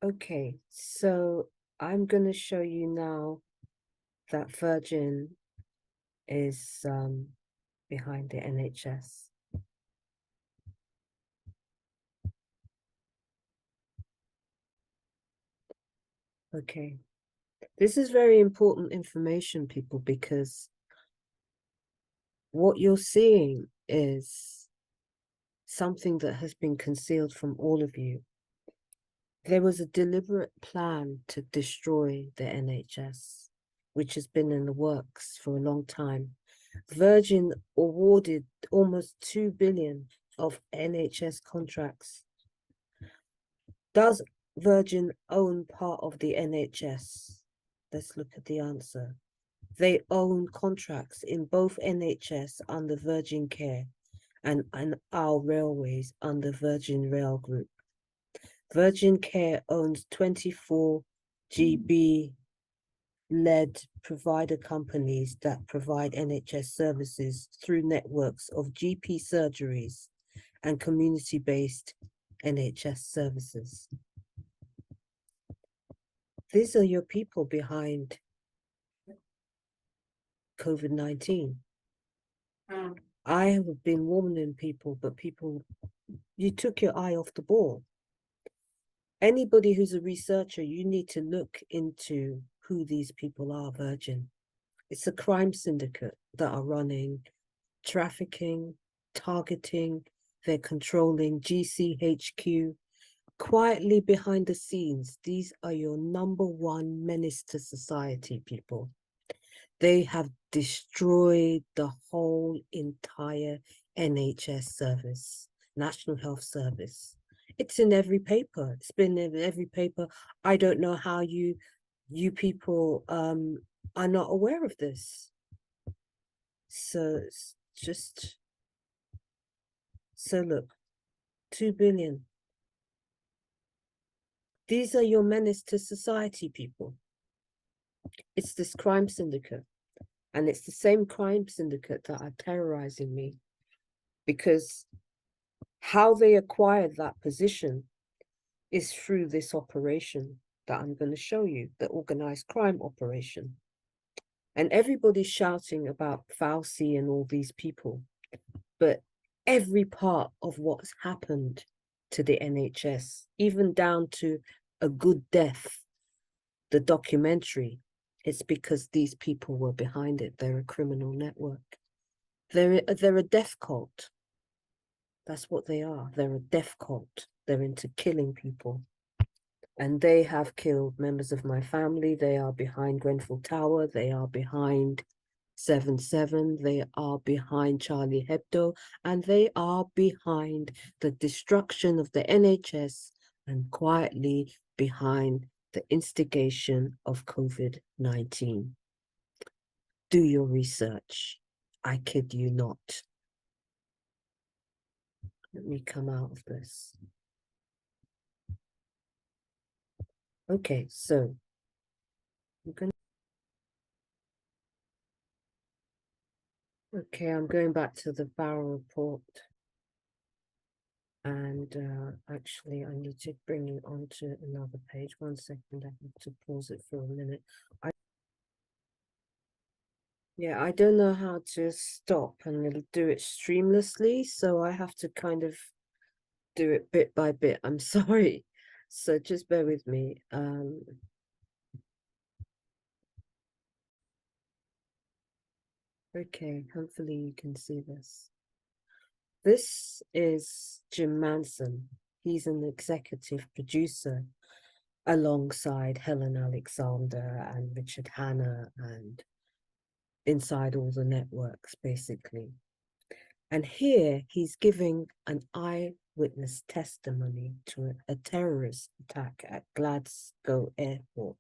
Okay, so I'm going to show you now that Virgin is behind the NHS. Okay, this is very important information, people, because what you're seeing is something that has been concealed from all of you. There was a deliberate plan to destroy the NHS, which has been in the works for a long time. Virgin awarded almost 2 billion of NHS contracts. Does Virgin own part of the NHS? Let's look at the answer. They own contracts in both NHS under Virgin Care and our railways under Virgin Rail Group. Virgin Care owns 24 GB-led provider companies that provide NHS services through networks of GP surgeries and community-based NHS services. These are your people behind COVID-19. I have been warning people, but people, you took your eye off the ball. Anybody who's a researcher, you need to look into who these people are, Virgin. It's a crime syndicate that are running trafficking, targeting, they're controlling GCHQ. Quietly behind the scenes, these are your #1 menace to society, people. They have destroyed the whole entire NHS service, National Health Service. It's in every paper. It's been in every paper. I don't know how you people are not aware of this. So look, 2 billion. These are your menace to society, people. It's this crime syndicate. And it's the same crime syndicate that are terrorizing me, because how they acquired that position is through this operation that I'm going to show you, the organized crime operation. And everybody's shouting about Fauci and all these people, but every part of what's happened to the NHS, even down to A Good Death, the documentary, it's because these people were behind it. They're a criminal network. They're a death cult. That's what they are. They're a death cult. They're into killing people. And they have killed members of my family. They are behind Grenfell Tower. They are behind 7/7. They are behind Charlie Hebdo. And they are behind the destruction of the NHS and quietly behind the instigation of COVID-19. Do your research. I kid you not. Let me come out of this. Okay, so I'm going back to the Barrow report. And actually, I need to bring you onto another page. 1 second, I have to pause it for a minute. Yeah, I don't know how to stop and it'll do it streamlessly, so I have to kind of do it bit by bit. I'm sorry. So just bear with me. Okay, hopefully you can see this. This is Jim Manson. He's an executive producer alongside Helen Alexander and Richard Hanna and inside all the networks, basically. And here he's giving an eyewitness testimony to a terrorist attack at Glasgow Airport.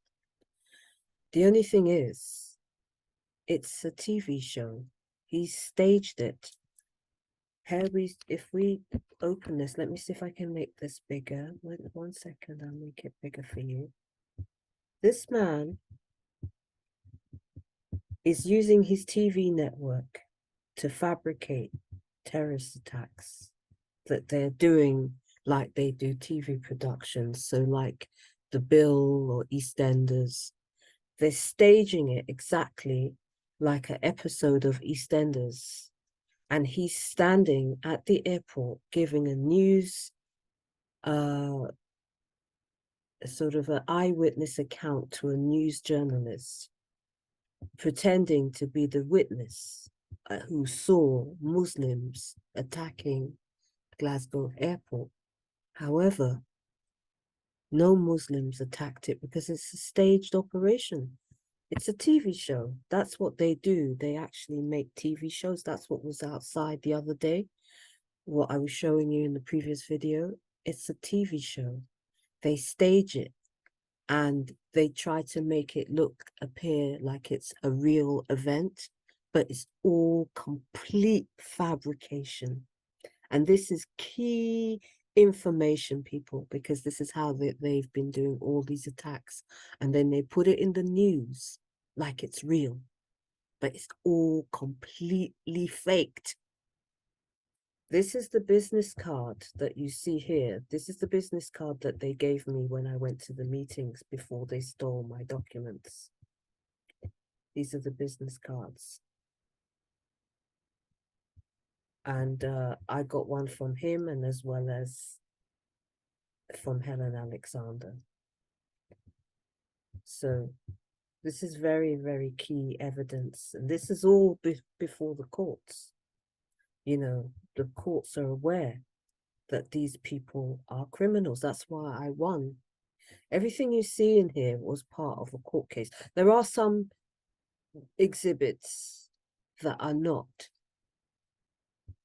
The only thing is, it's a TV show. He staged it. If we open this, let me see if I can make this bigger. Wait 1 second, I'll make it bigger for you. This man is using his TV network to fabricate terrorist attacks that they're doing like they do TV productions. So like The Bill or EastEnders. They're staging it exactly like an episode of EastEnders. And he's standing at the airport giving a news, sort of an eyewitness account to a news journalist, pretending to be the witness who saw Muslims attacking Glasgow airport. However, no Muslims attacked it because it's a staged operation. It's a TV show. That's what they do. They actually make TV shows. That's what was outside the other day, what I was showing you in the previous video. It's a TV show. They stage it and they try to make it appear like it's a real event, but it's all complete fabrication. And this is key information, people, because this is how they've been doing all these attacks. And then they put it in the news like it's real, but it's all completely faked. This is the business card that you see here. This is the business card that they gave me when I went to the meetings before they stole my documents. These are the business cards. And I got one from him and as well as from Helen Alexander. So this is very, very key evidence. And this is all before the courts. You know, the courts are aware that these people are criminals. That's why I won. Everything you see in here was part of a court case. There are some exhibits that are not.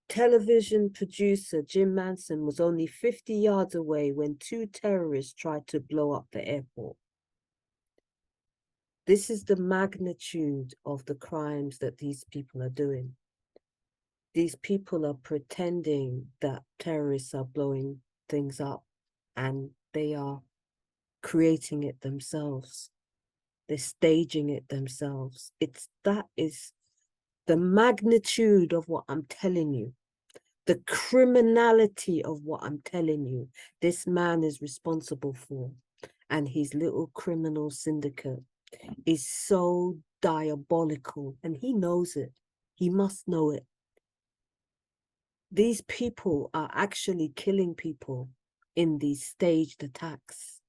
Television producer Jim Manson was only 50 yards away when 2 terrorists tried to blow up the airport. This is the magnitude of the crimes that these people are doing. These people are pretending that terrorists are blowing things up and they are creating it themselves. They're staging it themselves. That is the magnitude of what I'm telling you. The criminality of what I'm telling you. This man is responsible for. And his little criminal syndicate is so diabolical. And he knows it. He must know it. These people are actually killing people in these staged attacks,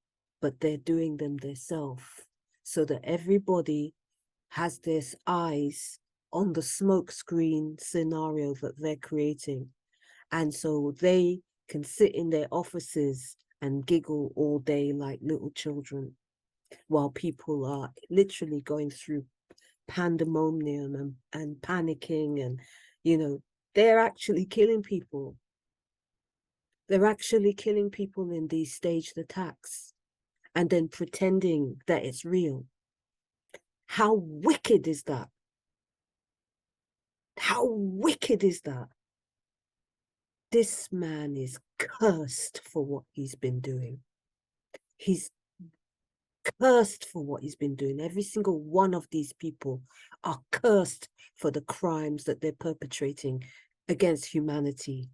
but they're doing them themselves so that everybody has their eyes on the smoke screen scenario that they're creating. And so they can sit in their offices and giggle all day like little children while people are literally going through pandemonium and panicking and, you know, they're actually killing people. They're actually killing people in these staged attacks and then pretending that it's real. How wicked is that? How wicked is that? This man is cursed for what he's been doing. He's cursed for what he's been doing. Every single one of these people are cursed for the crimes that they're perpetrating against humanity.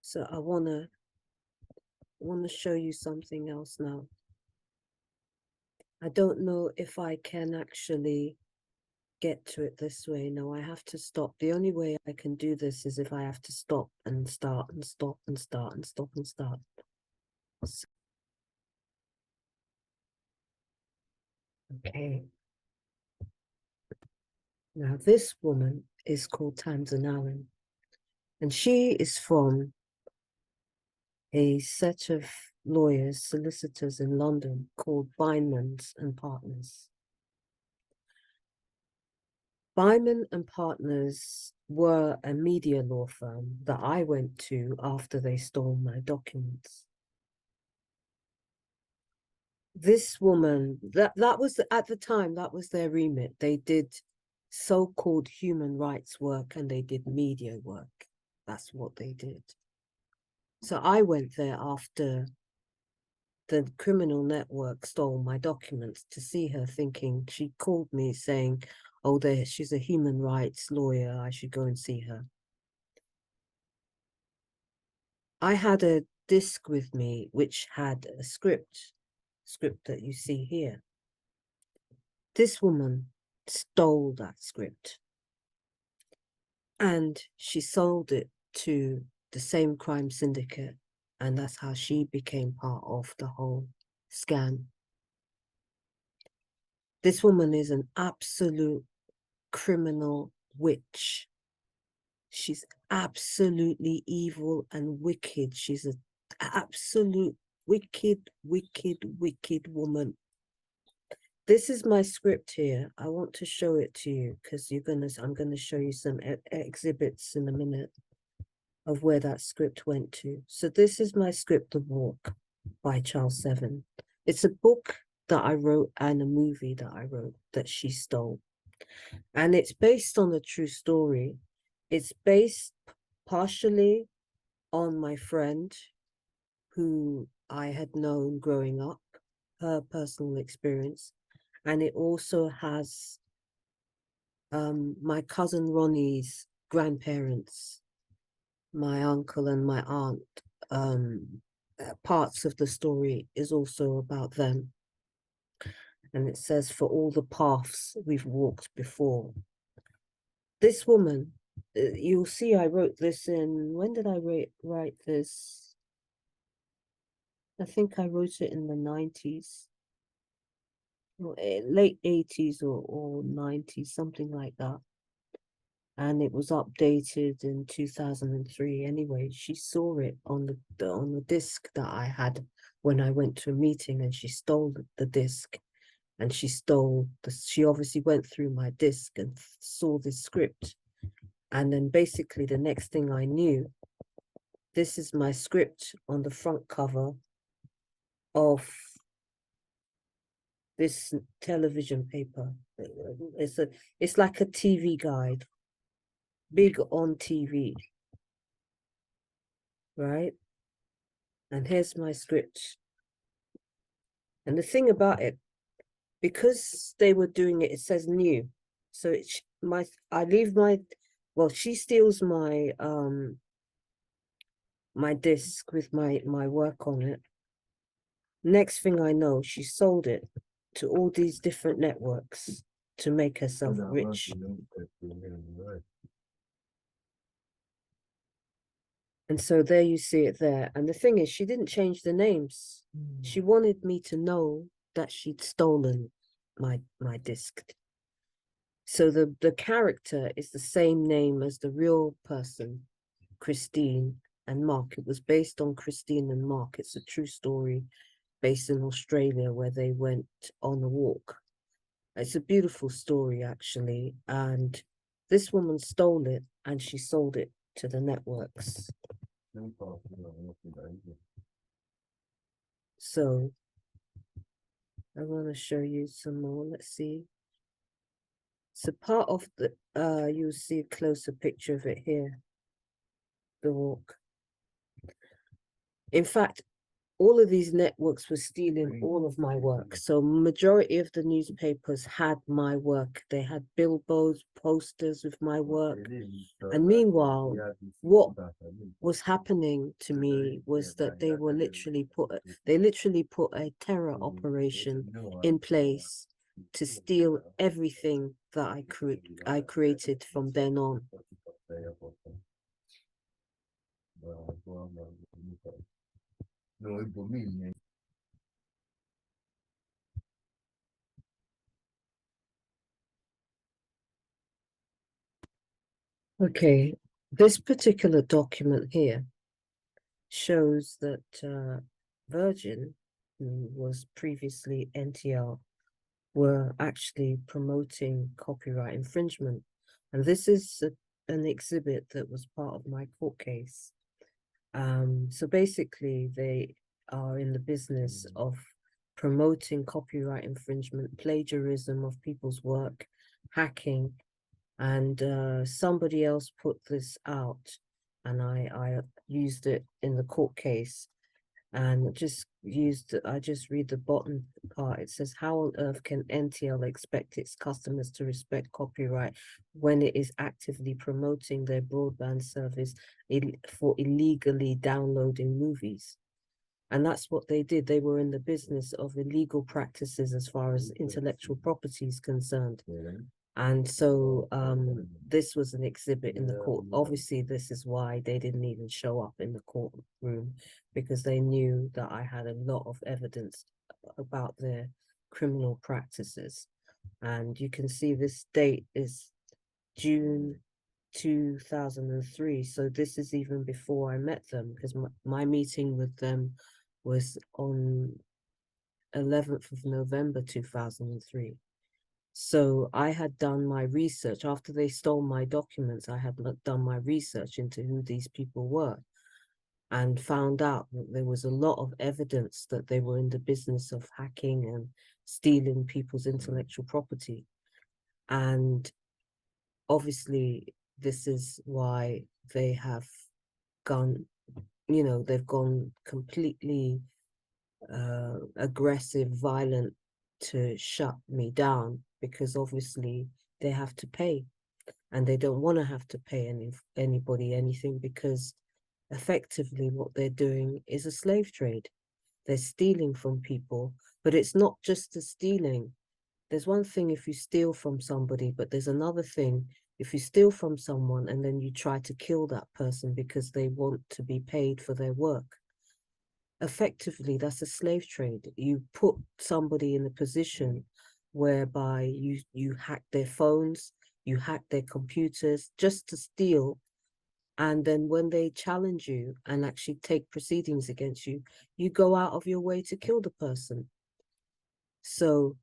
So I want to show you something else now. I don't know if I can actually get to it this way. No, I have to stop. The only way I can do this is if I have to stop and start and stop and start and stop and start. Okay. Now this woman is called Tamsin Allen, and she is from a set of lawyers, solicitors in London called Bindmans and Partners. Bindman and Partners were a media law firm that I went to after they stole my documents. This woman, that was, at the time, that was their remit. They did so-called human rights work and they did media work. That's what they did. So I went there after the criminal network stole my documents to see her, thinking, she called me saying, oh, she's a human rights lawyer, I should go and see her. I had a disc with me, which had a script that you see here. This woman stole that script and she sold it to the same crime syndicate, and that's how she became part of the whole scam. This woman is an absolute criminal witch. She's absolutely evil and wicked. She's an absolute wicked, wicked, wicked woman. This is my script here. I want to show it to you because I'm gonna show you some exhibits in a minute of where that script went to. So this is my script, The Walk by Charles Seven. It's a book that I wrote and a movie that I wrote that she stole. And it's based on a true story. It's based partially on my friend who I had known growing up, her personal experience. And it also has my cousin Ronnie's grandparents, my uncle and my aunt. Parts of the story is also about them. And it says, for all the paths we've walked before. This woman, you'll see I wrote this in, when did I write this? I think I wrote it in the 90s. Late 80s or 90s, something like that. And it was updated in 2003. Anyway, she saw it on the disc that I had when I went to a meeting, and she stole the disc. And she obviously went through my disc and saw this script. And then basically the next thing I knew, this is my script on the front cover of this television paper. It's like a TV guide, big on TV, right? And here's my script. And the thing about it, because they were doing it, it says new. So she steals my my disc with my work on it. Next thing I know, she sold it to all these different networks to make herself rich. And so there you see it there. And the thing is, she didn't change the names. She wanted me to know that she'd stolen my disc. So the character is the same name as the real person, Christine and Mark. It was based on Christine and Mark. It's a true story based in Australia where they went on a walk. It's a beautiful story, actually. And this woman stole it and she sold it to the networks. So I want to show you some more. Let's see. So part of the, you'll see a closer picture of it here. The walk. In fact, all of these networks were stealing all of my work. So majority of the newspapers had my work. They had billboards, posters with my work. And meanwhile, what was happening to me was that they literally put a terror operation in place to steal everything that I created from then on. Okay, this particular document here shows that Virgin, who was previously NTR, were actually promoting copyright infringement. And this is an exhibit that was part of my court case. So basically, they are in the business of promoting copyright infringement, plagiarism of people's work, hacking, and somebody else put this out, and I used it in the court case. And I just read the bottom part. It says, how on earth can NTL expect its customers to respect copyright when it is actively promoting their broadband service for illegally downloading movies? And that's what they did. They were in the business of illegal practices as far as intellectual property is concerned. And so this was an exhibit in the court. Obviously, this is why they didn't even show up in the courtroom, because they knew that I had a lot of evidence about their criminal practices. And you can see this date is June 2003. So this is even before I met them, because my meeting with them was on 11th of November 2003. So I had done my research after they stole my documents. I had done my research into who these people were and found out that there was a lot of evidence that they were in the business of hacking and stealing people's intellectual property. And obviously, this is why they have gone, they've gone completely aggressive, violent to shut me down, because obviously they have to pay, and they don't want to have to pay anybody anything, because effectively what they're doing is a slave trade. They're stealing from people, but it's not just the stealing. There's one thing if you steal from somebody, but there's another thing if you steal from someone and then you try to kill that person because they want to be paid for their work. Effectively, that's a slave trade. You put somebody in a position whereby you hack their phones, you hack their computers just to steal. And then when they challenge you and actually take proceedings against you, you go out of your way to kill the person. So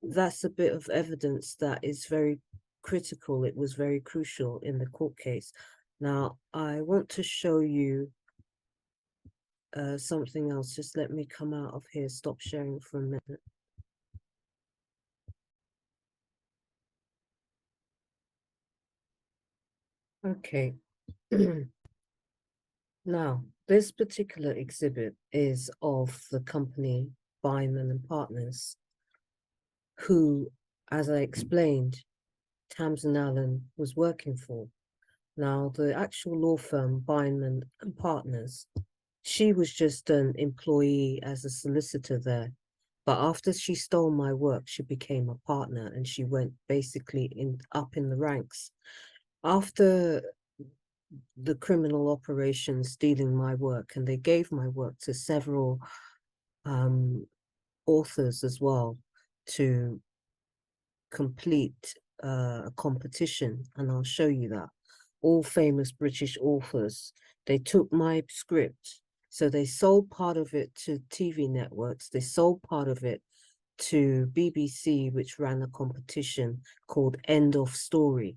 that's a bit of evidence that is very critical. It was very crucial in the court case. Now, I want to show you something else. Just let me come out of here, stop sharing for a minute. Okay. Now, this particular exhibit is of the company Byman and Partners, who, as I explained, Tamsin Allen was working for. Now, the actual law firm, Byman and Partners, she was just an employee as a solicitor there. But after she stole my work, she became a partner, and she went basically up in the ranks. After the criminal operation stealing my work, and they gave my work to several authors as well to complete a competition, and I'll show you that. All famous British authors, they took my script, so they sold part of it to TV networks, they sold part of it to BBC, which ran a competition called End of Story.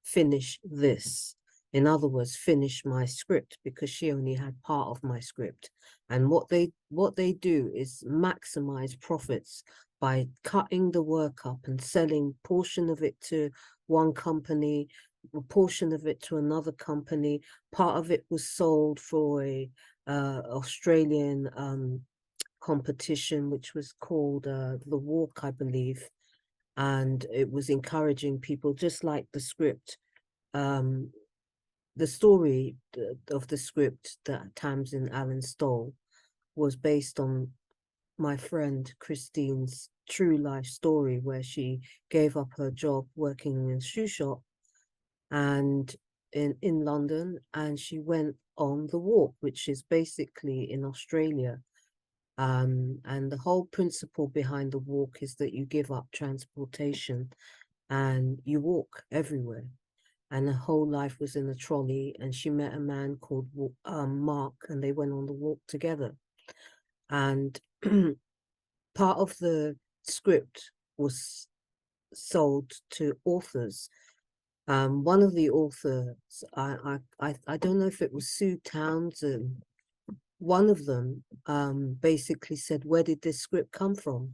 Finish this. In other words, finish my script, because she only had part of my script. And what they do is maximize profits by cutting the work up and selling portion of it to one company, a portion of it to another company. Part of it was sold for a Australian competition, which was called The Walk, I believe. And it was encouraging people, just like the script. The story of the script that Tamsin Allen stole was based on my friend Christine's true life story, where she gave up her job working in a shoe shop and in London, and she went on the walk, which is basically in Australia. And the whole principle behind the walk is that you give up transportation and you walk everywhere. And her whole life was in a trolley, and she met a man called Mark, and they went on the walk together. And part of the script was sold to authors. One of the authors, I don't know if it was Sue Townsend. One of them basically said, where did this script come from?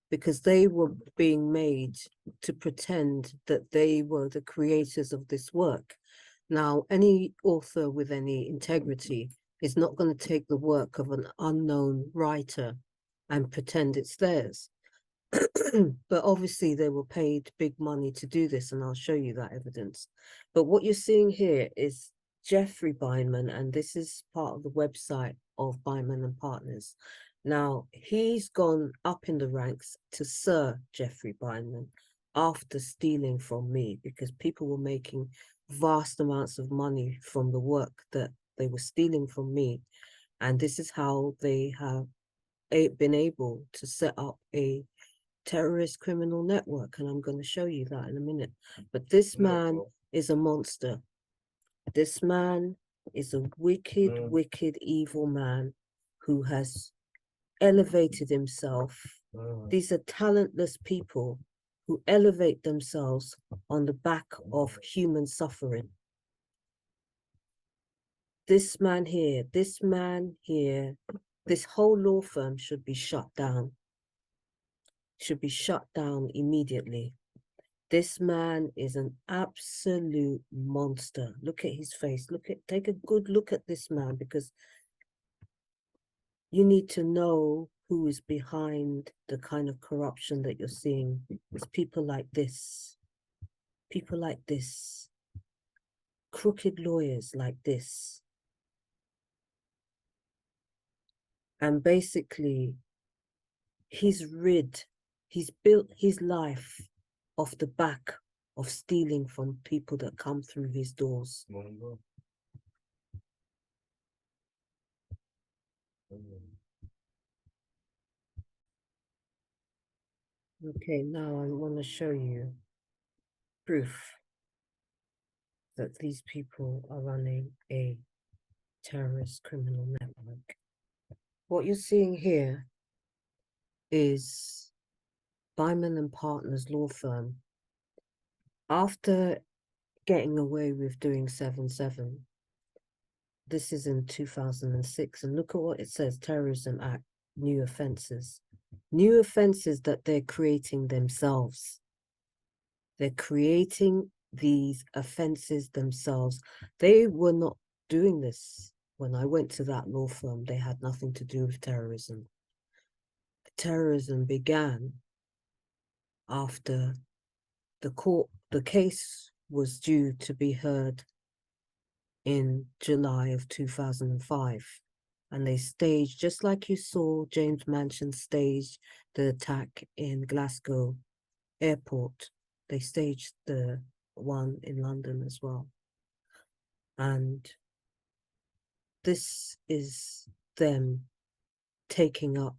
Because they were being made to pretend that they were the creators of this work. Now, any author with any integrity is not going to take the work of an unknown writer and pretend it's theirs. But obviously they were paid big money to do this, and I'll show you that evidence. But what you're seeing here is Jeffrey Bindman, and this is part of the website of Bindman and Partners. Now, he's gone up in the ranks to Sir Jeffrey Bindman after stealing from me, because people were making vast amounts of money from the work that they were stealing from me. And this is how they have been able to set up a terrorist criminal network, and I'm going to show you that in a minute. But this man is a monster. This man is a wicked, wicked, evil man who has elevated himself. These are talentless people who elevate themselves on the back of human suffering. This man here, this whole law firm should be shut down. Should be shut down immediately. This man is an absolute monster. Look at his face. Take a good look at this man, because you need to know who is behind the kind of corruption that you're seeing. It's people like this. People like this. Crooked lawyers like this. And basically, he's built his life off the back of stealing from people that come through his doors. Okay, now I want to show you proof that these people are running a terrorist criminal network. What you're seeing here is Bindman and Partners law firm. After getting away with doing 7/7, this is in 2006, and look at what it says: Terrorism Act, new offences. New offences that they're creating themselves. They're creating these offences themselves. They were not doing this when I went to that law firm. They had nothing to do with terrorism. Terrorism began after the case was due to be heard in July of 2005. And they staged, just like you saw James Manchin stage the attack in Glasgow airport, they staged the one in London as well. And this is them taking up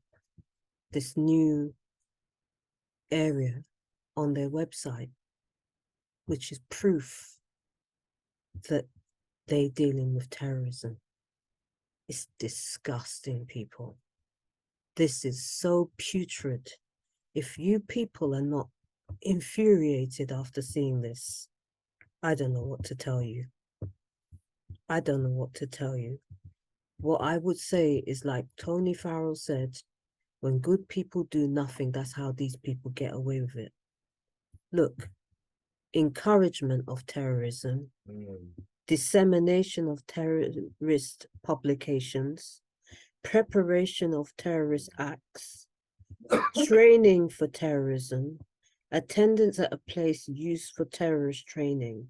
this new area on their website, which is proof that they're dealing with terrorism. It's disgusting, people. This is so putrid. If you people are not infuriated after seeing this, I don't know what to tell you. I don't know what to tell you. What I would say is, like Tony Farrell said, when good people do nothing, that's how these people get away with it. Look, encouragement of terrorism, dissemination of terrorist publications, preparation of terrorist acts, training for terrorism, attendance at a place used for terrorist training,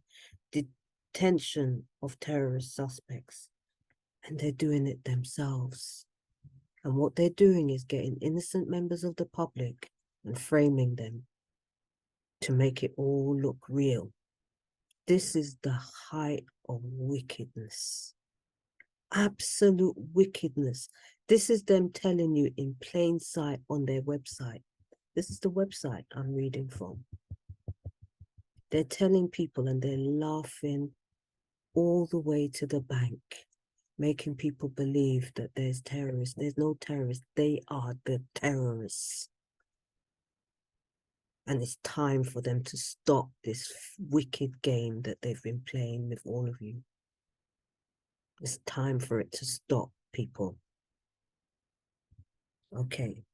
detention of terrorist suspects. And they're doing it themselves. And what they're doing is getting innocent members of the public and framing them to make it all look real. This is the height of wickedness. Absolute wickedness. This is them telling you in plain sight on their website. This is the website I'm reading from. They're telling people, and they're laughing all the way to the bank, making people believe that there's terrorists. There's no terrorists. They are the terrorists. And it's time for them to stop this wicked game that they've been playing with all of you. It's time for it to stop, people. Okay.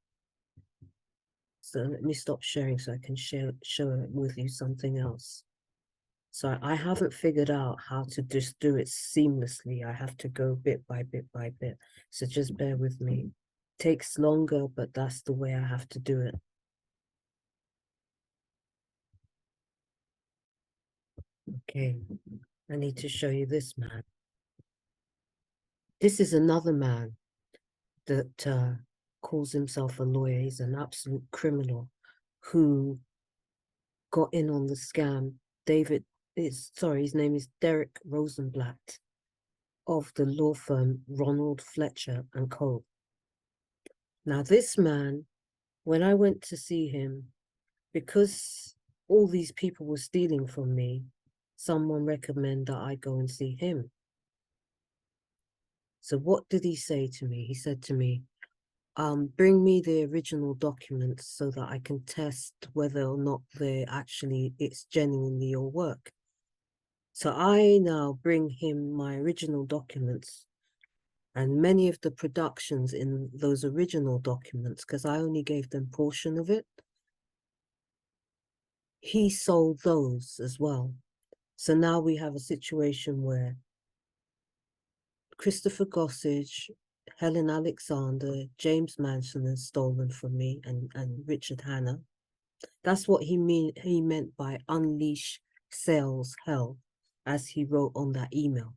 So let me stop sharing so I can share with you something else. So I haven't figured out how to just do it seamlessly. I have to go bit by bit by bit. So just bear with me. Takes longer, but that's the way I have to do it. Okay, I need to show you this man. This is another man that calls himself a lawyer. He's an absolute criminal who got in on the scam. His name is Derek Rosenblatt of the law firm Ronald Fletcher and Co. Now, this man, when I went to see him, because all these people were stealing from me, someone recommended that I go and see him. So what did he say to me? He said to me, bring me the original documents so that I can test whether or not it's genuinely your work. So I now bring him my original documents, and many of the productions in those original documents, because I only gave them portion of it, he sold those as well. So now we have a situation where Christopher Gossage, Helen Alexander, James Manson has stolen from me, and Richard Hanna. That's what he meant by unleash sales hell, as he wrote on that email.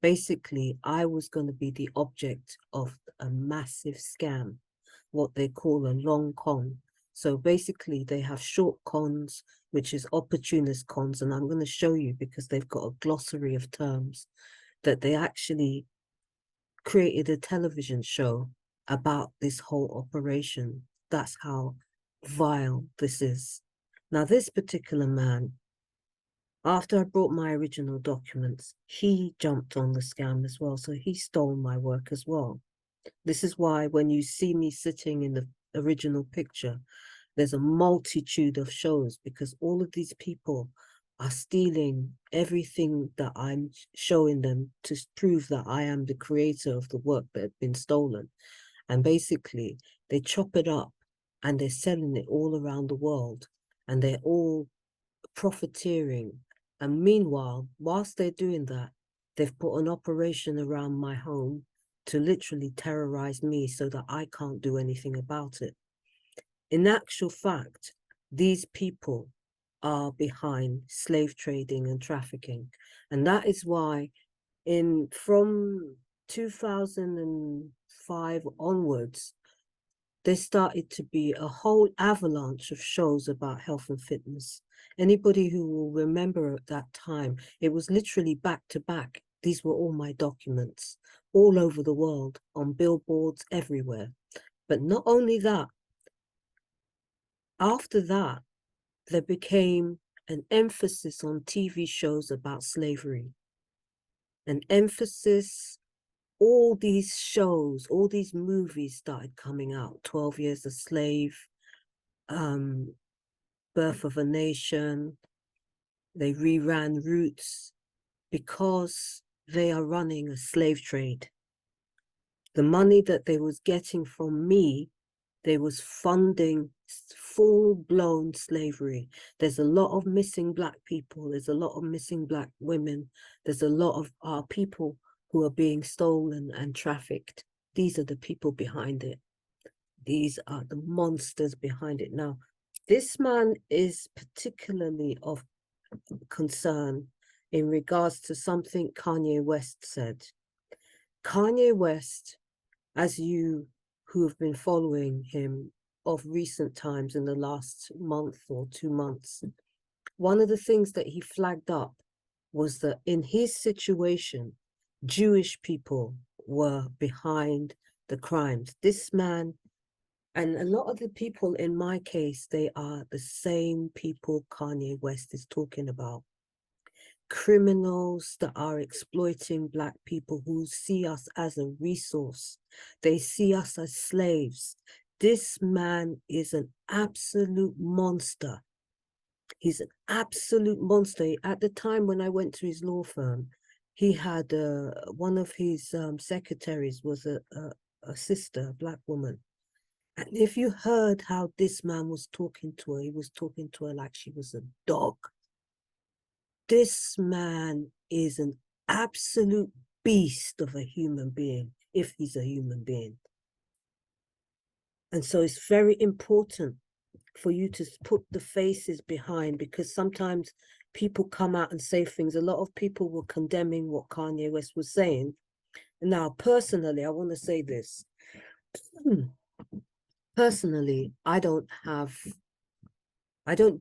Basically, I was going to be the object of a massive scam, what they call a long con. So basically, they have short cons, which is opportunist cons, and I'm going to show you because they've got a glossary of terms that they actually created a television show about this whole operation. That's how vile this is. Now, this particular man, after I brought my original documents, he jumped on the scam as well. So he stole my work as well. This is why when you see me sitting in the original picture, there's a multitude of shows, because all of these people are stealing everything that I'm showing them to prove that I am the creator of the work that had been stolen. And basically, they chop it up and they're selling it all around the world, and they're all profiteering. And meanwhile, whilst they're doing that, they've put an operation around my home to literally terrorize me so that I can't do anything about it. In actual fact, these people are behind slave trading and trafficking. And that is why from 2005 onwards, there started to be a whole avalanche of shows about health and fitness. Anybody who will remember at that time, it was literally back to back. These were all my documents all over the world, on billboards everywhere. But not only that, after that, there became an emphasis on TV shows about slavery, an emphasis. All these shows, all these movies started coming out. 12 Years a Slave, Birth of a Nation. They reran Roots because they are running a slave trade. The money that they was getting from me, they was funding full-blown slavery. There's a lot of missing Black people. There's a lot of missing Black women. There's a lot of people who are being stolen and trafficked. These are the people behind it. These are the monsters behind it. Now, this man is particularly of concern in regards to something Kanye West said. Kanye West, as you who have been following him of recent times in the last month or 2 months, one of the things that he flagged up was that in his situation, Jewish people were behind the crimes. This man, and a lot of the people in my case, they are the same people Kanye West is talking about. Criminals that are exploiting Black people, who see us as a resource. They see us as slaves. This man is an absolute monster. He's an absolute monster. At the time when I went to his law firm, he had one of his secretaries was a sister, a Black woman. And if you heard how this man was talking to her, he was talking to her like she was a dog. This man is an absolute beast of a human being, if he's a human being. And so it's very important for you to put the faces behind, because sometimes people come out and say things. A lot of people were condemning what Kanye West was saying. Now, personally, I want to say this. Personally, I don't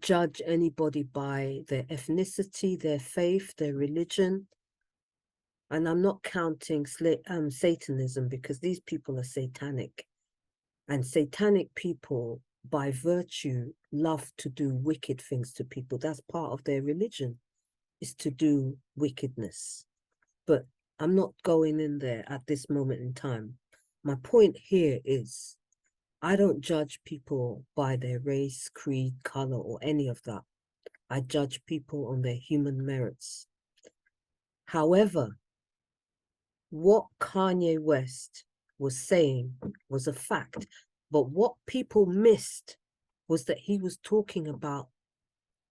judge anybody by their ethnicity, their faith, their religion. And I'm not counting Satanism, because these people are satanic. And satanic people, by virtue, love to do wicked things to people. That's part of their religion, is to do wickedness. But I'm not going in there at this moment in time. My point here is, I don't judge people by their race, creed, color, or any of that. I judge people on their human merits. However, what Kanye West was saying was a fact. But what people missed was that he was talking about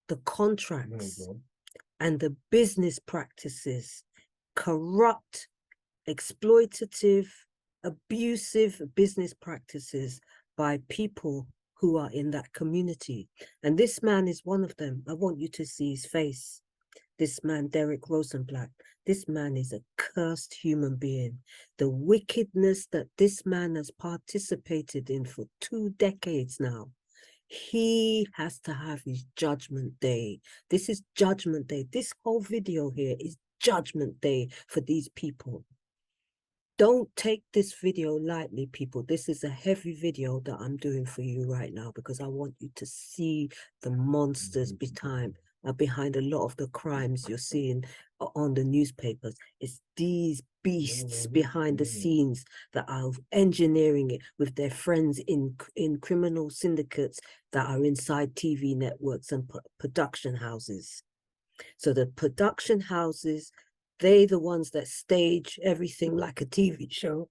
the contracts and the business practices, corrupt, exploitative, abusive business practices by people who are in that community. And this man is one of them. I want you to see his face. This man, Derek Rosenblatt, this man is a cursed human being. The wickedness that this man has participated in for 2 decades now, he has to have his judgment day. This is judgment day. This whole video here is judgment day for these people. Don't take this video lightly, people. This is a heavy video that I'm doing for you right now, because I want you to see the monsters behind a lot of the crimes you're seeing on the newspapers. It's these beasts behind the scenes that are engineering it with their friends in criminal syndicates that are inside TV networks and production houses. So the production houses, they the ones that stage everything like a TV show.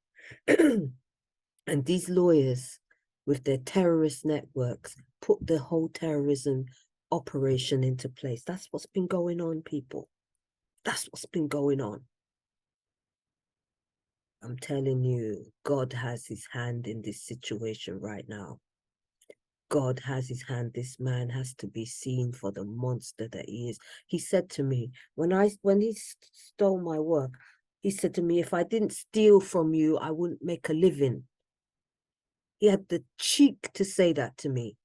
And these lawyers with their terrorist networks put the whole terrorism operation into place. That's what's been going on, people. That's what's been going on. I'm telling you, God has his hand in this situation right now. God has his hand. This man has to be seen for the monster that he is. He said to me, when he stole my work, he said to me, if I didn't steal from you, I wouldn't make a living. He had the cheek to say that to me.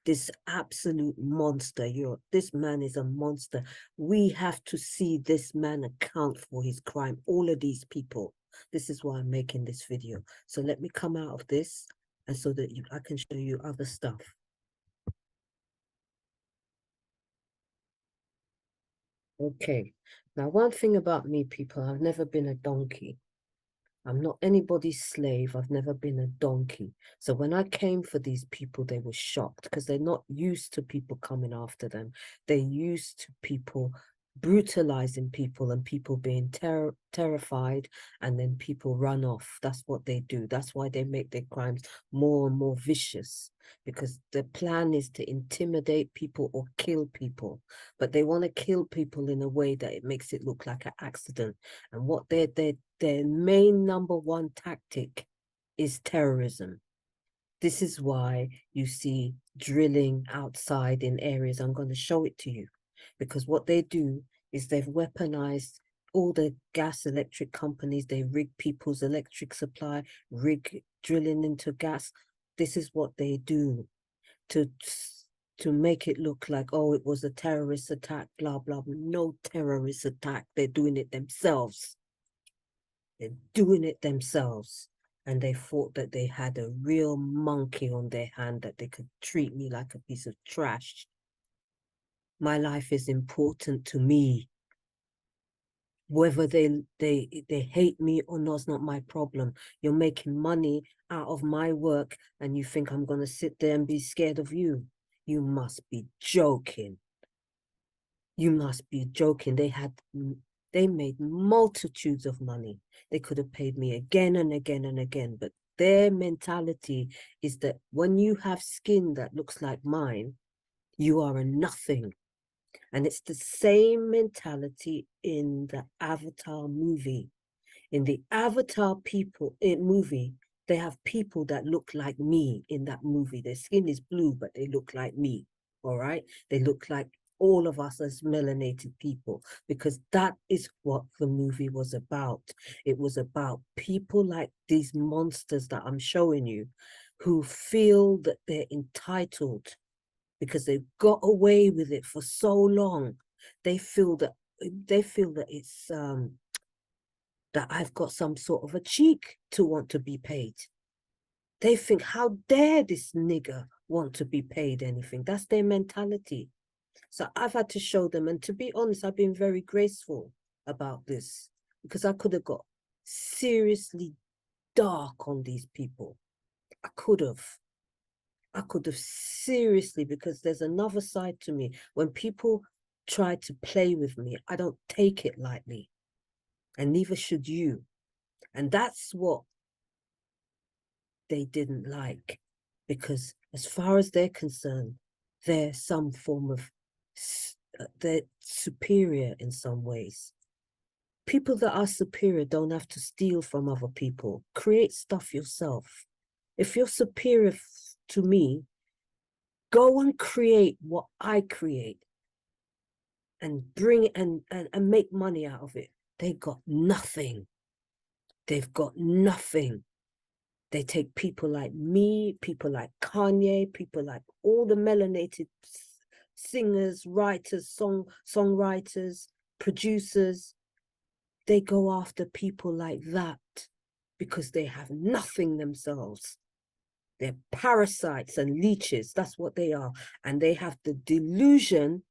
This absolute monster. This man is a monster. We have to see this man account for his crime. All of these people. This is why I'm making this video. So let me come out of this, and so that I can show you other stuff. Okay. Now, one thing about me, people, I've never been a donkey. I'm not anybody's slave. I've never been a donkey. So when I came for these people, they were shocked, because they're not used to people coming after them. They're used to people brutalizing people and people being terrified, and then people run off. That's what they do. That's why they make their crimes more and more vicious, because the plan is to intimidate people or kill people. But they want to kill people in a way that it makes it look like an accident. And what their main #1 tactic is terrorism. This is why you see drilling outside in areas. I'm going to show it to you, because what they do is they've weaponized all the gas electric companies. They rig people's electric supply, rig drilling into gas. This is what they do to make it look like, oh, it was a terrorist attack, blah, blah, blah. No terrorist attack. They're doing it themselves. They're doing it themselves. And they thought that they had a real monkey on their hand, that they could treat me like a piece of trash. My life is important to me. Whether they hate me or not is not my problem. You're making money out of my work, and you think I'm going to sit there and be scared of you? You must be joking. You must be joking. They made multitudes of money. They could have paid me again and again and again, but their mentality is that when you have skin that looks like mine, you are a nothing. And it's the same mentality in the Avatar movie. In the Avatar movie, they have people that look like me in that movie. Their skin is blue, but they look like me. All right. They look like all of us as melanated people, because that is what the movie was about. It was about people like these monsters that I'm showing you, who feel that they're entitled because they've got away with it for so long. They feel that it's that I've got some sort of a cheek to want to be paid. They think, how dare this nigger want to be paid anything? That's their mentality. So I've had to show them, and to be honest, I've been very graceful about this, because I could have got seriously dark on these people. I could have seriously, because there's another side to me. When people try to play with me, I don't take it lightly, and neither should you. And that's what they didn't like, because as far as they're concerned, they're some form of, they're superior in some ways. People that are superior don't have to steal from other people. Create stuff yourself. If you're superior to me, go and create what I create and bring it and make money out of it. They got nothing. They've got nothing. They take people like me, people like Kanye, people like all the melanated singers, writers, songwriters, producers. They go after people like that because they have nothing themselves. They're parasites and leeches. That's what they are. And they have the delusion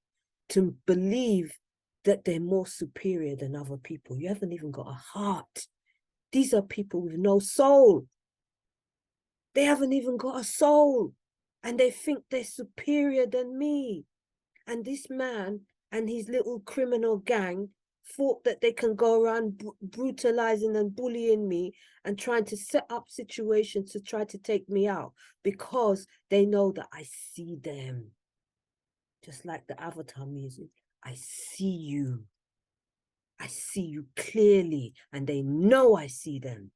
to believe that they're more superior than other people. You haven't even got a heart. These are people with no soul. They haven't even got a soul. And they think they're superior than me. And this man and his little criminal gang thought that they can go around brutalizing and bullying me and trying to set up situations to try to take me out, because they know that I see them. Just like the Avatar music, I see you. I see you clearly, and they know I see them.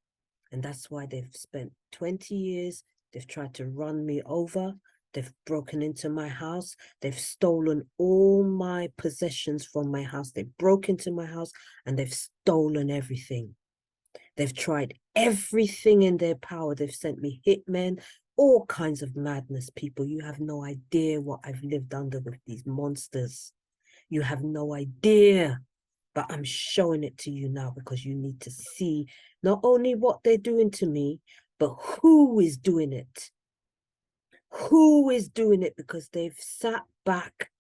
And that's why they've spent 20 years, they've tried to run me over. They've broken into my house. They've stolen all my possessions from my house. They broke into my house and they've stolen everything. They've tried everything in their power. They've sent me hitmen, all kinds of madness, people. You have no idea what I've lived under with these monsters. You have no idea. But I'm showing it to you now because you need to see not only what they're doing to me, but who is doing it. Who is doing it, because they've sat back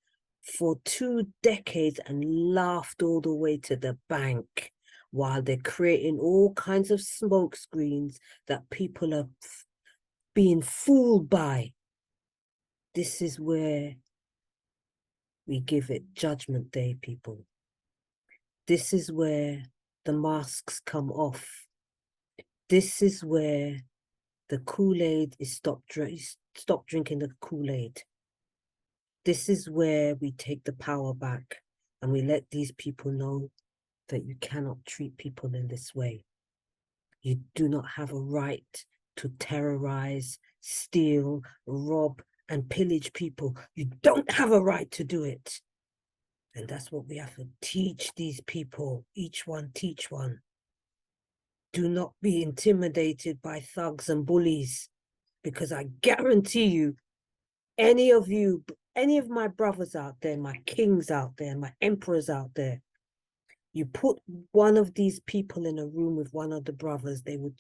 for 2 decades and laughed all the way to the bank while they're creating all kinds of smoke screens that people are being fooled by. This is where we give it Judgment Day, people. This is where the masks come off. This is where the Kool-Aid is stop drinking the Kool-Aid. This is where we take the power back and we let these people know that you cannot treat people in this way. You do not have a right to terrorize, steal, rob, and pillage people. You don't have a right to do it. And that's what we have to teach these people. Each one teach one. Do not be intimidated by thugs and bullies, because I guarantee you, any of my brothers out there, my kings out there, my emperors out there, you put one of these people in a room with one of the brothers, they would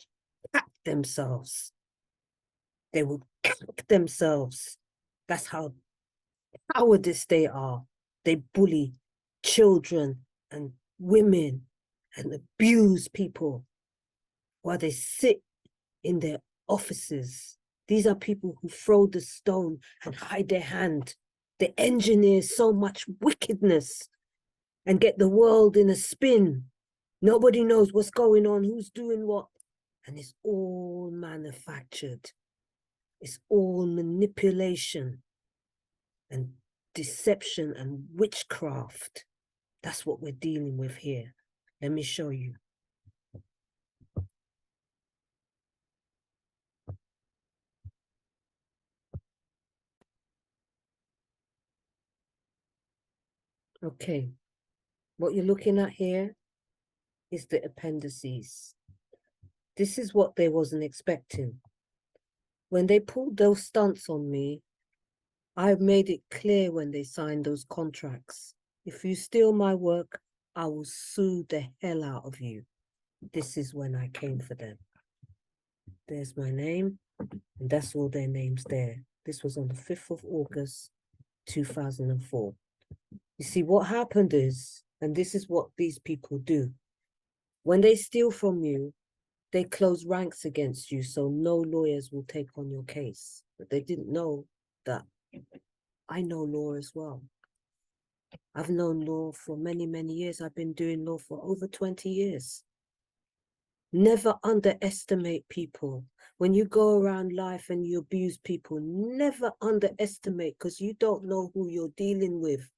pack themselves. They would kick themselves. That's how cowardice they are. They bully children and women and abuse people while they sit in their offices. These are people who throw the stone and hide their hand. They engineer so much wickedness and get the world in a spin. Nobody knows what's going on, who's doing what. And it's all manufactured. It's all manipulation. And deception and witchcraft. That's what we're dealing with here. Let me show you. Okay, what you're looking at here is the appendices. This is what they wasn't expecting. When they pulled those stunts on me, I made it clear when they signed those contracts. If you steal my work, I will sue the hell out of you. This is when I came for them. There's my name, and that's all their names there. This was on the 5th of August, 2004. You see, what happened is, and this is what these people do, when they steal from you, they close ranks against you, so no lawyers will take on your case. But they didn't know that I know law as well. I've known law for many, many years. I've been doing law for over 20 years. Never underestimate people. When you go around life and you abuse people, never underestimate, because you don't know who you're dealing with.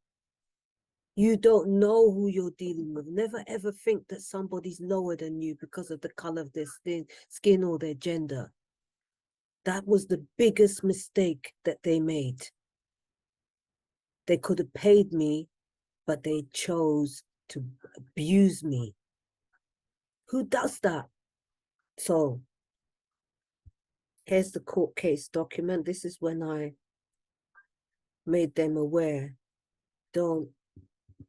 You don't know who you're dealing with. Never ever think that somebody's lower than you because of the color of their skin or their gender. That was the biggest mistake that they made. They could have paid me, but they chose to abuse me. Who does that? So here's the court case document. This is when I made them aware. Don't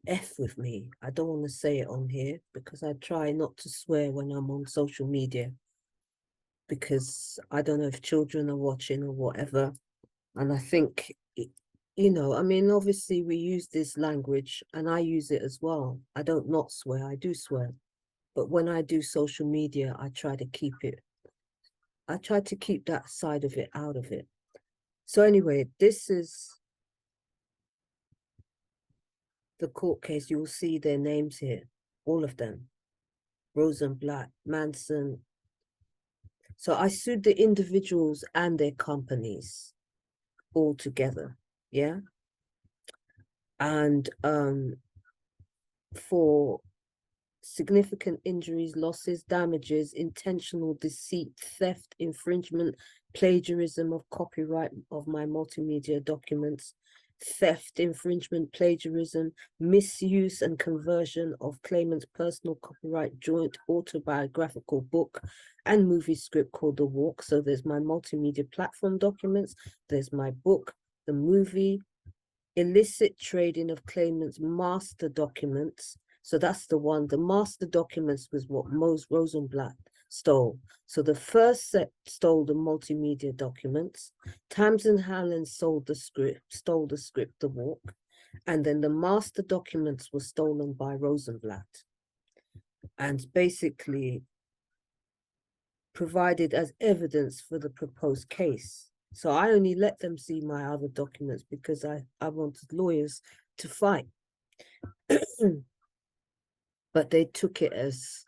F with me. I don't want to say it on here because I try not to swear when I'm on social media, because I don't know if children are watching or whatever. And I think, you know, I mean, obviously we use this language and I use it as well. I don't not swear, I do swear. But when I do social media, I try to keep that side of it out of it. So anyway, this is the court case. You will see their names here, all of them. Rosenblatt, Manson. So I sued the individuals and their companies all together, yeah? And for significant injuries, losses, damages, intentional deceit, theft, infringement, plagiarism of copyright of my multimedia documents, theft, infringement, plagiarism, misuse and conversion of claimant's personal copyright joint autobiographical book and movie script called The Walk. So there's my multimedia platform documents, there's my book, the movie, illicit trading of claimant's master documents. So that's the one. The master documents was what Mose Rosenblatt stole. So the first set stole the multimedia documents. Tamsin Hallen stole the script, The Walk. And then the master documents were stolen by Rosenblatt. And basically provided as evidence for the proposed case. So I only let them see my other documents because I wanted lawyers to fight. But they took it as,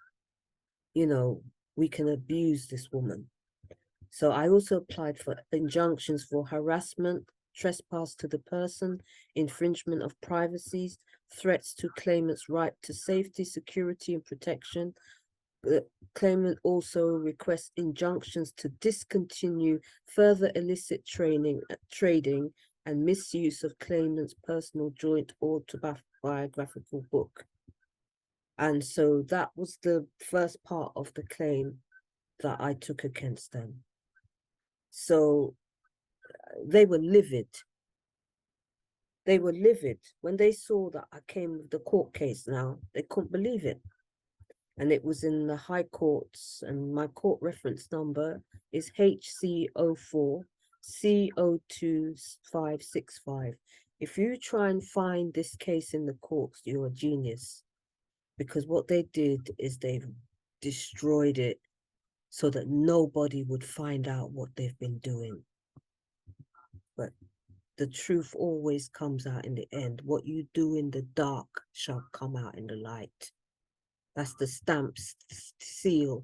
you know, we can abuse this woman. So I also applied for injunctions for harassment, trespass to the person, infringement of privacy, threats to claimant's right to safety, security, and protection. The claimant also requests injunctions to discontinue further illicit trading and misuse of claimant's personal joint autobiographical book. And so that was the first part of the claim that I took against them. So they were livid. They were livid. When they saw that I came with the court case now, they couldn't believe it. And it was in the High Courts, and my court reference number is HC04 CO2565. If you try and find this case in the courts, you're a genius, because what they did is they've destroyed it so that nobody would find out what they've been doing. But the truth always comes out in the end. What you do in the dark shall come out in the light. That's the stamp seal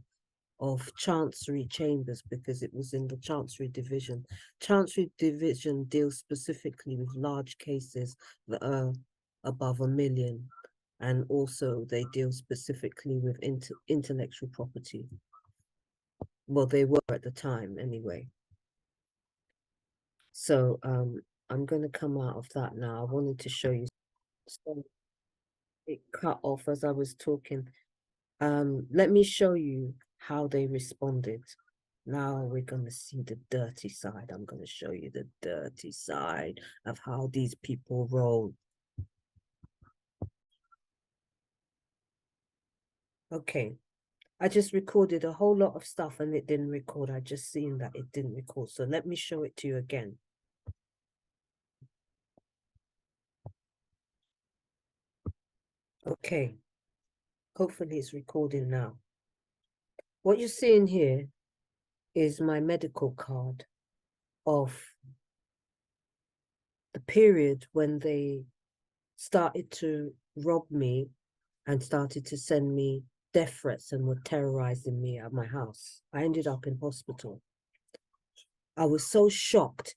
of Chancery Chambers because it was in the Chancery Division. Chancery Division deals specifically with large cases that are above $1 million. And also they deal specifically with intellectual property. Well, they were at the time anyway. So I'm going to come out of that now. I wanted to show you. So it cut off as I was talking. Let me show you how they responded. Now we're going to see the dirty side. I'm going to show you the dirty side of how these people roll. Okay. I just recorded a whole lot of stuff and it didn't record. I just seen that it didn't record. So let me show it to you again. Okay. Hopefully it's recording now. What you're seeing here is my medical card of the period when they started to rob me and started to send me death threats and were terrorizing me at my house. I ended up in hospital. I was so shocked.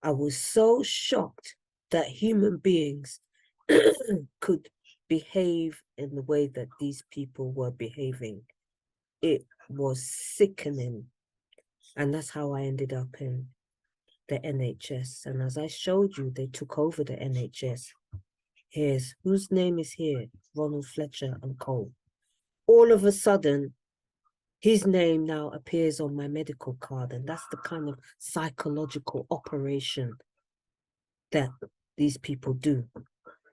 I was so shocked that human beings could behave in the way that these people were behaving. It was sickening. And that's how I ended up in the NHS. And as I showed you, they took over the NHS. Here's whose name is here? Ronald Fletcher and Co. All of a sudden, his name now appears on my medical card. And that's the kind of psychological operation that these people do.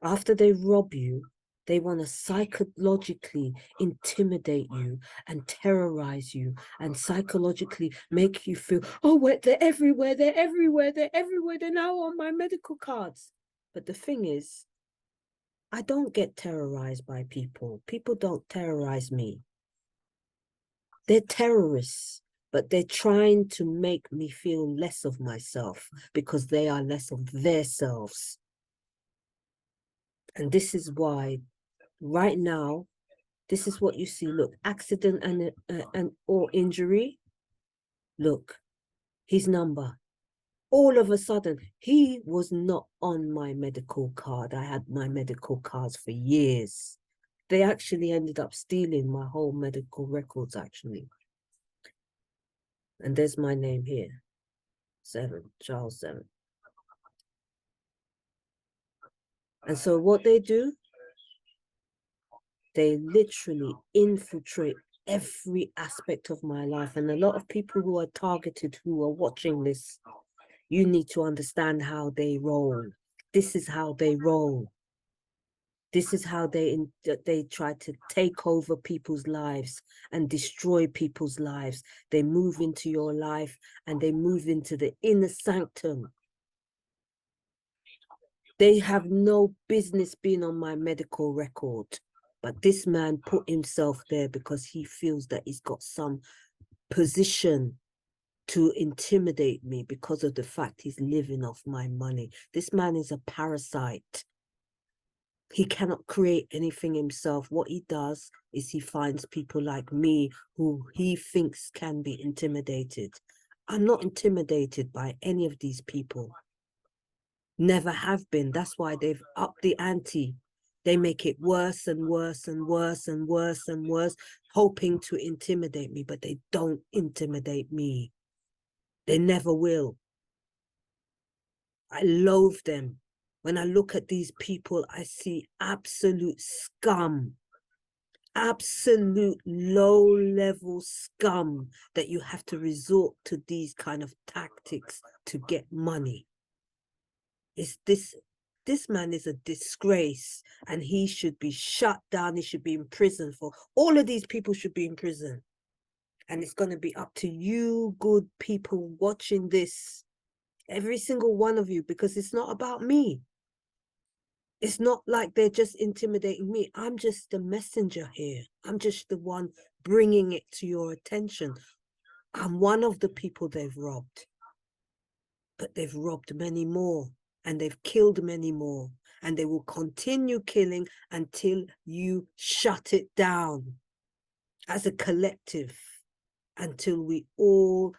After they rob you, they want to psychologically intimidate you and terrorize you and psychologically make you feel, oh, wait, they're everywhere, they're everywhere, they're everywhere, they're now on my medical cards. But the thing is, I don't get terrorized by people. People don't terrorize me. They're terrorists, but they're trying to make me feel less of myself because they are less of their selves. And this is why right now, this is what you see. Look, accident and or injury. Look, his number. All of a sudden, he was not on my medical card. I had my medical cards for years. They actually ended up stealing my whole medical records, actually. And there's my name here. 7, Charles 7. And so what they do, they literally infiltrate every aspect of my life. And a lot of people who are targeted, who are watching this, you need to understand how they roll. This is how they roll. This is how they try to take over people's lives and destroy people's lives. They move into your life and they move into the inner sanctum. They have no business being on my medical record. But this man put himself there because he feels that he's got some position to intimidate me because of the fact he's living off my money. This man is a parasite. He cannot create anything himself. What he does is he finds people like me who he thinks can be intimidated. I'm not intimidated by any of these people. Never have been. That's why they've upped the ante. They make it worse and worse and worse and worse and worse, hoping to intimidate me, but they don't intimidate me. They never will. I loathe them. When I look at these people, I see absolute scum, absolute low-level scum that you have to resort to these kind of tactics to get money. This man is a disgrace and he should be shut down. He should be in prison. For all of these people should be in prison. And it's going to be up to you, good people watching this, every single one of you, because it's not about me. It's not like they're just intimidating me. I'm just the messenger here. I'm just the one bringing it to your attention. I'm one of the people they've robbed. But they've robbed many more. And they've killed many more. And they will continue killing until you shut it down as a collective. until we all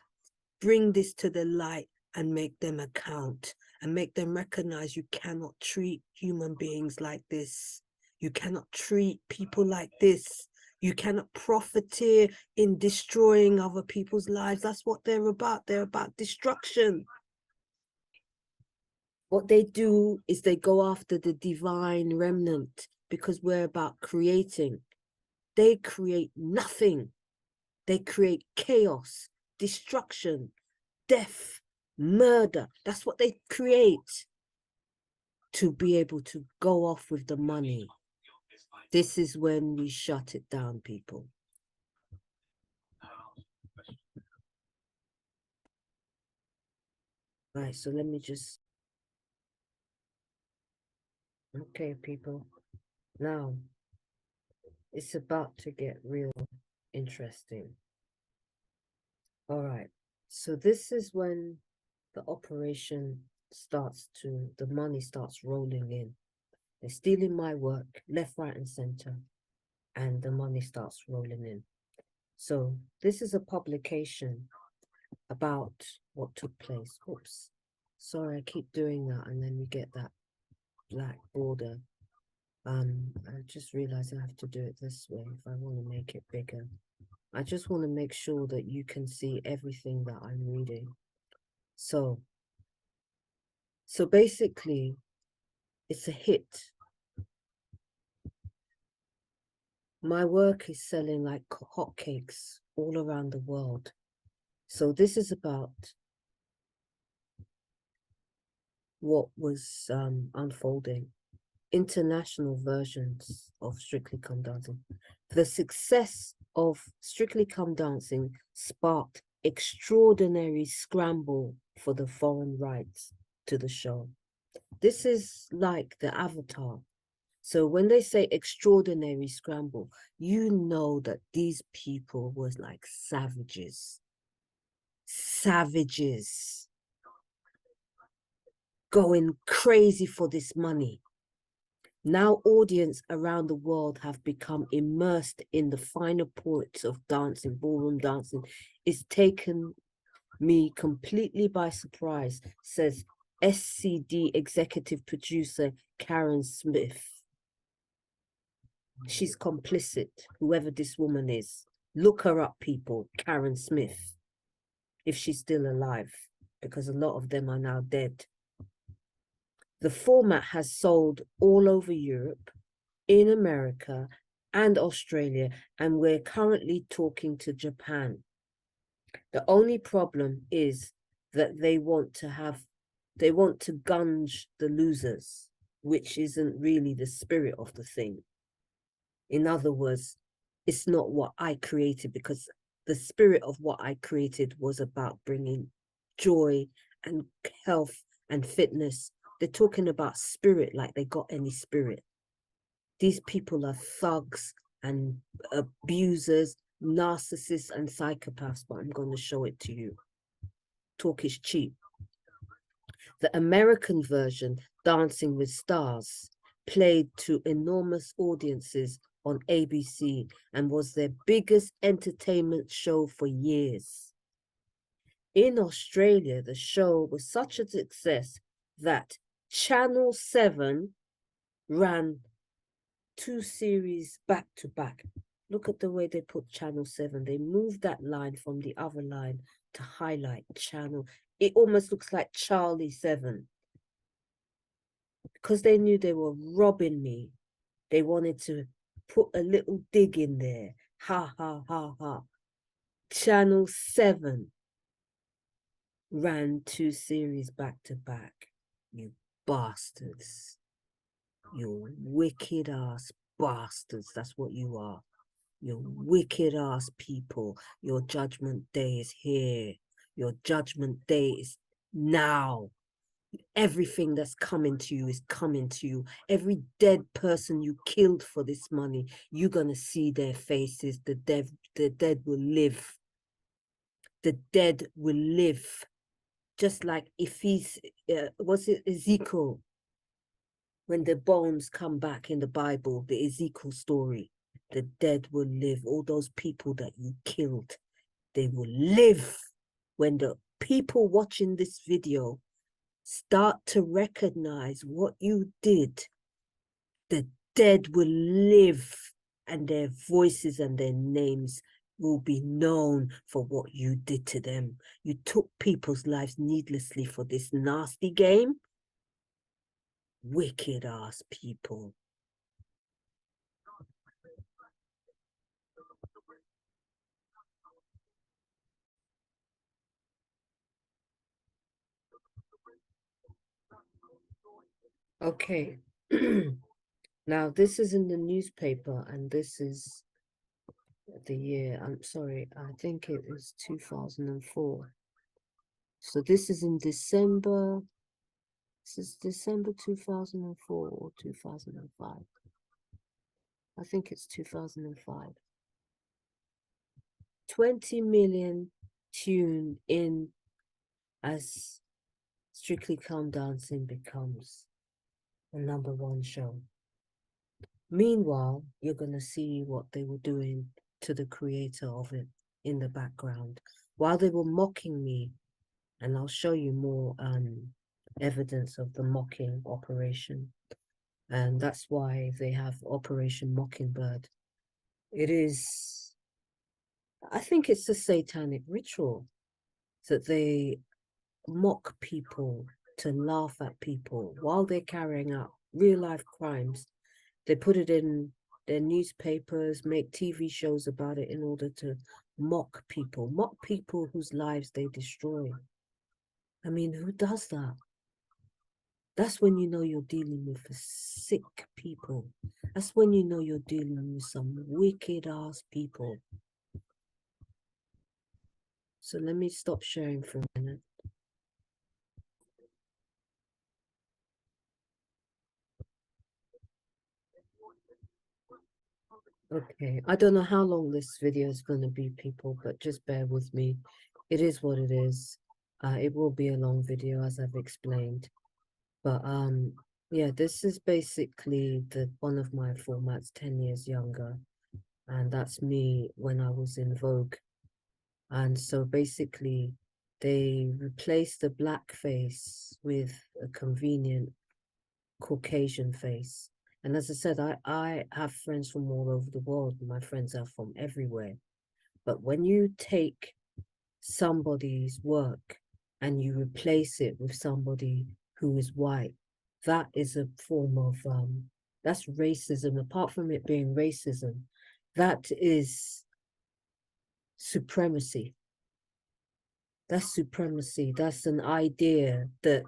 bring this to the light and make them account and make them recognize you cannot treat human beings like this. You cannot treat people like this. You cannot profiteer in destroying other people's lives. That's what they're about. They're about destruction. What they do is they go after the divine remnant because we're about creating. They create nothing. They create chaos, destruction, death, murder. That's what they create to be able to go off with the money. This is when we shut it down, people. Right, so let me just... Okay, people. Now, it's about to get real interesting. All right, so this is when the operation starts to... the money starts rolling in. They're stealing my work, left, right, and center, and the money starts rolling in. So this is a publication about what took place. Oops, sorry, I keep doing that, and then you get that black border. I just realized I have to do it this way if I want to make it bigger. I just want to make sure that you can see everything that I'm reading. So basically, it's a hit. My work is selling like hotcakes all around the world. So this is about what was unfolding. International versions of Strictly Come Dancing. The success of Strictly Come Dancing sparked extraordinary scramble for the foreign rights to the show. This is like the Avatar. So when they say extraordinary scramble, you know that these people was like savages. Savages. Going crazy for this money. Now audience around the world have become immersed in the finer points of dancing, ballroom dancing. It's taken me completely by surprise, says SCD executive producer Karen Smith. She's complicit, whoever this woman is. Look her up, people, Karen Smith, if she's still alive, because a lot of them are now dead. The format has sold all over Europe, in America and Australia, and we're currently talking to Japan. The only problem is that they want to gunge the losers, which isn't really the spirit of the thing. In other words, it's not what I created, because the spirit of what I created was about bringing joy and health and fitness. They're talking about spirit like they got any spirit. These people are thugs and abusers, narcissists and psychopaths, but I'm going to show it to you. Talk is cheap. The American version, Dancing with Stars, played to enormous audiences on ABC and was their biggest entertainment show for years. In Australia, the show was such a success that Channel 7 ran 2 series back to back. Look at the way they put Channel 7. They moved that line from the other line to highlight channel. It almost looks like Charlie 7. Because they knew they were robbing me, they wanted to put a little dig in there. Ha, ha, ha, ha. Channel 7 ran 2 series back to back. You bastards. You wicked ass bastards. That's what you are. You wicked ass people. Your judgment day is here. Your judgment day is now. Everything that's coming to you is coming to you. Every dead person you killed for this money, you're gonna see their faces. The dead will live. The dead will live. Just like if he's, was it Ezekiel? When the bones come back in the Bible, the Ezekiel story, the dead will live. All those people that you killed, they will live when the people watching this video start to recognize what you did. The dead will live, and their voices and their names will be known for what you did to them. You took people's lives needlessly for this nasty game. Wicked ass people. Okay. Now, this is in the newspaper, and this is the year. I'm sorry, I think it is 2004. So this is in December. This is December 2004 or 2005. I think it's 2005. 20 million tuned in as Strictly Come Dancing becomes a #1 show. Meanwhile, you're going to see what they were doing to the creator of it in the background while they were mocking me. And I'll show you more evidence of the mocking operation. And that's why they have Operation Mockingbird. It is, I think it's a satanic ritual that they mock people, to laugh at people while they're carrying out real life crimes. They put it in their newspapers, make TV shows about it in order to mock people whose lives they destroy. I mean, who does that? That's when you know you're dealing with sick people. That's when you know you're dealing with some wicked ass people. So let me stop sharing for a minute. Okay, I don't know how long this video is going to be, people, but just bear with me. It is what it is. It will be a long video, as I've explained. But yeah, this is basically one of my formats, 10 years younger. And that's me when I was in Vogue. And so basically, they replaced the black face with a convenient Caucasian face. And as I said, I have friends from all over the world. My friends are from everywhere. But when you take somebody's work and you replace it with somebody who is white, that is a form of, that's racism. Apart from it being racism, that is supremacy. That's supremacy. That's an idea that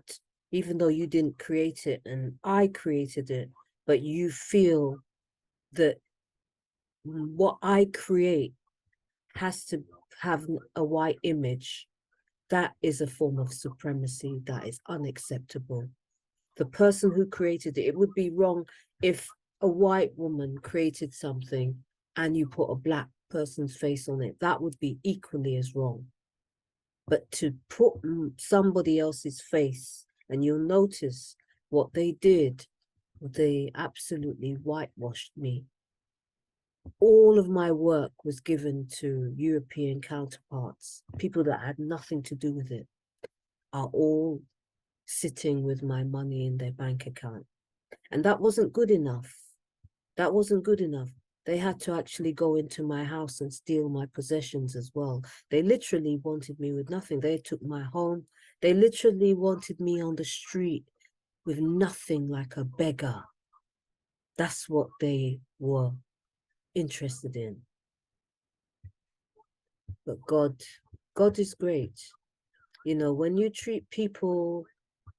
even though you didn't create it and I created it, but you feel that what I create has to have a white image. That is a form of supremacy that is unacceptable. The person who created it, it would be wrong if a white woman created something and you put a black person's face on it. That would be equally as wrong. But to put somebody else's face, and you'll notice what they did, they absolutely whitewashed me. All of my work was given to European counterparts, people that had nothing to do with it, are all sitting with my money in their bank account. And that wasn't good enough. That wasn't good enough. They had to actually go into my house and steal my possessions as well. They literally wanted me with nothing. They took my home. They literally wanted me on the street with nothing, like a beggar. That's what they were interested in. But God is great. You know, when you treat people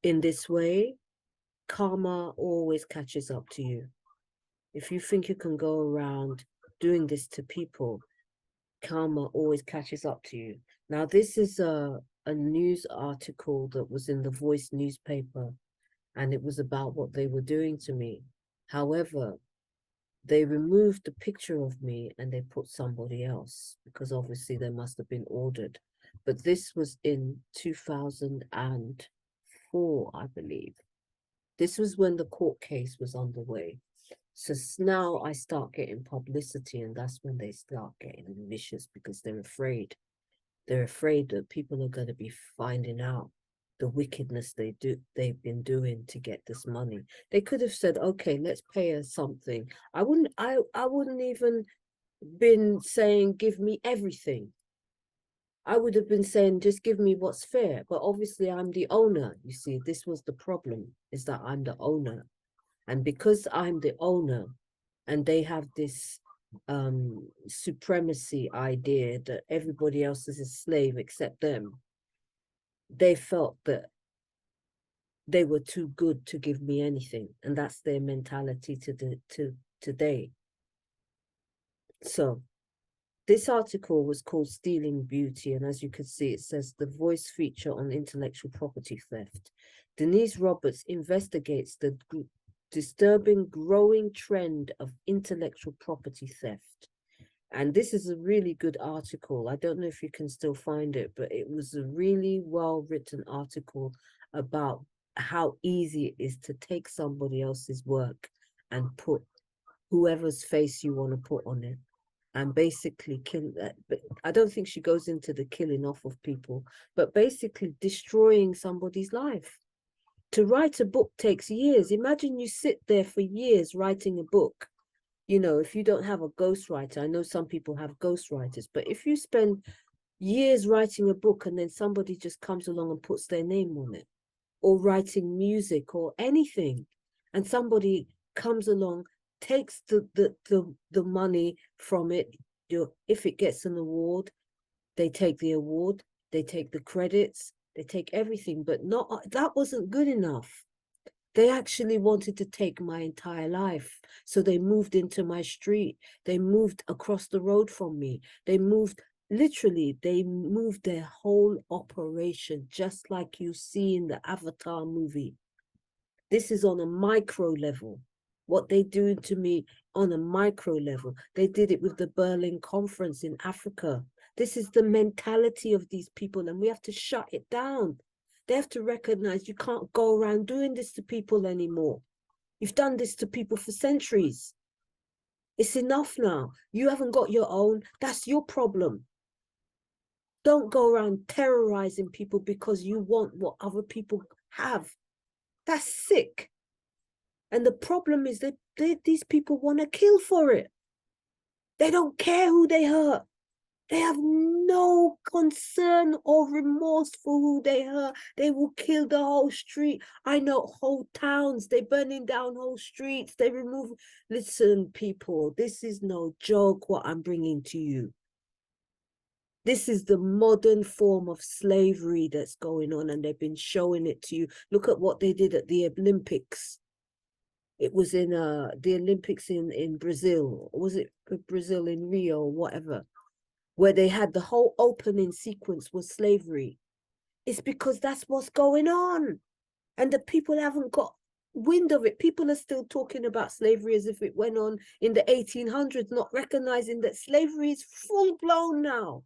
in this way, karma always catches up to you. If you think you can go around doing this to people, karma always catches up to you. Now, this is a news article that was in the Voice newspaper, and it was about what they were doing to me. However, they removed the picture of me and they put somebody else, because obviously they must have been ordered. But this was in 2004, I believe. This was when the court case was underway. So now I start getting publicity, and that's when they start getting vicious because they're afraid. They're afraid that people are going to be finding out the wickedness they've been doing to get this money. They could have said, okay, let's pay her something. I wouldn't even been saying give me everything. I would have been saying just give me what's fair. But obviously I'm the owner. You see, this was the problem, is that I'm the owner. And because I'm the owner and they have this supremacy idea that everybody else is a slave except them, they felt that they were too good to give me anything. And that's their mentality to today. So this article was called Stealing Beauty, and as you can see, it says the voice feature on intellectual property theft. Denise Roberts investigates the disturbing growing trend of intellectual property theft. And this is a really good article. I don't know if you can still find it, but it was a really well-written article about how easy it is to take somebody else's work and put whoever's face you want to put on it and basically kill that. But I don't think she goes into the killing off of people, but basically destroying somebody's life. To write a book takes years. Imagine you sit there for years writing a book. You know, if you don't have a ghostwriter, I know some people have ghostwriters, but if you spend years writing a book and then somebody just comes along and puts their name on it, or writing music or anything, and somebody comes along, takes the money from it, if it gets an award, they take the award, they take the credits, they take everything, but not that wasn't good enough. They actually wanted to take my entire life. So they moved into my street. They moved across the road from me. They moved, literally, they moved their whole operation, just like you see in the Avatar movie. This is on a micro level. What they do to me on a micro level. They did it with the Berlin Conference in Africa. This is the mentality of these people, and we have to shut it down. They have to recognize you can't go around doing this to people anymore. You've done this to people for centuries. It's enough now. You haven't got your own. That's your problem. Don't go around terrorizing people because you want what other people have. That's sick. And the problem is that these people want to kill for it. They don't care who they hurt. They have no concern or remorse for who they hurt. They will kill the whole street. I know whole towns. They're burning down whole streets. They remove. Listen, people, this is no joke what I'm bringing to you. This is the modern form of slavery that's going on, and they've been showing it to you. Look at what they did at the Olympics. It was in the Olympics in Brazil. Was it Brazil in Rio or whatever? Where they had the whole opening sequence was slavery. It's because that's what's going on. And the people haven't got wind of it. People are still talking about slavery as if it went on in the 1800s, not recognizing that slavery is full blown now.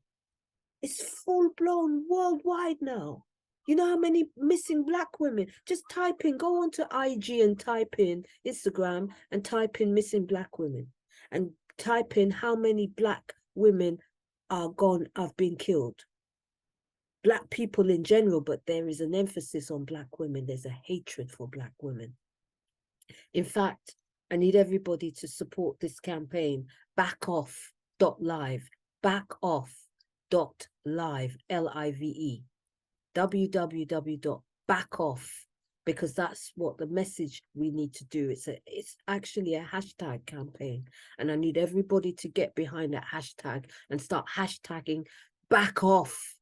It's full blown worldwide now. You know how many missing Black women? Just type in, go onto IG and type in Instagram and type in missing Black women and type in how many Black women are gone, have been killed. Black people in general, but there is an emphasis on Black women. There's a hatred for Black women. In fact, I need everybody to support this campaign, backoff.live, backoff.live, L-I-V-E, www.backoff, because that's what the message we need to do. It's actually a hashtag campaign, and I need everybody to get behind that hashtag and start hashtagging back off.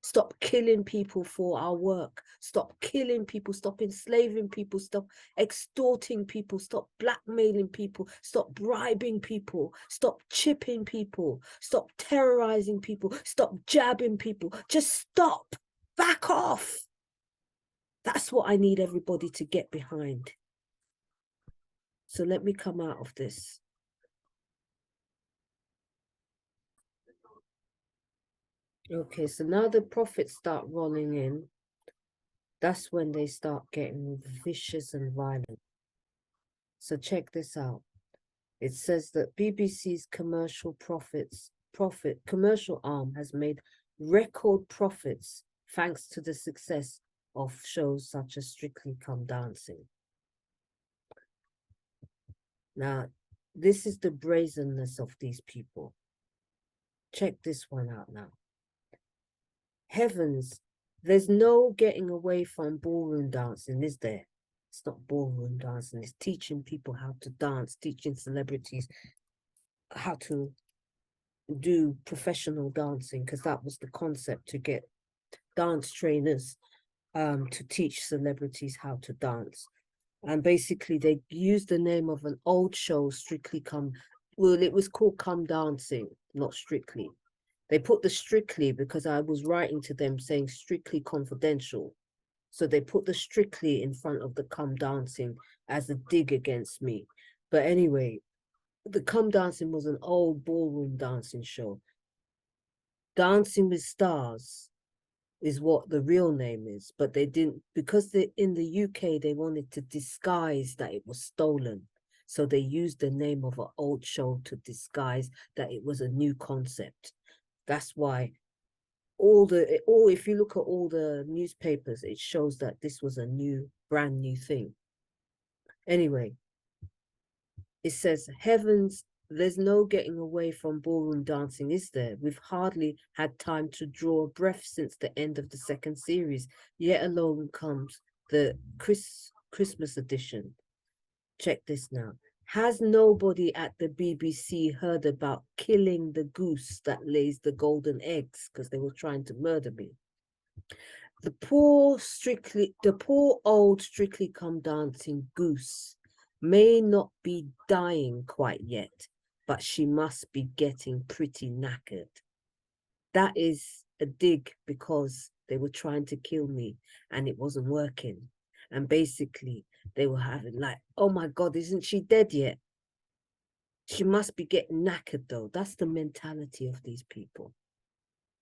Stop killing people for our work. Stop killing people. Stop enslaving people. Stop extorting people. Stop blackmailing people. Stop bribing people. Stop chipping people. Stop terrorizing people. Stop jabbing people. Just stop. Back off. That's what I need everybody to get behind. So let me come out of this. Okay, so now the profits start rolling in. That's when they start getting vicious and violent. So check this out. It says that BBC's commercial arm has made record profits thanks to the success of shows such as Strictly Come Dancing. Now, this is the brazenness of these people. Check this one out now. Heavens, there's no getting away from ballroom dancing, is there? It's not ballroom dancing, it's teaching people how to dance, teaching celebrities how to do professional dancing, because that was the concept, to get dance trainers to teach celebrities how to dance. And basically they used the name of an old show, Strictly Come, well, it was called Come Dancing, not Strictly. They put the Strictly because I was writing to them saying Strictly Confidential. So they put the Strictly in front of the Come Dancing as a dig against me. But anyway, the Come Dancing was an old ballroom dancing show. Dancing with Stars is what the real name is, but they didn't, because in the UK they wanted to disguise that it was stolen, so they used the name of an old show to disguise that it was a new concept. That's why if you look at all the newspapers, it shows that this was a brand new thing. Anyway, it says, heavens, there's no getting away from ballroom dancing, is there? We've hardly had time to draw a breath since the end of the second series, yet alone comes the Christmas edition. Check this now. Has nobody at the BBC heard about killing the goose that lays the golden eggs? Because they were trying to murder me. The poor old Strictly Come Dancing goose may not be dying quite yet, but she must be getting pretty knackered. That is a dig because they were trying to kill me and it wasn't working. And basically they were having like, oh my God, isn't she dead yet? She must be getting knackered though. That's the mentality of these people.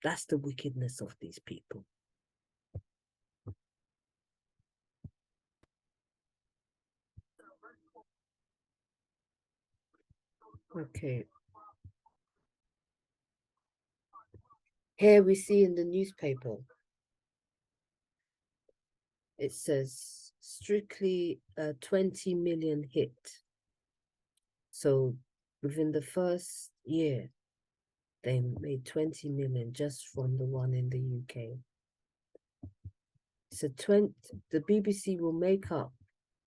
That's the wickedness of these people. Okay. Here we see in the newspaper, it says Strictly a 20 million hit. So within the first year, they made 20 million just from the one in the UK. So the BBC will make up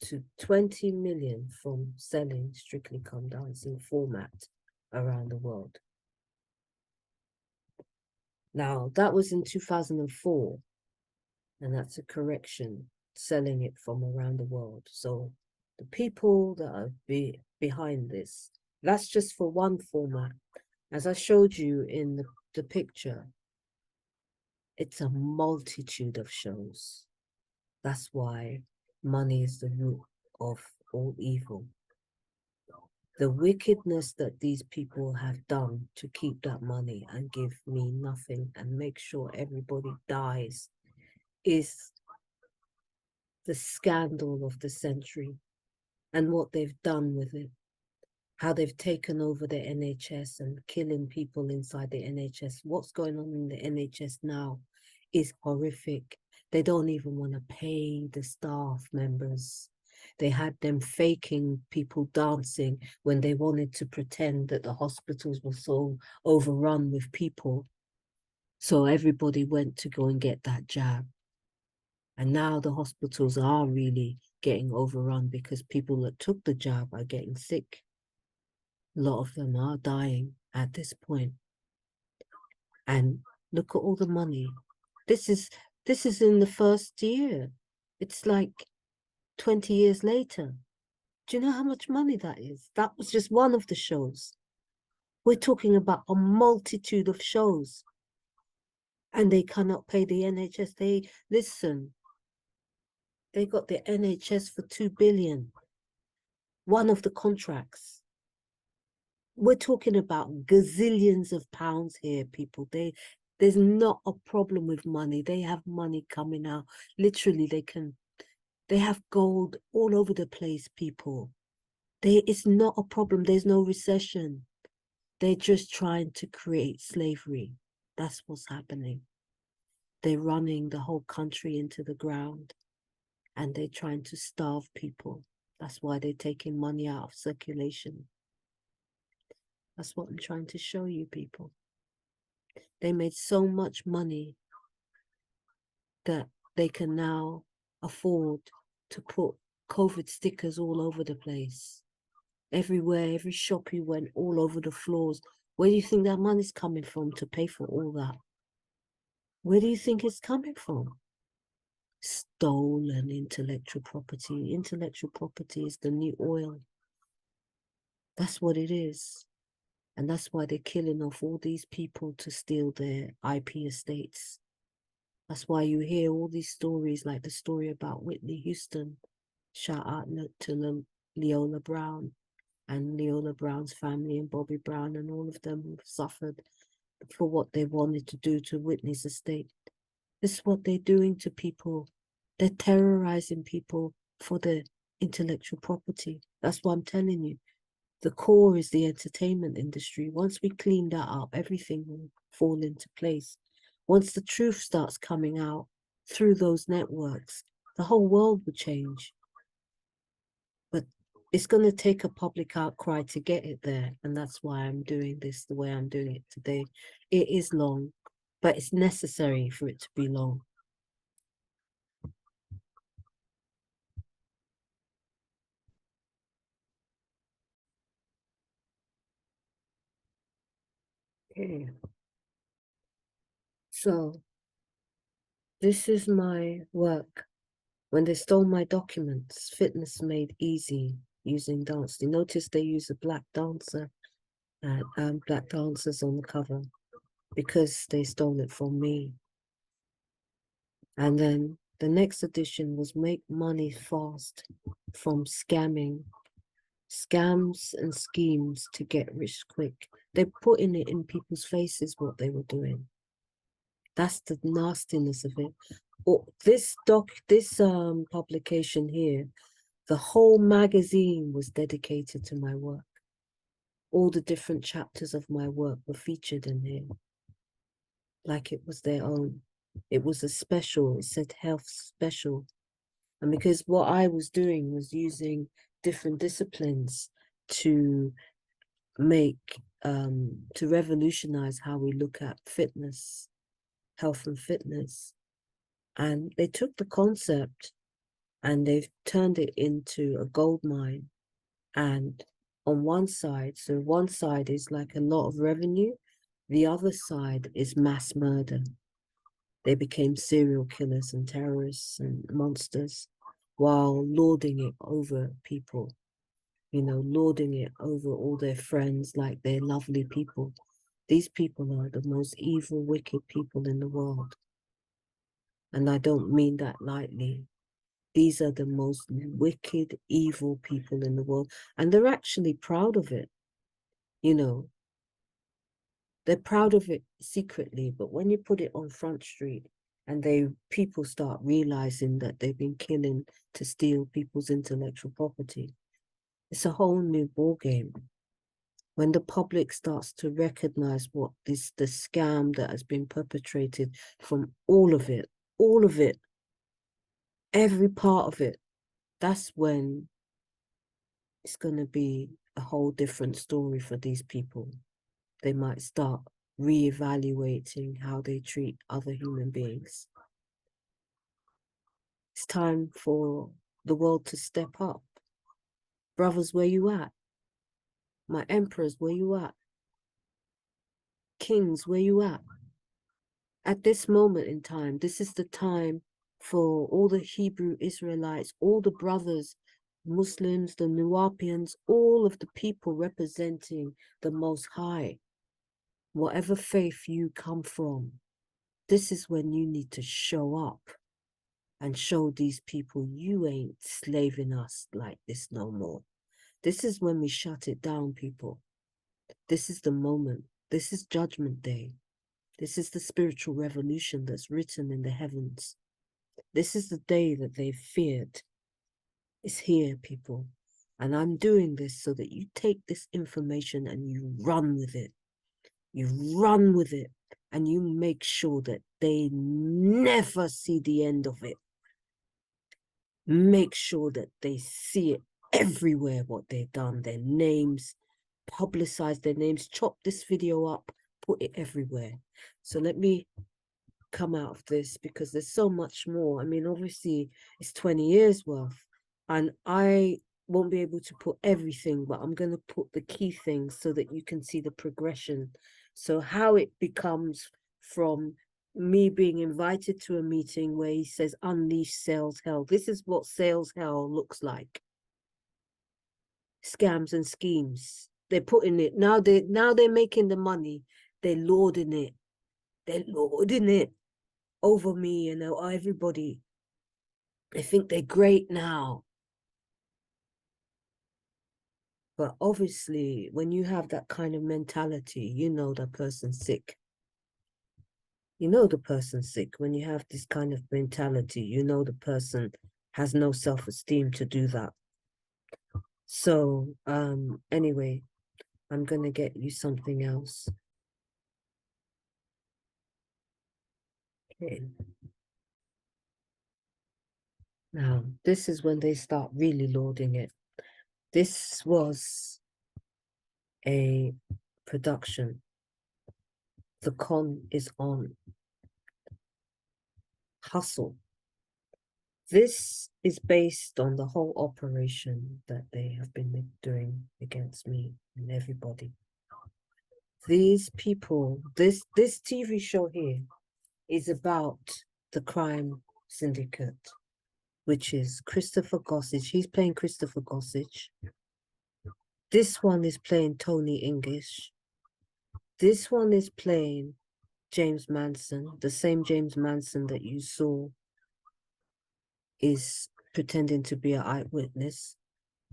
to 20 million from selling Strictly Come Dancing format around the world. Now, that was in 2004, and that's a correction, selling it from around the world. So the people that are behind this, that's just for one format. As I showed you in the picture, it's a multitude of shows. That's why money is the root of all evil. The wickedness that these people have done to keep that money and give me nothing and make sure everybody dies is the scandal of the century, and what they've done with it. How they've taken over the NHS and killing people inside the NHS. What's going on in the NHS now is horrific. They don't even want to pay the staff members. They had them faking people dancing when they wanted to pretend that the hospitals were so overrun with people. So everybody went to go and get that jab. And now the hospitals are really getting overrun because people that took the jab are getting sick. A lot of them are dying at this point. And look at all the money. This is in the first year. It's like 20 years later. Do you know how much money that is? That was just one of the shows. We're talking about a multitude of shows. And they cannot pay the NHS. They got the NHS for 2 billion. One of the contracts. We're talking about gazillions of pounds here, people. There's not a problem with money. They have money coming out. Literally, they have gold all over the place, people. It's not a problem. There's no recession. They're just trying to create slavery. That's what's happening. They're running the whole country into the ground, and they're trying to starve people. That's why they're taking money out of circulation. That's what I'm trying to show you, people. They made so much money that they can now afford to put COVID stickers all over the place. Everywhere, every shop you went, all over the floors. Where do you think that money's coming from to pay for all that? Where do you think it's coming from? Stolen intellectual property. Intellectual property is the new oil. That's what it is. And that's why they're killing off all these people to steal their IP estates. That's why you hear all these stories, like the story about Whitney Houston. Shout out to Leola Brown and Leola Brown's family and Bobby Brown and all of them who've suffered for what they wanted to do to Whitney's estate. This is what they're doing to people. They're terrorizing people for their intellectual property. That's what I'm telling you. The core is the entertainment industry. Once we clean that up, everything will fall into place. Once the truth starts coming out through those networks, the whole world will change. But it's going to take a public outcry to get it there. And that's why I'm doing this the way I'm doing it today. It is long, but it's necessary for it to be long. Okay. So this is my work. When they stole my documents, Fitness Made Easy using dance. You notice they use a black dancer and black dancers on the cover because they stole it from me. And then the next edition was Make Money Fast from Scamming. Scams and schemes to get rich quick. They're putting it in people's faces what they were doing. That's the nastiness of it. Or this publication here, the whole magazine was dedicated to my work. All the different chapters of my work were featured in here, like it was their own. It was a special, it said health special. And because what I was doing was using different disciplines to to revolutionize how we look at fitness, health and fitness. And they took the concept and they've turned it into a gold mine. And on one side, so one side is like a lot of revenue, the other side is mass murder. They became serial killers and terrorists and monsters while lording it over people, you know, lording it over all their friends like they're lovely people. These people are the most evil, wicked people in the world. And I don't mean that lightly. These are the most wicked, evil people in the world. And they're actually proud of it. You know, they're proud of it secretly, but when you put it on Front Street and people start realizing that they've been killing to steal people's intellectual property, it's a whole new ball game. When the public starts to recognize what the scam that has been perpetrated from all of it, every part of it, that's when it's going to be a whole different story for these people. They might start reevaluating how they treat other human beings. It's time for the world to step up. Brothers, where you at? My emperors, where you at? Kings, where you at? At this moment in time, this is the time for all the Hebrew Israelites, all the brothers, Muslims, the Nuwapians, all of the people representing the Most High, whatever faith you come from. This is when you need to show up and show these people you ain't slaving us like this no more. This is when we shut it down, people. This is the moment. This is Judgment Day. This is the spiritual revolution that's written in the heavens. This is the day that they've feared. It's here, people. And I'm doing this so that you take this information and you run with it. You run with it. and you make sure that they never see the end of it. Make sure that they see it everywhere, what they've done, their names, publicize their names, chop this video up, put it everywhere. So let me come out of this, because there's so much more. I mean, obviously it's 20 years worth, and I won't be able to put everything, but I'm going to put the key things so that you can see the progression. So how it becomes from me being invited to a meeting where he says unleash sales hell. This is what sales hell looks like. Scams and schemes. They're putting it now. They're making the money. They're lording it. They're lording it over me and everybody. They think they're great now. But obviously, when you have that kind of mentality, you know that person's sick. You know the person's sick. When you have this kind of mentality, you know the person has no self-esteem to do that. So, anyway, I'm going to get you something else. Okay. Now, this is when they start really lording it. This was a production. The con is on. Hustle. This is based on the whole operation that they have been doing against me and everybody. These people, this TV show here is about the crime syndicate, which is Christopher Gossage. He's playing Christopher Gossage. This one is playing Tony English. This one is playing James Manson, the same James Manson that you saw is pretending to be an eyewitness.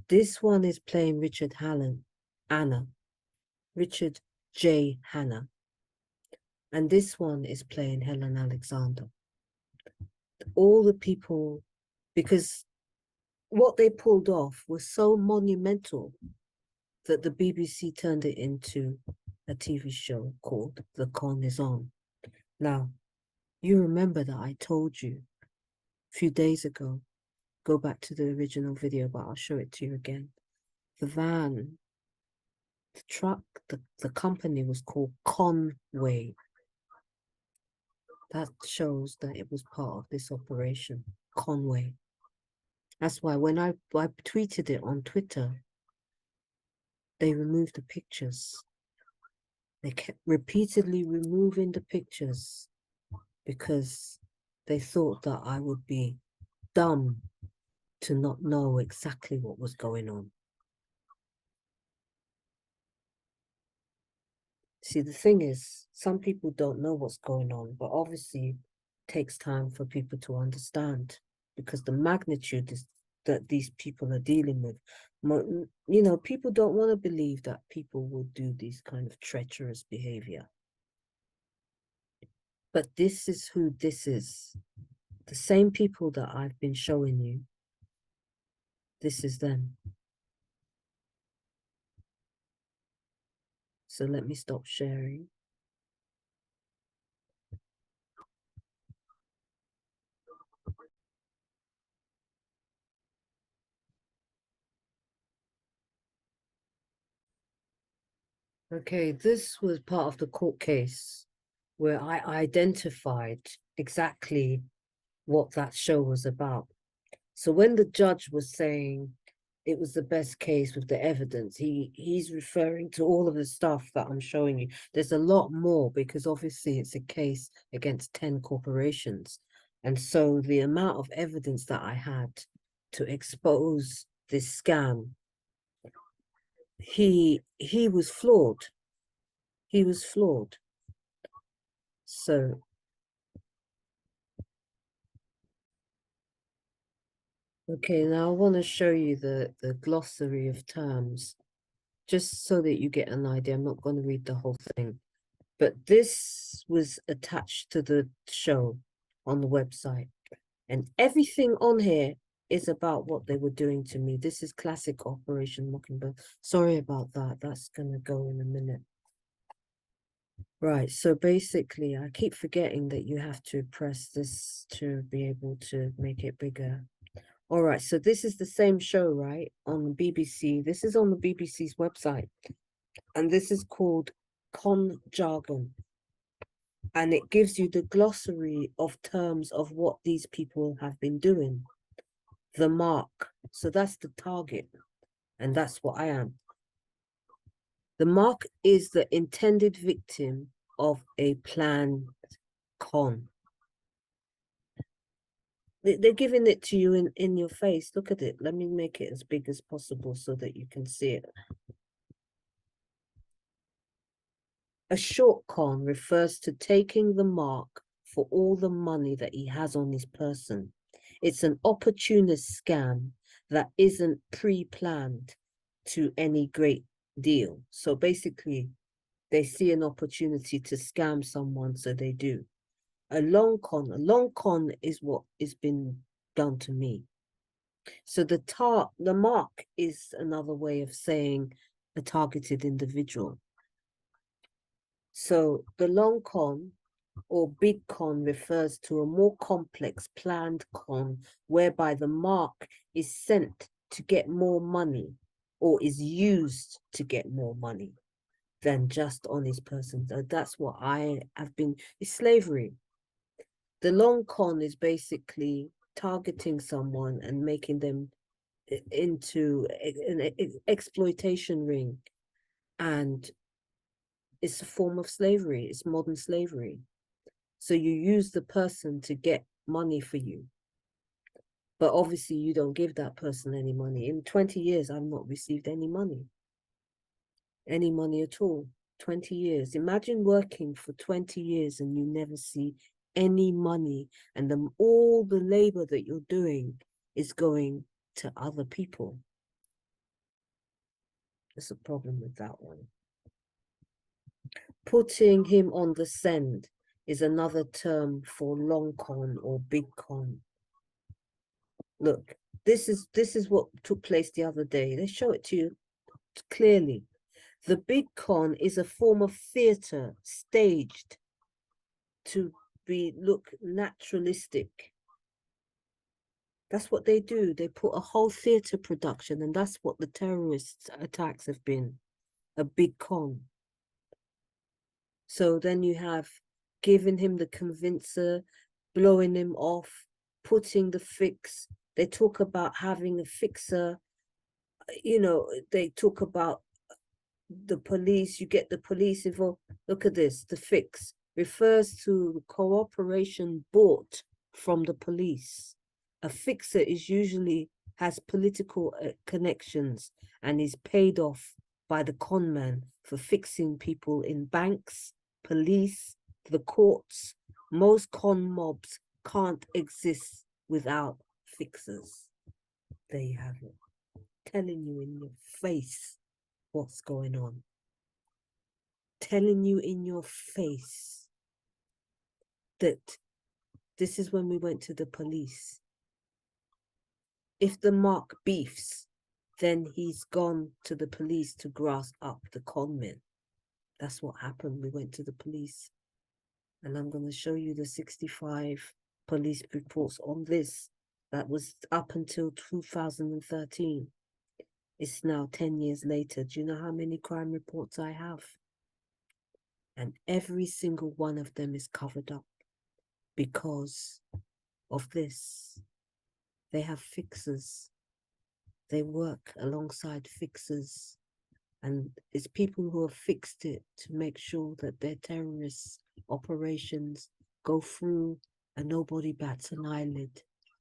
This one is playing Richard J. Hanna. And this one is playing Helen Alexander. All the people, because what they pulled off was so monumental that the BBC turned it into a TV show called The Con Is On. Now, you remember that I told you a few days ago, go back to the original video, but I'll show it to you again. The van, the truck, the company was called Conway. That shows that it was part of this operation, Conway. That's why when I tweeted it on Twitter, they removed the pictures. They kept repeatedly removing the pictures because they thought that I would be dumb to not know exactly what was going on. See, the thing is, some people don't know what's going on, but obviously it takes time for people to understand, because the magnitude is that these people are dealing with. You know, people don't want to believe that people will do these kind of treacherous behavior. But this is who this is. The same people that I've been showing you. This is them. So let me stop sharing. Okay, this was part of the court case where I identified exactly what that show was about. So when the judge was saying it was the best case with the evidence, he's referring to all of the stuff that I'm showing you. There's a lot more, because obviously it's a case against 10 corporations. And so the amount of evidence that I had to expose this scam, he was flawed. He was flawed. So okay, now I want to show you the glossary of terms, just so that you get an idea. I'm not going to read the whole thing, but this was attached to the show on the website, and everything on here is about what they were doing to me. This is classic Operation Mockingbird. Sorry about that. That's going to go in a minute. Right, so basically, I keep forgetting that you have to press this to be able to make it bigger. All right, so this is the same show, right, on the BBC. This is on the BBC's website, and this is called Con Jargon. And it gives you the glossary of terms of what these people have been doing. The mark, so that's the target, and that's what I am. The mark is the intended victim of a planned con. They're giving it to you in your face. Look at it. Let me make it as big as possible so that you can see it. A short con refers to taking the mark for all the money that he has on his person. It's an opportunist scam that isn't pre-planned to any great deal. So basically, they see an opportunity to scam someone, so they do. A long con is what has been done to me. So the mark is another way of saying a targeted individual. So the long con or big con refers to a more complex planned con whereby the mark is sent to get more money or is used to get more money than just on his person. So that's what I have been, it's slavery. The long con is basically targeting someone and making them into an exploitation ring, and it's a form of slavery. It's modern slavery. So you use the person to get money for you, but obviously you don't give that person any money. In 20 years, I've not received any money at all. 20 years. Imagine working for 20 years and you never see any money, and all the labor that you're doing is going to other people. There's a problem with that one. Putting him on the send is another term for long con or big con. Look, this is what took place the other day. They show it to you clearly. The big con is a form of theatre staged to look naturalistic. That's what they do. They put a whole theatre production, and that's what the terrorist attacks have been, a big con. So then you have giving him the convincer, blowing him off, putting the fix. They talk about having a fixer. You know, they talk about the police. You get the police involved. Look at this. The fix refers to cooperation bought from the police. A fixer is usually has political connections and is paid off by the con man for fixing people in banks, police, the courts. Most con mobs can't exist without fixers. There you have it. Telling you in your face what's going on. Telling you in your face that this is when we went to the police. If the mark beefs, then he's gone to the police to grass up the con men. That's what happened. We went to the police. And I'm going to show you the 65 police reports on this. That was up until 2013. It's now 10 years later. Do you know how many crime reports I have? And every single one of them is covered up because of this. They have fixers. They work alongside fixers. And it's people who have fixed it to make sure that their terrorist operations go through and nobody bats an eyelid.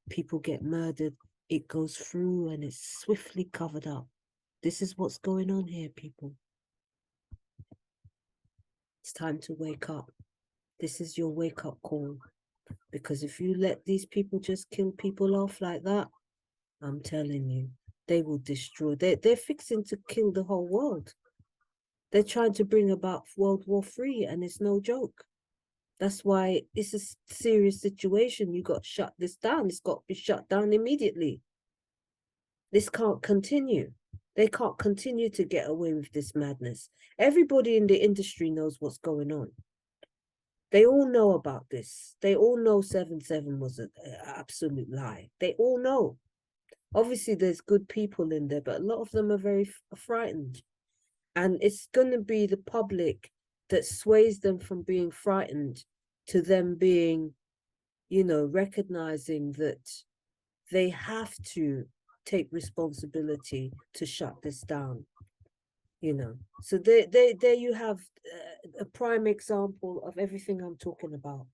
People get murdered, it goes through and it's swiftly covered up. This is what's going on here, people. It's time to wake up. This is your wake-up call. Because if you let these people just kill people off like that, I'm telling you, they will destroy. They're fixing to kill the whole world. They're trying to bring about World War III, and it's no joke. That's why it's a serious situation. You got to shut this down. It's got to be shut down immediately. This can't continue. They can't continue to get away with this madness. Everybody in the industry knows what's going on. They all know about this. They all know 7/7 was an absolute lie. They all know. Obviously, there's good people in there, but a lot of them are very frightened. And it's going to be the public that sways them from being frightened to them being, recognizing that they have to take responsibility to shut this down. So there you have a prime example of everything I'm talking about.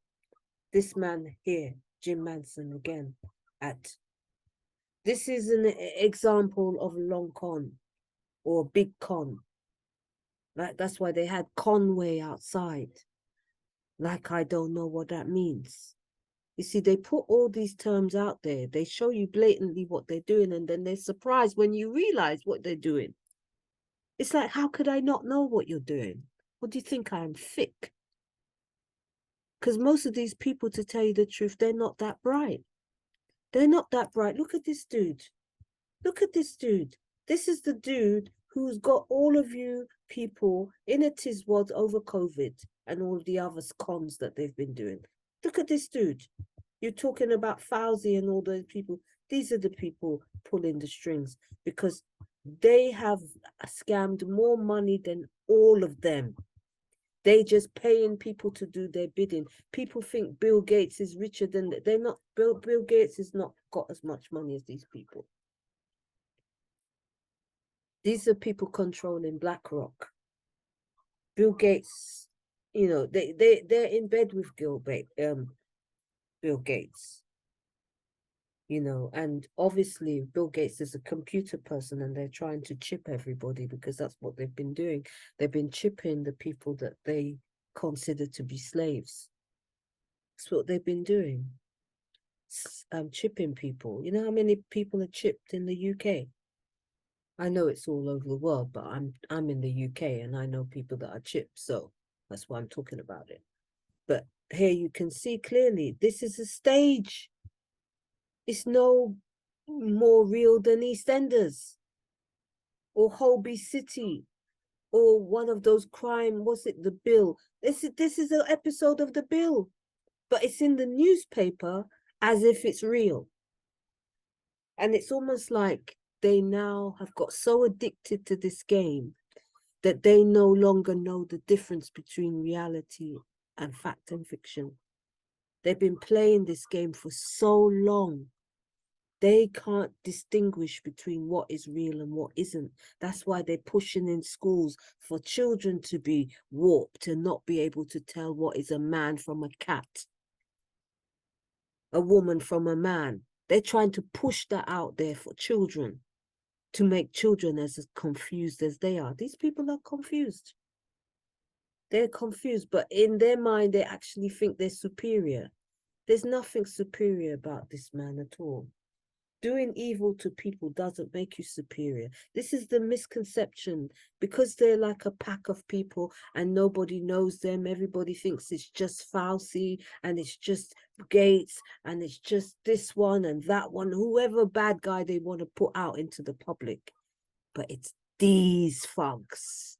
This man here, Jim Manson, again, this is an example of a long con or a big con. Like, that's why they had Conway outside. Like, I don't know what that means. You see, they put all these terms out there. They show you blatantly what they're doing, and then they're surprised when you realize what they're doing. It's like, how could I not know what you're doing? What do you think, I am thick? Because most of these people, to tell you the truth, they're not that bright. They're not that bright. Look at this dude. Look at this dude. This is the dude who's got all of you people in a tiswad over COVID and all the other cons that they've been doing. Look at this dude. You're talking about Fauci and all those people. These are the people pulling the strings because they have scammed more money than all of them. They just paying people to do their bidding. People think Bill Gates is richer than they're not. Bill Gates has not got as much money as these people. These are people controlling BlackRock. Bill Gates, they're in bed with Bill Gates. And obviously Bill Gates is a computer person and they're trying to chip everybody because that's what they've been doing. They've been chipping the people that they consider to be slaves. That's what they've been doing. Chipping people. You know how many people are chipped in the UK? I know it's all over the world, but I'm in the UK and I know people that are chipped, so that's why I'm talking about it. But here you can see clearly, this is a stage. It's no more real than EastEnders or Holby City or one of those what's it, The Bill. This is an episode of The Bill, but it's in the newspaper as if it's real. And it's almost like they now have got so addicted to this game that they no longer know the difference between reality and fact and fiction. They've been playing this game for so long. They can't distinguish between what is real and what isn't. That's why they're pushing in schools for children to be warped and not be able to tell what is a man from a cat, a woman from a man. They're trying to push that out there for children, to make children as confused as they are. These people are confused. They're confused, but in their mind, they actually think they're superior. There's nothing superior about this man at all. Doing evil to people doesn't make you superior. This is the misconception. Because they're like a pack of people and nobody knows them, everybody thinks it's just Fauci and it's just Gates and it's just this one and that one, whoever bad guy they want to put out into the public. But it's these thugs.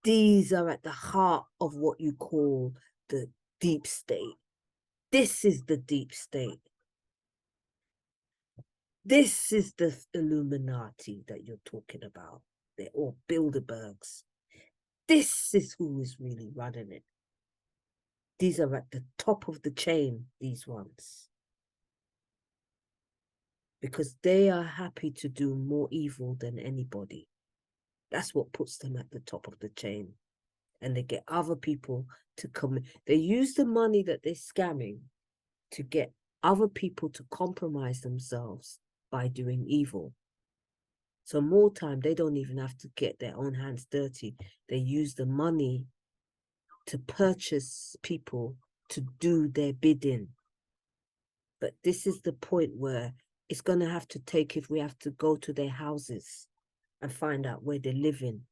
These are at the heart of what you call the deep state. This is the deep state. This is the Illuminati that you're talking about. They're all Bilderbergs. This is who is really running it. These are at the top of the chain, these ones. Because they are happy to do more evil than anybody. That's what puts them at the top of the chain. And they get other people to come. They use the money that they're scamming to get other people to compromise themselves by doing evil. So more time, they don't even have to get their own hands dirty. They use the money to purchase people to do their bidding. But this is the point where it's going to have to take, if we have to go to their houses and find out where they're living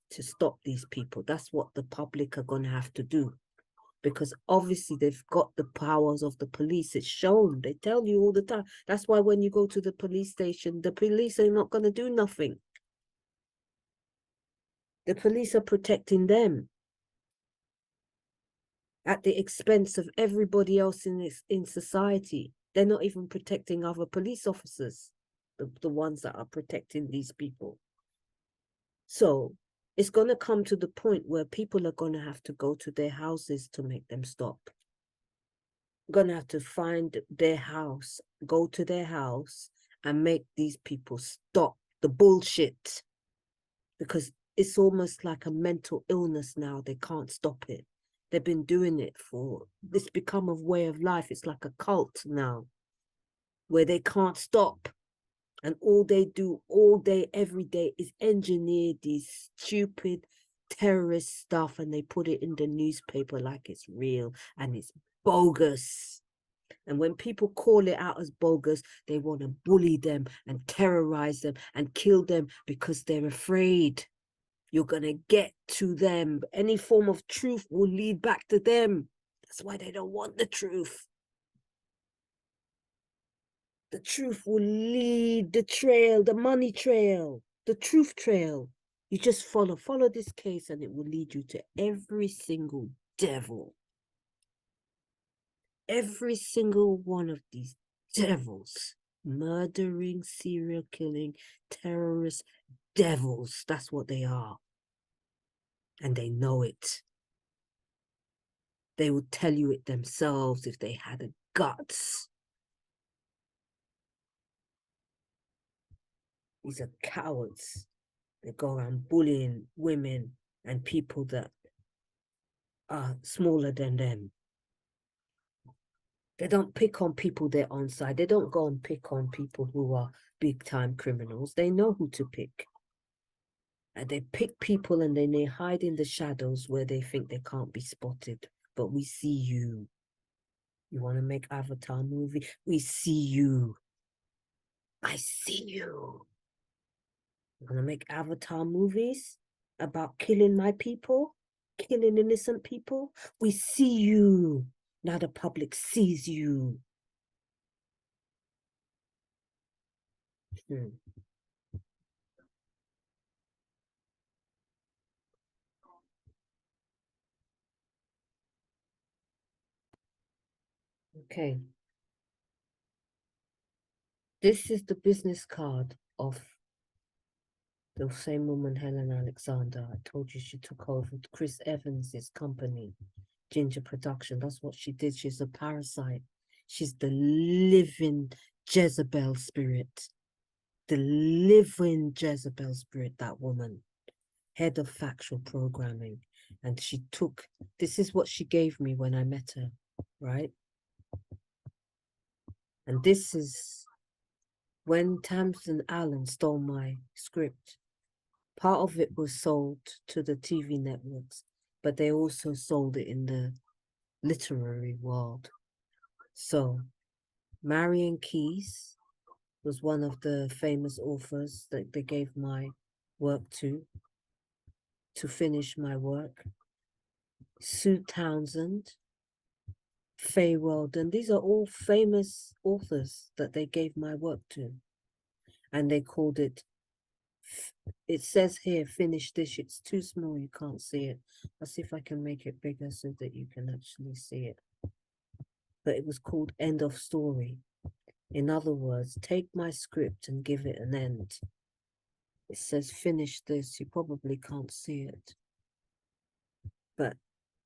to stop these people. That's what the public are going to have to do. Because obviously they've got the powers of the police. It's shown. They tell you all the time. That's why when you go to the police station, the police are not going to do nothing. The police are protecting them. at the expense of everybody else in society. They're not even protecting other police officers, the ones that are protecting these people. So it's going to come to the point where people are going to have to go to their houses to make them stop. Going to have to find their house, go to their house and make these people stop the bullshit. Because it's almost like a mental illness now. They can't stop it. They've been doing it it's become a way of life. It's like a cult now where they can't stop. And all they do all day, every day is engineer these stupid terrorist stuff, and they put it in the newspaper like it's real and it's bogus. And when people call it out as bogus, they want to bully them and terrorize them and kill them because they're afraid. You're going to get to them. Any form of truth will lead back to them. That's why they don't want the truth. The truth will lead the trail, the money trail, the truth trail. You just follow this case and it will lead you to every single devil. Every single one of these devils, murdering, serial killing, terrorist devils. That's what they are. And they know it. They would tell you it themselves if they had the guts. These are cowards. They go around bullying women and people that are smaller than them. They don't pick on people they're on side. They don't go and pick on people who are big time criminals. They know who to pick. And they pick people and then they hide in the shadows where they think they can't be spotted. But we see you. You want to make Avatar movie? We see you. I see you. You want to make Avatar movies about killing my people? Killing innocent people? We see you. Now the public sees you. Okay. This is the business card of the same woman, Helen Alexander. I told you she took over Chris Evans's company, Ginger Production. That's what she did. She's a parasite. She's the living Jezebel spirit. The living Jezebel spirit, that woman. Head of factual programming. And she took, this is what she gave me when I met her, right? And this is when Tamsin Allen stole my script. Part of it was sold to the TV networks, but they also sold it in the literary world. So Marion Keyes was one of the famous authors that they gave my work to finish my work. Sue Townsend, Faye Weldon, these are all famous authors that they gave my work to. And they called it, it says here, finish this. It's too small, you can't see it. I'll see if I can make it bigger so that you can actually see it. But it was called End of Story. In other words, take my script and give it an end. It says finish this, you probably can't see it. But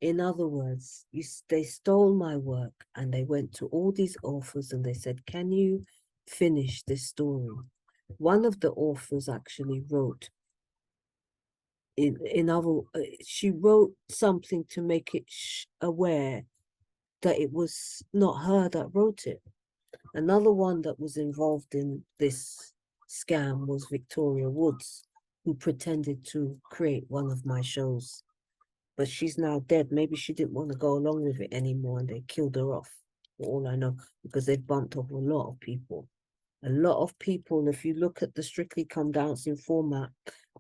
in other words, they stole my work and they went to all these authors and they said, can you finish this story? One of the authors actually wrote, she wrote something to make it aware that it was not her that wrote it. Another one that was involved in this scam was Victoria Woods, who pretended to create one of my shows. But she's now dead. Maybe she didn't want to go along with it anymore and they killed her off, for all I know, because they bumped off a lot of people. A lot of people, if you look at the Strictly Come Dancing format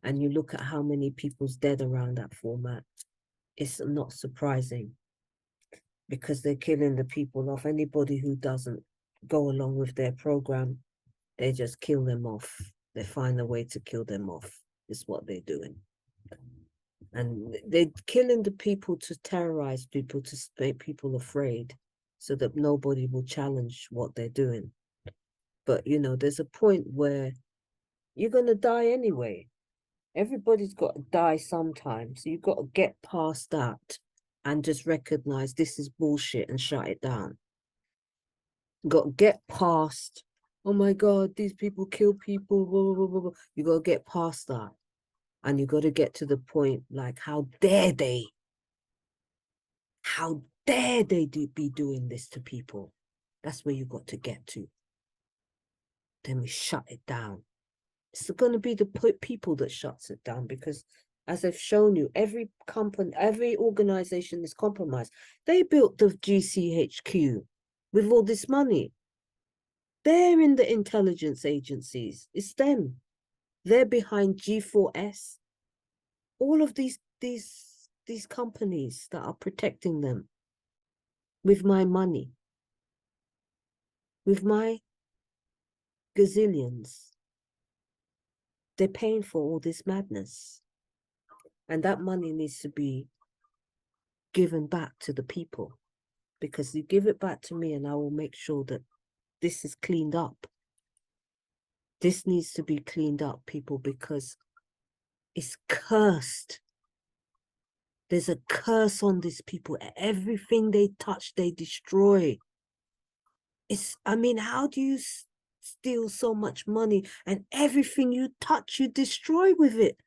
and you look at how many people's dead around that format, it's not surprising because they're killing the people off. Anybody who doesn't go along with their program, they just kill them off. They find a way to kill them off. Is what they're doing. And they're killing the people to terrorize people, to make people afraid, so that nobody will challenge what they're doing. But, you know, there's a point where you're going to die anyway. Everybody's got to die sometime. So you've got to get past that and just recognize this is bullshit and shut it down. You've got to get past, oh my God, these people kill people. Blah, blah, blah, blah. You got to get past that. And you got to get to the point like, how dare they? How dare they be doing this to people? That's where you got to get to. Then we shut it down. It's going to be the people that shuts it down, because as I've shown you, every company, every organization is compromised. They built the GCHQ with all this money. They're in the intelligence agencies. It's them. They're behind G4S. All of these companies that are protecting them with my money, with my gazillions. They're paying for all this madness. And that money needs to be given back to the people, because you give it back to me and I will make sure that this is cleaned up. This needs to be cleaned up, people, because it's cursed. There's a curse on these people. Everything they touch, they destroy. I mean, how do you steal so much money and everything you touch, you destroy with it?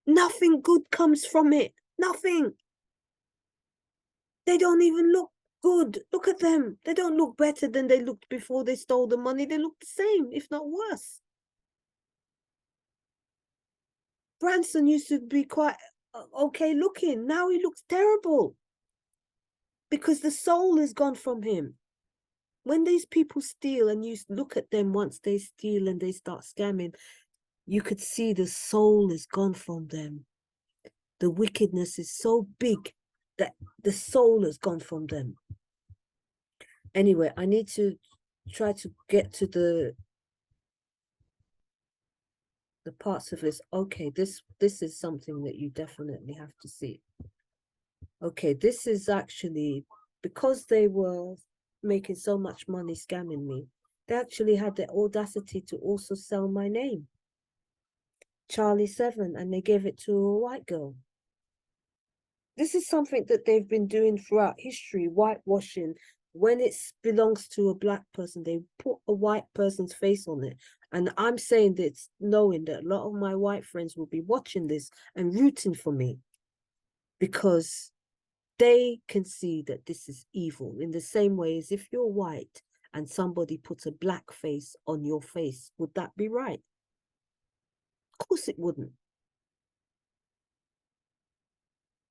Nothing good comes from it. Nothing. They don't even look good. Look at them. They don't look better than they looked before they stole the money. They look the same, if not worse. Branson used to be quite okay looking. Now he looks terrible, because the soul is gone from him. When these people steal and you look at them once they steal and they start scamming, you could see the soul is gone from them. The wickedness is so big that the soul has gone from them. Anyway, I need to try to get to the parts of this. Okay, this is something that you definitely have to see. Okay, this is actually, because they were making so much money scamming me, they actually had the audacity to also sell my name, Charlie 7, and they gave it to a white girl. This is something that they've been doing throughout history, whitewashing. When it belongs to a black person, they put a white person's face on it. And I'm saying this knowing that a lot of my white friends will be watching this and rooting for me, because they can see that this is evil, in the same way as if you're white and somebody puts a black face on your face. Would that be right? Of course it wouldn't.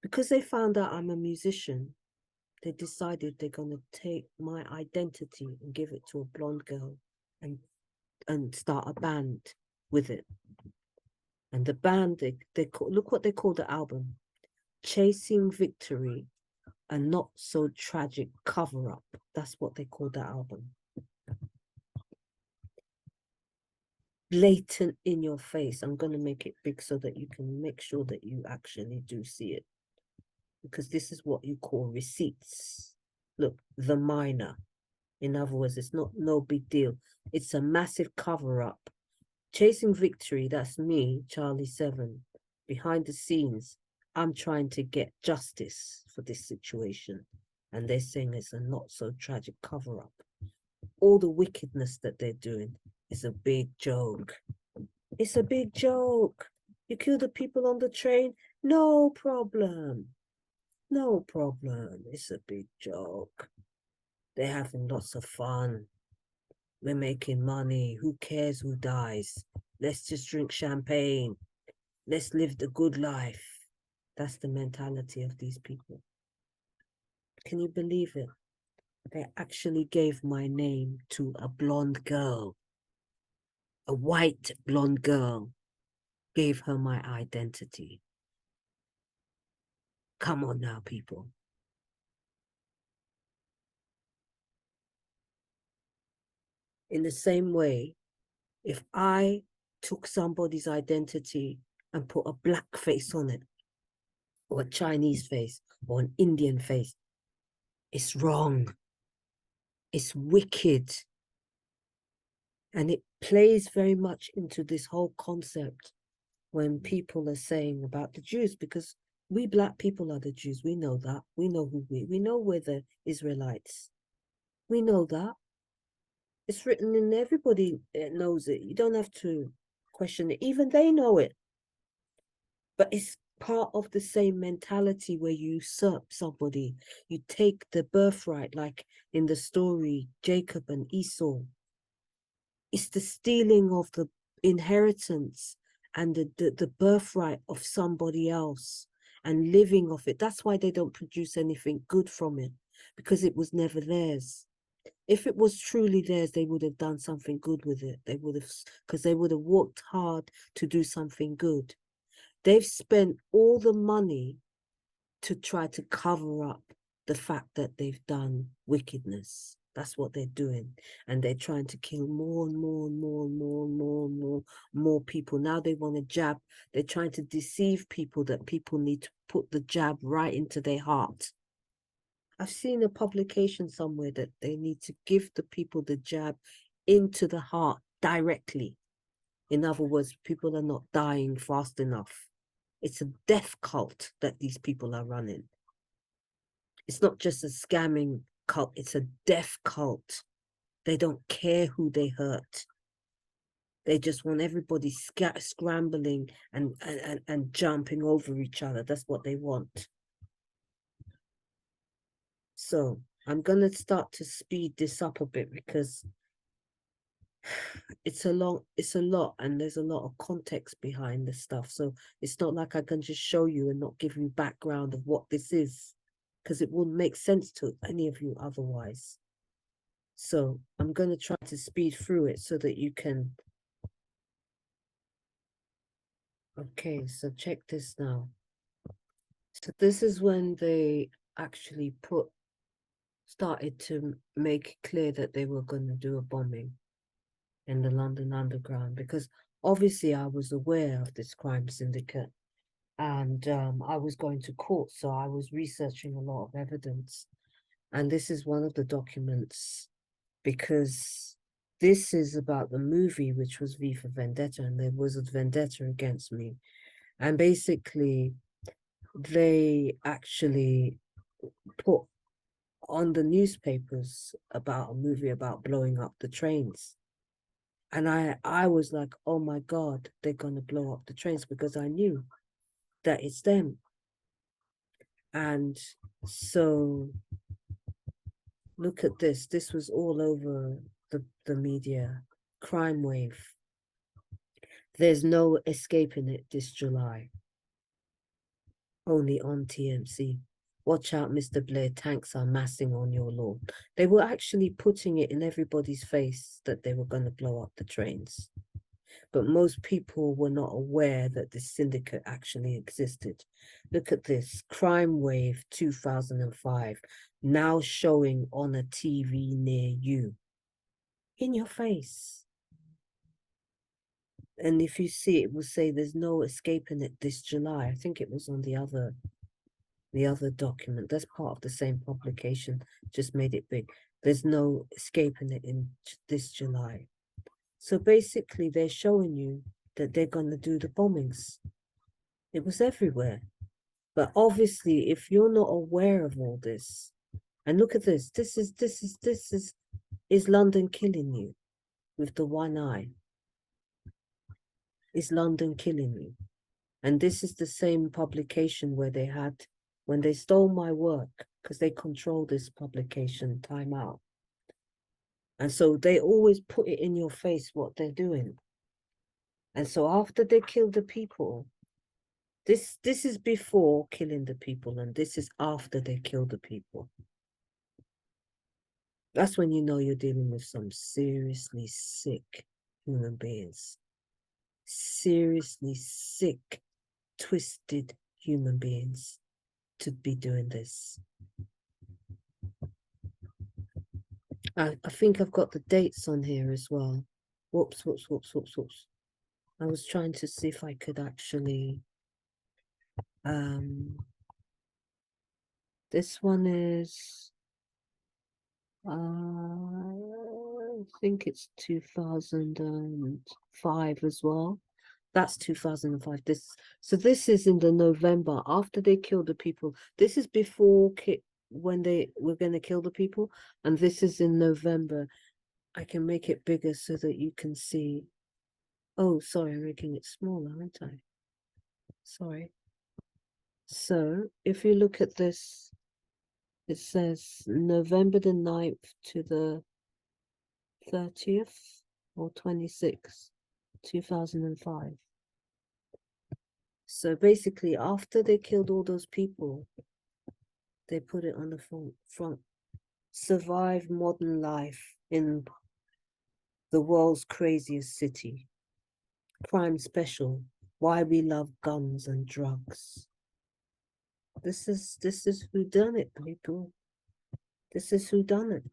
Because they found out I'm a musician, they decided they're going to take my identity and give it to a blonde girl and start a band with it. And the band, they call, look what they call the album, Chasing Victory, a Not So Tragic Cover-Up. That's what they call the album. Blatant in your face. I'm going to make it big so that you can make sure that you actually do see it, because this is what you call receipts. Look, the minor. In other words, it's no big deal. It's a massive cover-up. Chasing Victory, that's me, Charlie 7. Behind the scenes, I'm trying to get justice for this situation. And they're saying it's a not so tragic cover-up. All the wickedness that they're doing is a big joke. It's a big joke. You kill the people on the train, no problem. No problem. It's a big joke. They're having lots of fun. We're making money. Who cares who dies? Let's just drink champagne. Let's live the good life. That's the mentality of these people. Can you believe it? They actually gave my name to a blonde girl. A white blonde girl gave her my identity. Come on now, people. In the same way, if I took somebody's identity and put a black face on it, or a Chinese face or an Indian face. It's wrong. It's wicked. And it plays very much into this whole concept when people are saying about the Jews, because we black people are the Jews. We know that. We know who we know we're the Israelites. We know that. It's written in, everybody knows it. You don't have to question it. Even they know it. But it's part of the same mentality where you usurp somebody. You take the birthright, like in the story, Jacob and Esau. It's the stealing of the inheritance and the birthright of somebody else and living off it. That's why they don't produce anything good from it, because it was never theirs. If it was truly theirs, they would have done something good with it. They would have, because they would have worked hard to do something good. They've spent all the money to try to cover up the fact that they've done wickedness. That's what they're doing. And they're trying to kill more and more and more and more and more and more people. Now they want to jab. They're trying to deceive people that people need to put the jab right into their heart. I've seen a publication somewhere that they need to give the people the jab into the heart directly. In other words, people are not dying fast enough. It's a death cult that these people are running. It's not just a scamming cult, it's a death cult. They don't care who they hurt. They just want everybody scrambling and jumping over each other. That's what they want. So I'm going to start to speed this up a bit, because it's a lot, and there's a lot of context behind the stuff. So it's not like I can just show you and not give you background of what this is, because it wouldn't make sense to any of you otherwise. So I'm going to try to speed through it so that you can. Okay, so check this now. So this is when they actually started to make it clear that they were going to do a bombing in the London Underground, because obviously I was aware of this crime syndicate, and I was going to court, so I was researching a lot of evidence. And this is one of the documents, because this is about the movie, which was V for Vendetta, and there was a vendetta against me. And basically, they actually put on the newspapers about a movie about blowing up the trains. And I was like, oh my God, they're going to blow up the trains, because I knew that it's them. And so look at this. This was all over the media. Crime wave. There's no escaping it this July. Only on TMC. Watch out, Mr. Blair, tanks are massing on your lawn. They were actually putting it in everybody's face that they were going to blow up the trains. But most people were not aware that this syndicate actually existed. Look at this, Crime Wave 2005, now showing on a TV near you. In your face. And if you see, it will say there's no escaping it this July. I think it was on the other document. That's part of the same publication, just made it big. There's no escaping it in this July. So basically, they're showing you that they're going to do the bombings. It was everywhere. But obviously, if you're not aware of all this, and look at this, this is London killing you with the one eye. Is London killing you? And this is the same publication where they had, when they stole my work, because they control this publication, Time Out. And so they always put it in your face what they're doing. And so after they kill the people, this is before killing the people, and this is after they kill the people. That's when you know you're dealing with some seriously sick human beings. Seriously sick, twisted human beings to be doing this. I think I've got the dates on here as well. Whoops. I was trying to see if I could actually This one is, I think it's 2005 as well. That's 2005. So this is in the November after they killed the people. This is before when they were going to kill the people, and this is in November. I can make it bigger so that you can see. Oh, sorry, I'm making it smaller, aren't I? Sorry. So if you look at this, it says November the 9th to the 30th or 26th, 2005. So basically, after they killed all those people, they put it on the front. Survive modern life in the world's craziest city. Crime special. Why we love guns and drugs. This is who done it, people. This is who done it.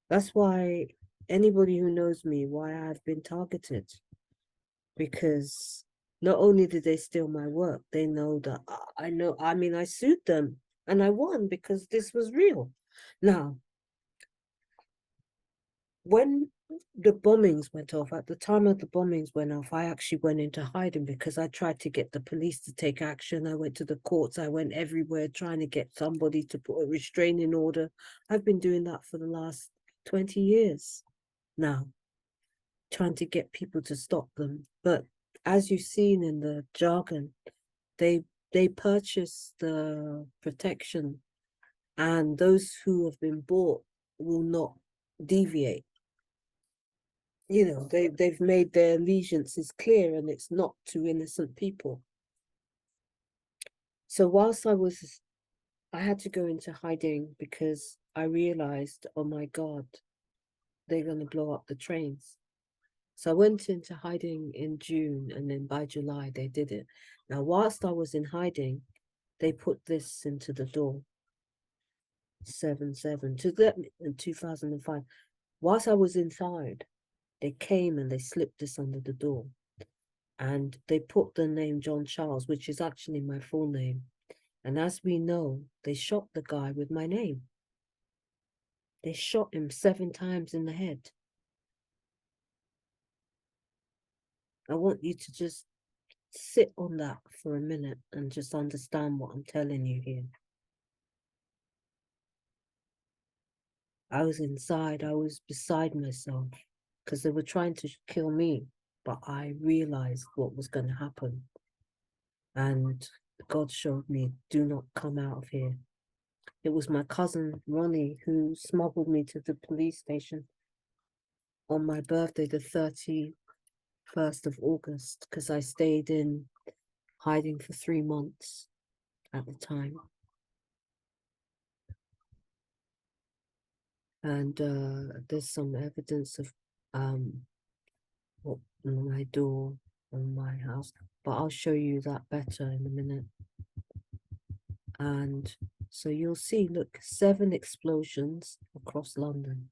That's why anybody who knows me, why I've been targeted. Because not only did they steal my work, they know that I know, I mean, I sued them and I won because this was real. Now, when the bombings went off, at the time of the bombings went off, I actually went into hiding because I tried to get the police to take action. I went to the courts, I went everywhere trying to get somebody to put a restraining order. I've been doing that for the last 20 years now, trying to get people to stop them. But as you've seen in the jargon, they purchase the protection, and those who have been bought will not deviate. You know, they've made their allegiances clear, and it's not to innocent people. So whilst I had to go into hiding because I realized, oh my God, they're going to blow up the trains. So I went into hiding in June, and then by July they did it. Now, whilst I was in hiding, they put this into the door. 7/7 to that in 2005. Whilst I was inside, they came and they slipped this under the door, and they put the name John Charles, which is actually my full name. And as we know, they shot the guy with my name. They shot him 7 times in the head. I want you to just sit on that for a minute and just understand what I'm telling you here. I was inside, I was beside myself because they were trying to kill me, but I realized what was going to happen. And God showed me, do not come out of here. It was my cousin Ronnie who smuggled me to the police station on my birthday, the 31st of August, because I stayed in hiding for 3 months at the time. And there's some evidence of what my door on my house, but I'll show you that better in a minute. And so you'll see, look, 7 explosions across London.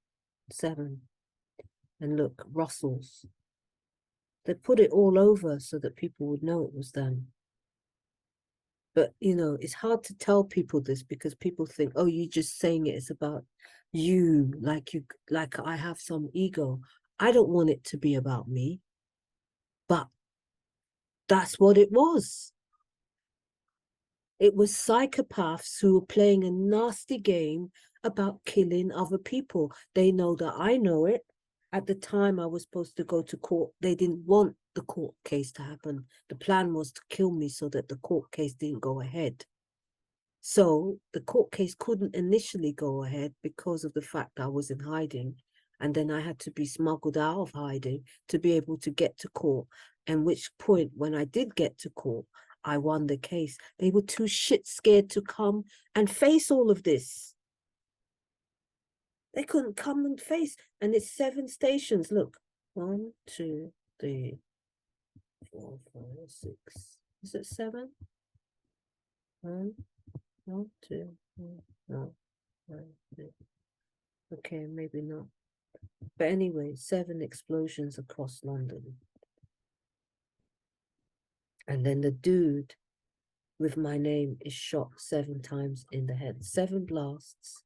7. And look, Russell's. They put it all over so that people would know it was them. But, you know, it's hard to tell people this because people think, oh, you're just saying it is about you, like I have some ego. I don't want it to be about me, but that's what it was. It was psychopaths who were playing a nasty game about killing other people. They know that I know it. At the time I was supposed to go to court, they didn't want the court case to happen. The plan was to kill me so that the court case didn't go ahead. So the court case couldn't initially go ahead because of the fact I was in hiding. And then I had to be smuggled out of hiding to be able to get to court. And which point, when I did get to court, I won the case. They were too shit scared to come and face all of this. They couldn't come and face. And it's 7 stations. Look, 1, 2, 3, 4, 5, 6. Is it 7? 1, 1, 2, 3, 4, 5, 6. Okay, maybe not. But anyway, 7 explosions across London. And then the dude with my name is shot 7 times in the head. 7 blasts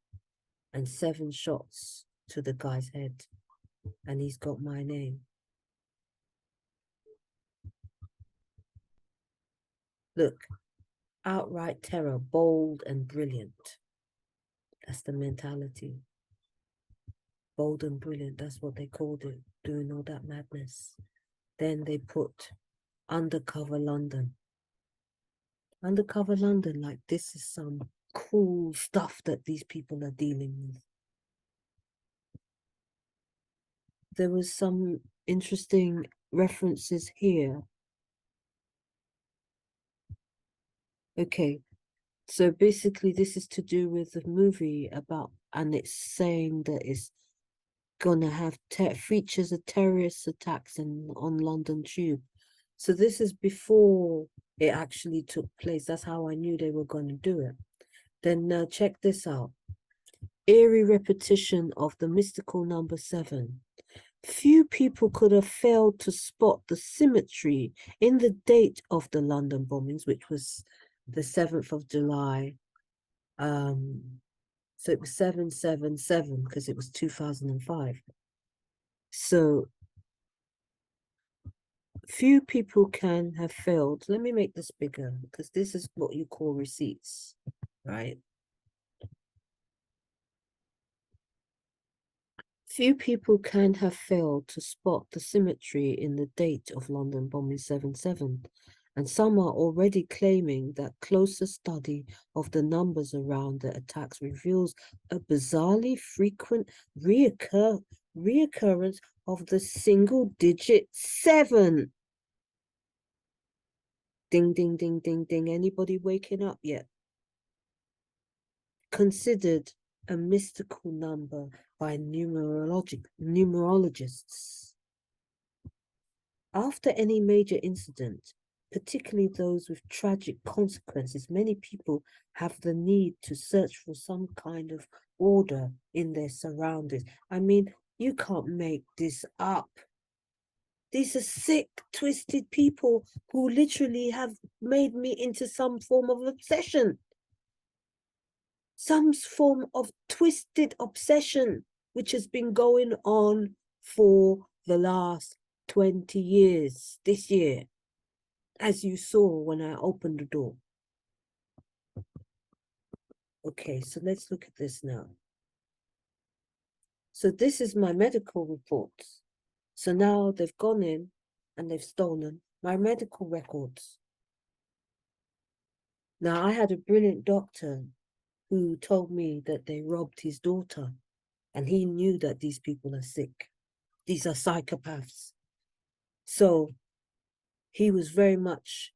and 7 shots to the guy's head. And he's got my name. Look, outright terror, bold and brilliant. That's the mentality. Bold and brilliant, that's what they called it, doing all that madness. Then they put undercover London. Undercover London, like this is some cool stuff that these people are dealing with. There was some interesting references here. Okay, so basically this is to do with the movie about, and it's saying that it's gonna have features of terrorist attacks on London Tube. So this is before it actually took place. That's how I knew they were going to do it. Then check this out. Eerie repetition of the mystical number 7. Few people could have failed to spot the symmetry in the date of the London bombings, which was the 7th of July. So it was 777 because it was 2005. So few people can have failed. Let me make this bigger because this is what you call receipts, right? Few people can have failed to spot the symmetry in the date of London bombing 7/7, and some are already claiming that closer study of the numbers around the attacks reveals a bizarrely frequent reoccurrence of the single-digit 7. Ding, ding, ding, ding, ding. Anybody waking up yet? Considered a mystical number by numerologists. After any major incident, particularly those with tragic consequences, many people have the need to search for some kind of order in their surroundings. I mean, you can't make this up. These are sick, twisted people who literally have made me into some form of obsession. Some form of twisted obsession, which has been going on for the last 20 years, this year, as you saw when I opened the door. Okay, so let's look at this now. So this is my medical reports. So now they've gone in and they've stolen my medical records. Now, I had a brilliant doctor who told me that they robbed his daughter, and he knew that these people are sick. These are psychopaths. So he was very much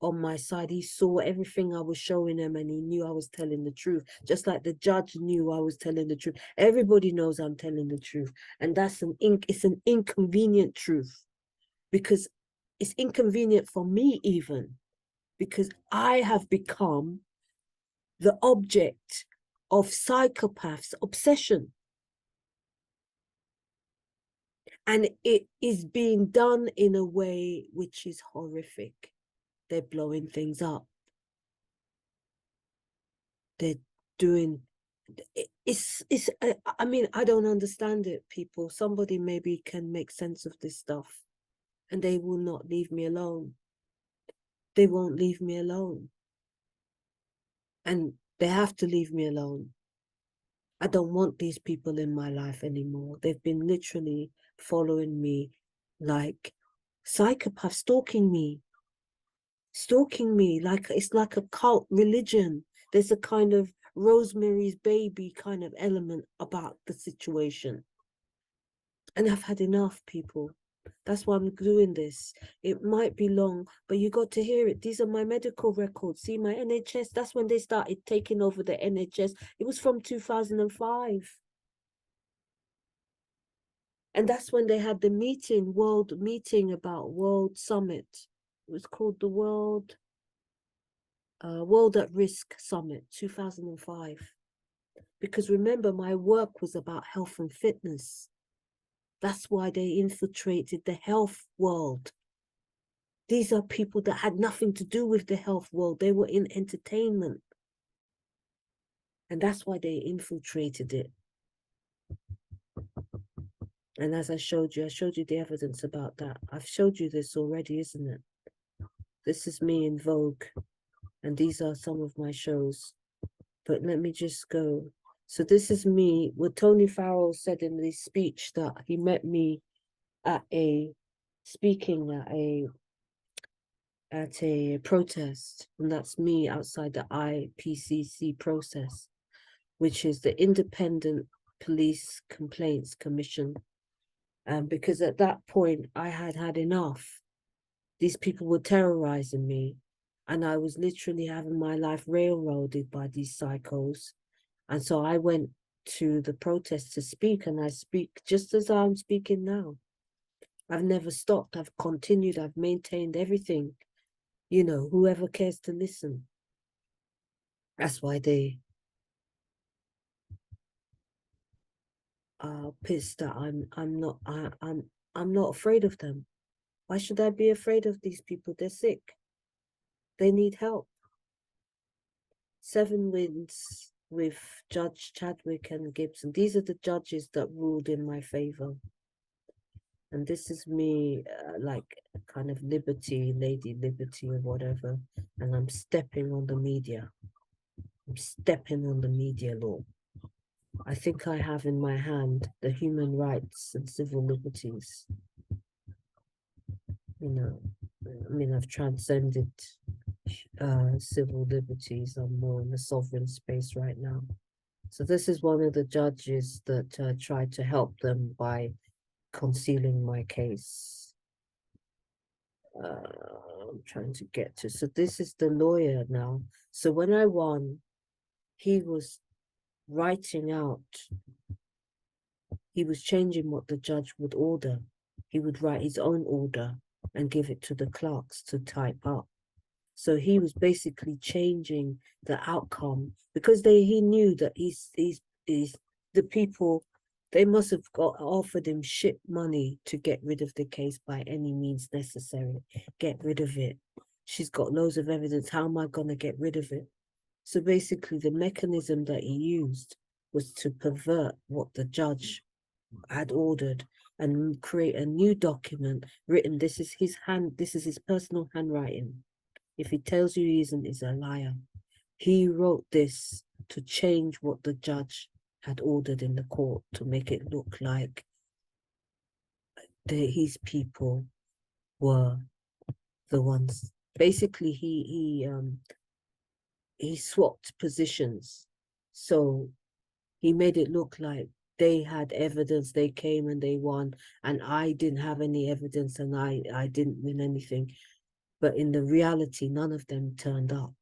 on my side. He saw everything I was showing him and he knew I was telling the truth. Just like the judge knew I was telling the truth. Everybody knows I'm telling the truth. And that's it's an inconvenient truth, because it's inconvenient for me even, because I have become the object of psychopaths' obsession. And it is being done in a way which is horrific. They're blowing things up. They're doing, I mean, I don't understand it, people. Somebody maybe can make sense of this stuff, and they will not leave me alone. They won't leave me alone. And they have to leave me alone. I don't want these people in my life anymore. They've been literally following me like psychopaths, stalking me like it's like a cult religion. There's a kind of Rosemary's Baby kind of element about the situation. And I've had enough, people. That's why I'm doing this. It might be long, but you got to hear it. These are my medical records. See, my NHS, that's when they started taking over the NHS. It was from 2005. And that's when they had the meeting, world meeting about World Summit. It was called the World at Risk Summit, 2005. Because remember, my work was about health and fitness. That's why they infiltrated the health world. These are people that had nothing to do with the health world. They were in entertainment. And that's why they infiltrated it. And as I showed you the evidence about that. I've showed you this already, isn't it? This is me in Vogue. And these are some of my shows. But let me just go. So this is me. What Tony Farrell said in his speech, that he met me at speaking at a protest. And that's me outside the IPCC process, which is the Independent Police Complaints Commission. Because at that point, I had had enough. These people were terrorizing me, and I was literally having my life railroaded by these psychos. And so I went to the protest to speak, and I speak just as I'm speaking now. I've never stopped. I've continued. I've maintained everything. You know, whoever cares to listen. That's why they are pissed that I'm not afraid of them. Why should I be afraid of these people? They're sick. They need help. 7 wins with Judge Chadwick and Gibson. These are the judges that ruled in my favor. And this is me, like kind of Liberty, Lady Liberty or whatever. And I'm stepping on the media. I'm stepping on the media law. I think I have in my hand the human rights and civil liberties. You know, I mean, I've transcended civil liberties. I'm more in the sovereign space right now. So this is one of the judges that tried to help them by concealing my case. I'm trying to get to. So this is the lawyer now. So when I won, he was writing out. He was changing what the judge would order. He would write his own order and give it to the clerks to type up. So he was basically changing the outcome because he knew that he's the people, they must have offered him shit money to get rid of the case by any means necessary. Get rid of it. She's got loads of evidence. How am I going to get rid of it? So basically the mechanism that he used was to pervert what the judge had ordered and create a new document written. This is his personal handwriting. If he tells you he isn't, he's a liar. He wrote this to change what the judge had ordered in the court to make it look like his people were the ones. Basically, he swapped positions. So he made it look like they had evidence, they came and they won, and I didn't have any evidence and I didn't win anything. But in the reality, none of them turned up.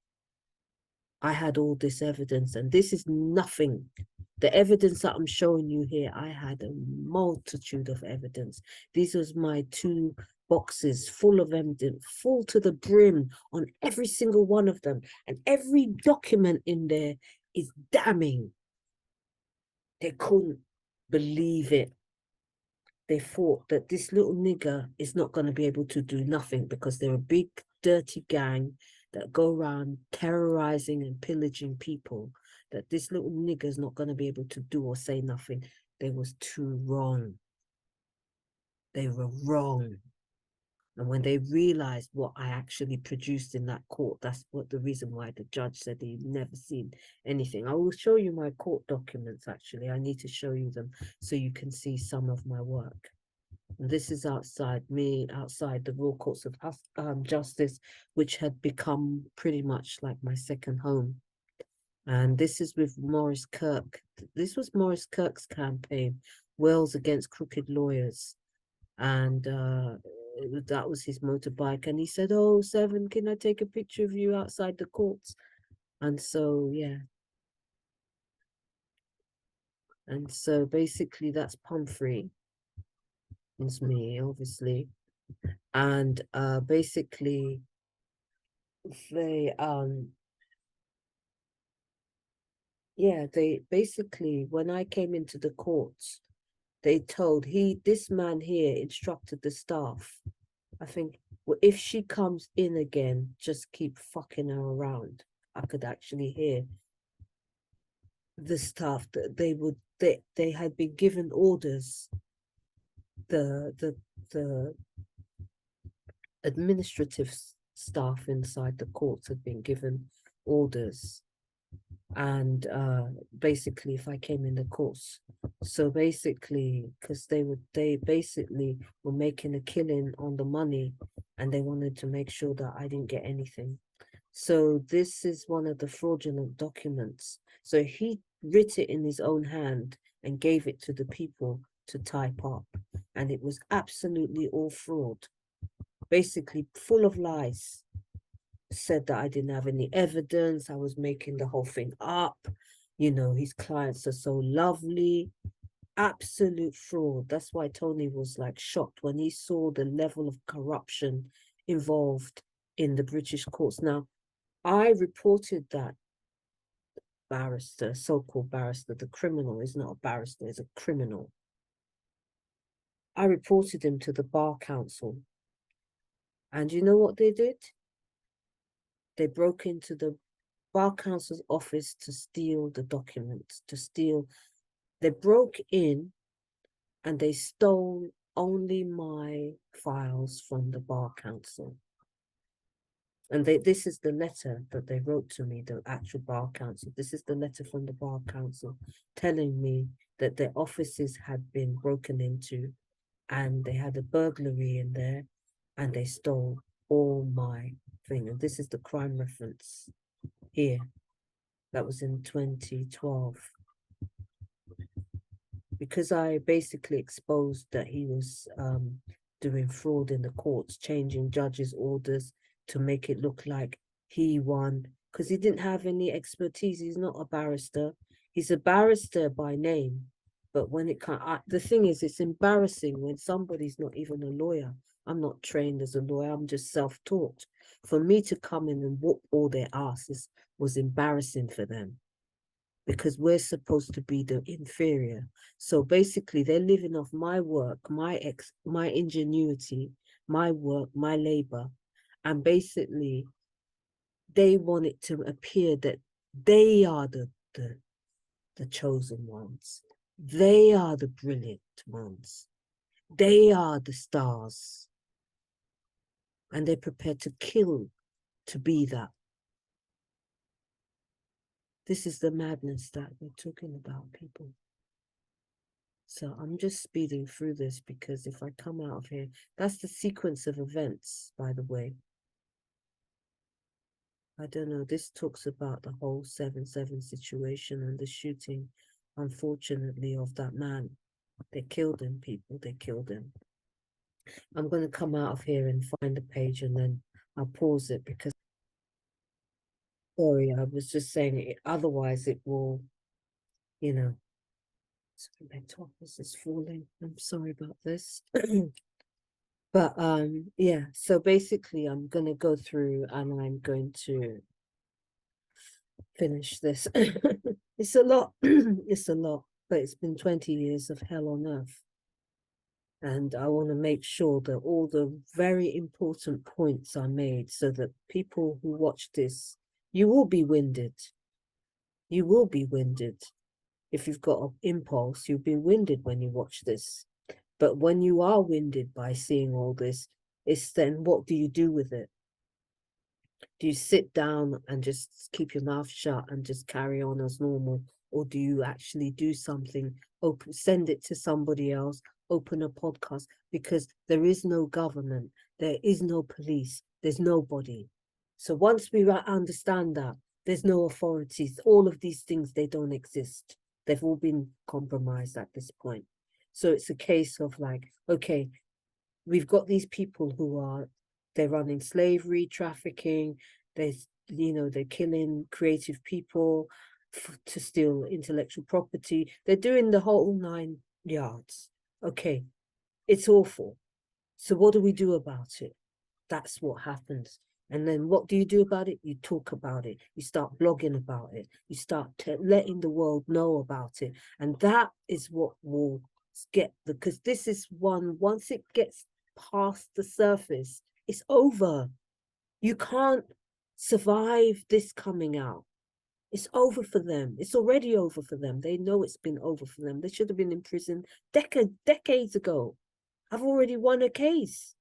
I had all this evidence, and this is nothing. The evidence that I'm showing you here, I had a multitude of evidence. These was my 2 boxes full of evidence, full to the brim on every single one of them. And every document in there is damning. They couldn't believe it. They thought that this little nigger is not going to be able to do nothing because they're a big, dirty gang that go around terrorizing and pillaging people, that this little nigger is not going to be able to do or say nothing. They was too wrong. They were wrong. And when they realized what I actually produced in that court, that's what the reason why the judge said he'd never seen anything. I will show you my court documents, actually. I need to show you them so you can see some of my work. And this is outside the Royal Courts of Justice, which had become pretty much like my second home. And this is with Maurice Kirk. This was Maurice Kirk's campaign, Wales Against Crooked Lawyers. And that was his motorbike. And he said, "Oh, Seven, can I take a picture of you outside the courts?" And so, yeah. And so basically that's Pumphrey. It's me, obviously. And basically they basically, when I came into the courts, they told this man here instructed the staff. I think Well, if she comes in again, just keep fucking her around. I could actually hear the stuff that they had been given orders. The administrative staff inside the courts had been given orders, and basically if I came in the course, so basically because they basically were making a killing on the money, and they wanted to make sure that I didn't get anything. So this is one of the fraudulent documents. So he writ it in his own hand and gave it to the people to type up, and it was absolutely all fraud, basically full of lies. Said that I didn't have any evidence, I was making the whole thing up, his clients are so lovely. Absolute fraud. That's why Tony was like shocked when he saw the level of corruption involved in the British courts. Now, I reported that barrister, so-called barrister, the criminal is not a barrister, is a criminal. I reported him to the Bar Council. And you know what they did? They broke into the Bar Council's office to steal the documents, They broke in and they stole only my files from the Bar Council. And this is the letter that they wrote to me, the actual Bar Council. This is the letter from the Bar Council telling me that their offices had been broken into and they had a burglary in there and they stole all my thing. And this is the crime reference here. That was in 2012. Because I basically exposed that he was doing fraud in the courts, changing judges' orders to make it look like he won, because he didn't have any expertise. He's not a barrister. He's a barrister by name, but when it comes, the thing is, it's embarrassing when somebody's not even a lawyer. I'm not trained as a lawyer. I'm just self-taught. For me to come in and whoop all their asses was embarrassing for them, because we're supposed to be the inferior. So basically they're living off my work, my ingenuity, my work, my labor. And basically they want it to appear that they are the chosen ones. They are the brilliant ones. They are the stars. And they're prepared to kill to be that. This is the madness that we're talking about, people. So I'm just speeding through this because if I come out of here, that's the sequence of events, by the way. I don't know, this talks about the whole 7/7 situation and the shooting, unfortunately, of that man. They killed him, people, they killed him. I'm going to come out of here and find the page and then I'll pause it because, sorry, I was just saying it, otherwise it will, sorry, my top is falling. I'm sorry about this. But yeah, so basically I'm going to go through and I'm going to finish this. It's a lot. It's a lot, but it's been 20 years of hell on earth. And I want to make sure that all the very important points are made so that people who watch this, you will be winded. You will be winded. If you've got an impulse, you'll be winded when you watch this. But when you are winded by seeing all this, it's then what do you do with it? Do you sit down and just keep your mouth shut and just carry on as normal? Or do you actually do something, send it to somebody else, open a podcast? Because there is no government, there is no police, there's nobody. So once we understand that, there's no authorities, all of these things, they don't exist. They've all been compromised at this point. So it's a case of like, okay, we've got these people who they're running slavery, trafficking, they're killing creative people to steal intellectual property. They're doing the whole 9 yards. Okay, it's awful. So what do we do about it? That's what happens. And then what do you do about it? You talk about it. You start blogging about it. You start letting the world know about it. And that is what will get, because this is once it gets past the surface, It's over. You can't survive this coming out. It's over for them. It's already over for them. They know it's been over for them. They should have been in prison decades ago. I've already won a case.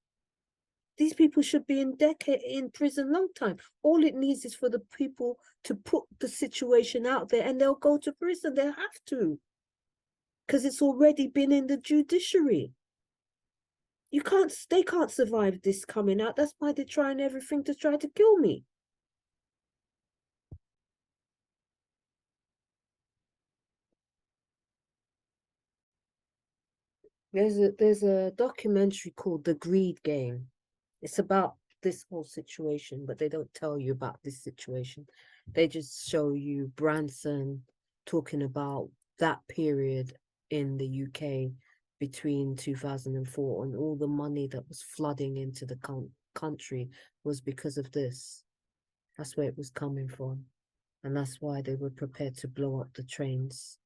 These people should be in prison long time. All it needs is for the people to put the situation out there, and they'll go to prison. They'll have to, because it's already been in the judiciary. They can't survive this coming out. That's why they're trying everything to try to kill me. There's a documentary called The Greed Game. It's about this whole situation, but they don't tell you about this situation. They just show you Branson talking about that period in the UK between 2004, and all the money that was flooding into the country was because of this. That's where it was coming from. And that's why they were prepared to blow up the trains.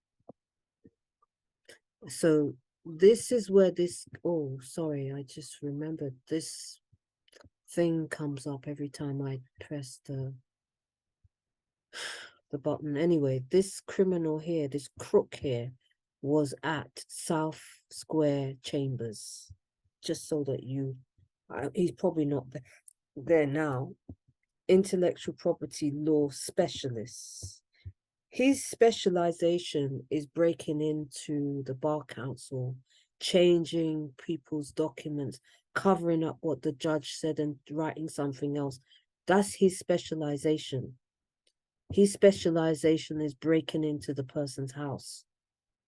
So this is where this, oh, sorry, I just remembered this thing comes up every time I press the button. Anyway, this criminal here, this crook here, was at South Square Chambers, just so that he's probably not there now. Intellectual property law specialists. His specialization is breaking into the Bar Council, changing people's documents, covering up what the judge said and writing something else. That's his specialization. His specialization is breaking into the person's house.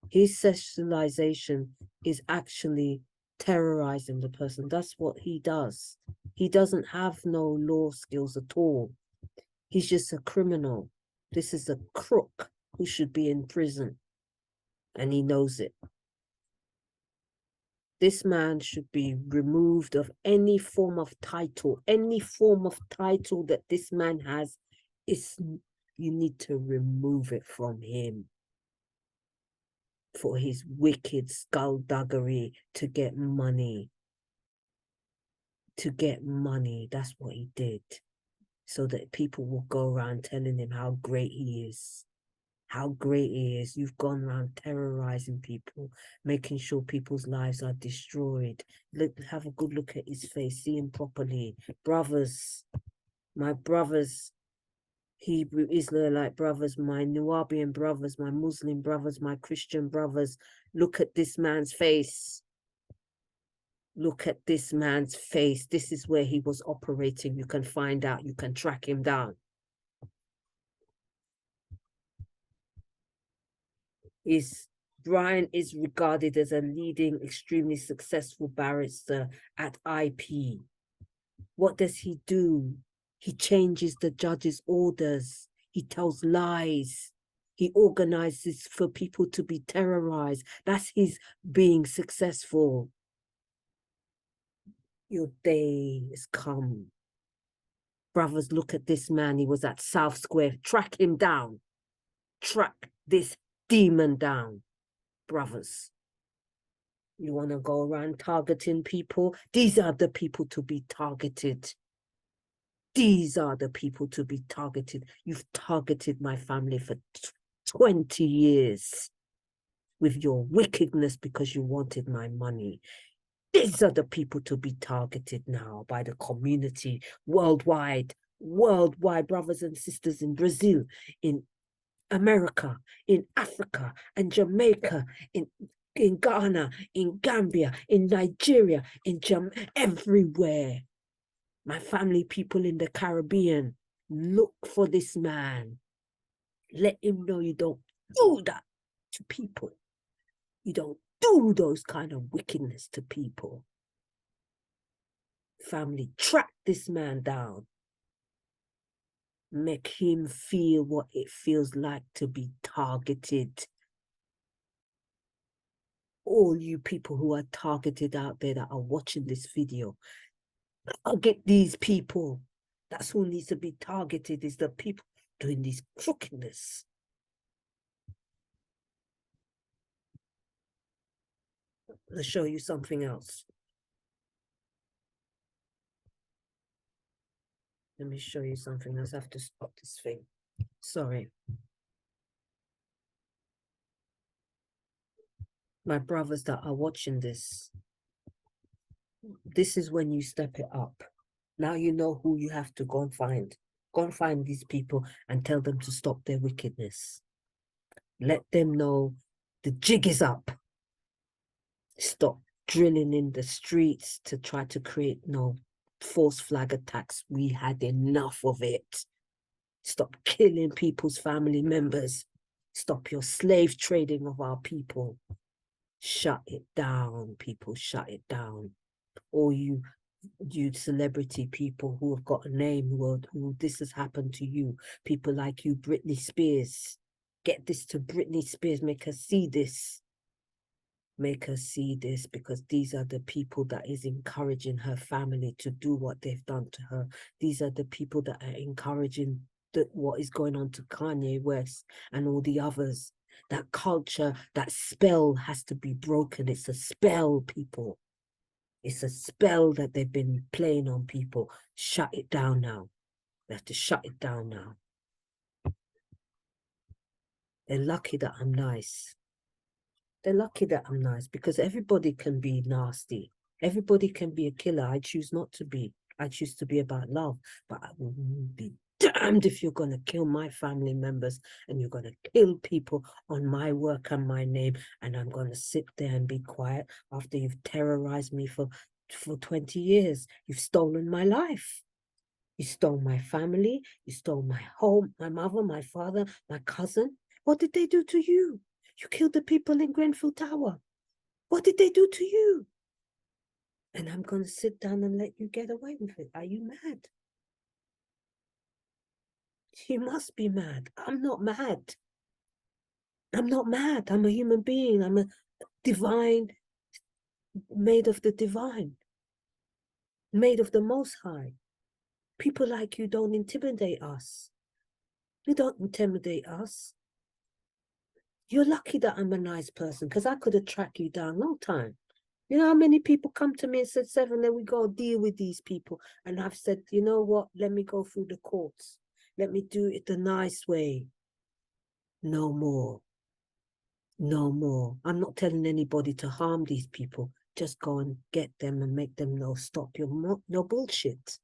His specialization is actually terrorizing the person. That's what he does. He doesn't have no law skills at all. He's just a criminal. This is a crook who should be in prison, and he knows it. This man should be removed of any form of title. Any form of title that this man has, you need to remove it from him for his wicked skullduggery to get money. To get money, that's what he did. So that people will go around telling him how great he is. How great he is. You've gone around terrorizing people, making sure people's lives are destroyed. Have a good look at his face, see him properly. Brothers, my brothers, Hebrew Israelite brothers, my Nubian brothers, my Muslim brothers, my Christian brothers, look at this man's face. Look at this man's face. This is where he was operating. You can find out, you can track him down. Brian is regarded as a leading, extremely successful barrister at IP. What does he do? He changes the judge's orders. He tells lies. He organizes for people to be terrorized. That's his being successful. Your day has come. Brothers, look at this man. He was at South Square. Track him down. Track this demon down. Brothers, you want to go around targeting people? These are the people to be targeted. These are the people to be targeted. You've targeted my family for 20 years with your wickedness because you wanted my money. These are the people to be targeted now by the community worldwide, brothers and sisters in Brazil, in America, in Africa, and Jamaica, in Ghana, in Gambia, in Nigeria, everywhere. My family, people in the Caribbean, look for this man. Let him know you don't do that to people. You don't do those kind of wickedness to people. Family, track this man down. Make him feel what it feels like to be targeted. All you people who are targeted out there that are watching this video, target these people. That's who needs to be targeted, is the people doing this crookedness. Let's show you something else. Let me show you something else. I have to stop this thing. Sorry. My brothers that are watching this, this is when you step it up. Now you know who you have to go and find. Go and find these people and tell them to stop their wickedness. Let them know the jig is up. Stop drilling in the streets to try to create false flag attacks. We had enough of it. Stop killing people's family members. Stop your slave trading of our people. Shut it down, people. Shut it down. All you celebrity people who have got a name, who this has happened to you. People like you, Britney Spears. Get this to Britney Spears. Make her see this. Make her see this, because these are the people that is encouraging her family to do what they've done to her. These are the people that are encouraging what is going on to Kanye West and all the others. That culture, that spell has to be broken. It's a spell, people. It's a spell that they've been playing on people. Shut it down now. They have to shut it down now. They're lucky that I'm nice. They're lucky that I'm nice, because everybody can be nasty. Everybody can be a killer. I choose not to be. I choose to be about love. But I will be damned if you're going to kill my family members and you're going to kill people on my work and my name. And I'm going to sit there and be quiet after you've terrorized me for 20 years. You've stolen my life. You stole my family. You stole my home, my mother, my father, my cousin. What did they do to you? You killed the people in Grenfell Tower. What did they do to you? And I'm going to sit down and let you get away with it. Are you mad? You must be mad. I'm not mad. I'm not mad. I'm a human being. I'm a divine, made of the divine, made of the Most High. People like you don't intimidate us. You don't intimidate us. You're lucky that I'm a nice person, because I could have tracked you down a long time. You know how many people come to me and said, Seven, then we go deal with these people. And I've said, you know what? Let me go through the courts. Let me do it the nice way. No more. No more. I'm not telling anybody to harm these people. Just go and get them and make them know, stop your bullshit.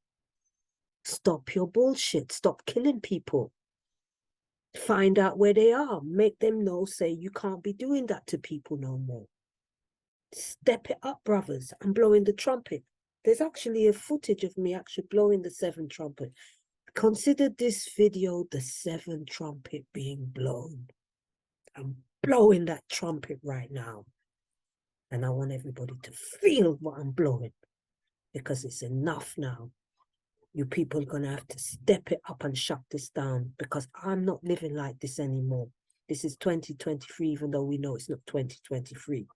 Stop your bullshit. Stop killing people. Find out where they are. Make them know, say, you can't be doing that to people no more. Step it up, brothers. I'm blowing the trumpet. There's actually a footage of me actually blowing the 7 trumpet. Consider this video the 7 trumpet being blown. I'm blowing that trumpet right now. And I want everybody to feel what I'm blowing, because it's enough now. You people are going to have to step it up and shut this down, because I'm not living like this anymore. This is 2023, even though we know it's not 2023.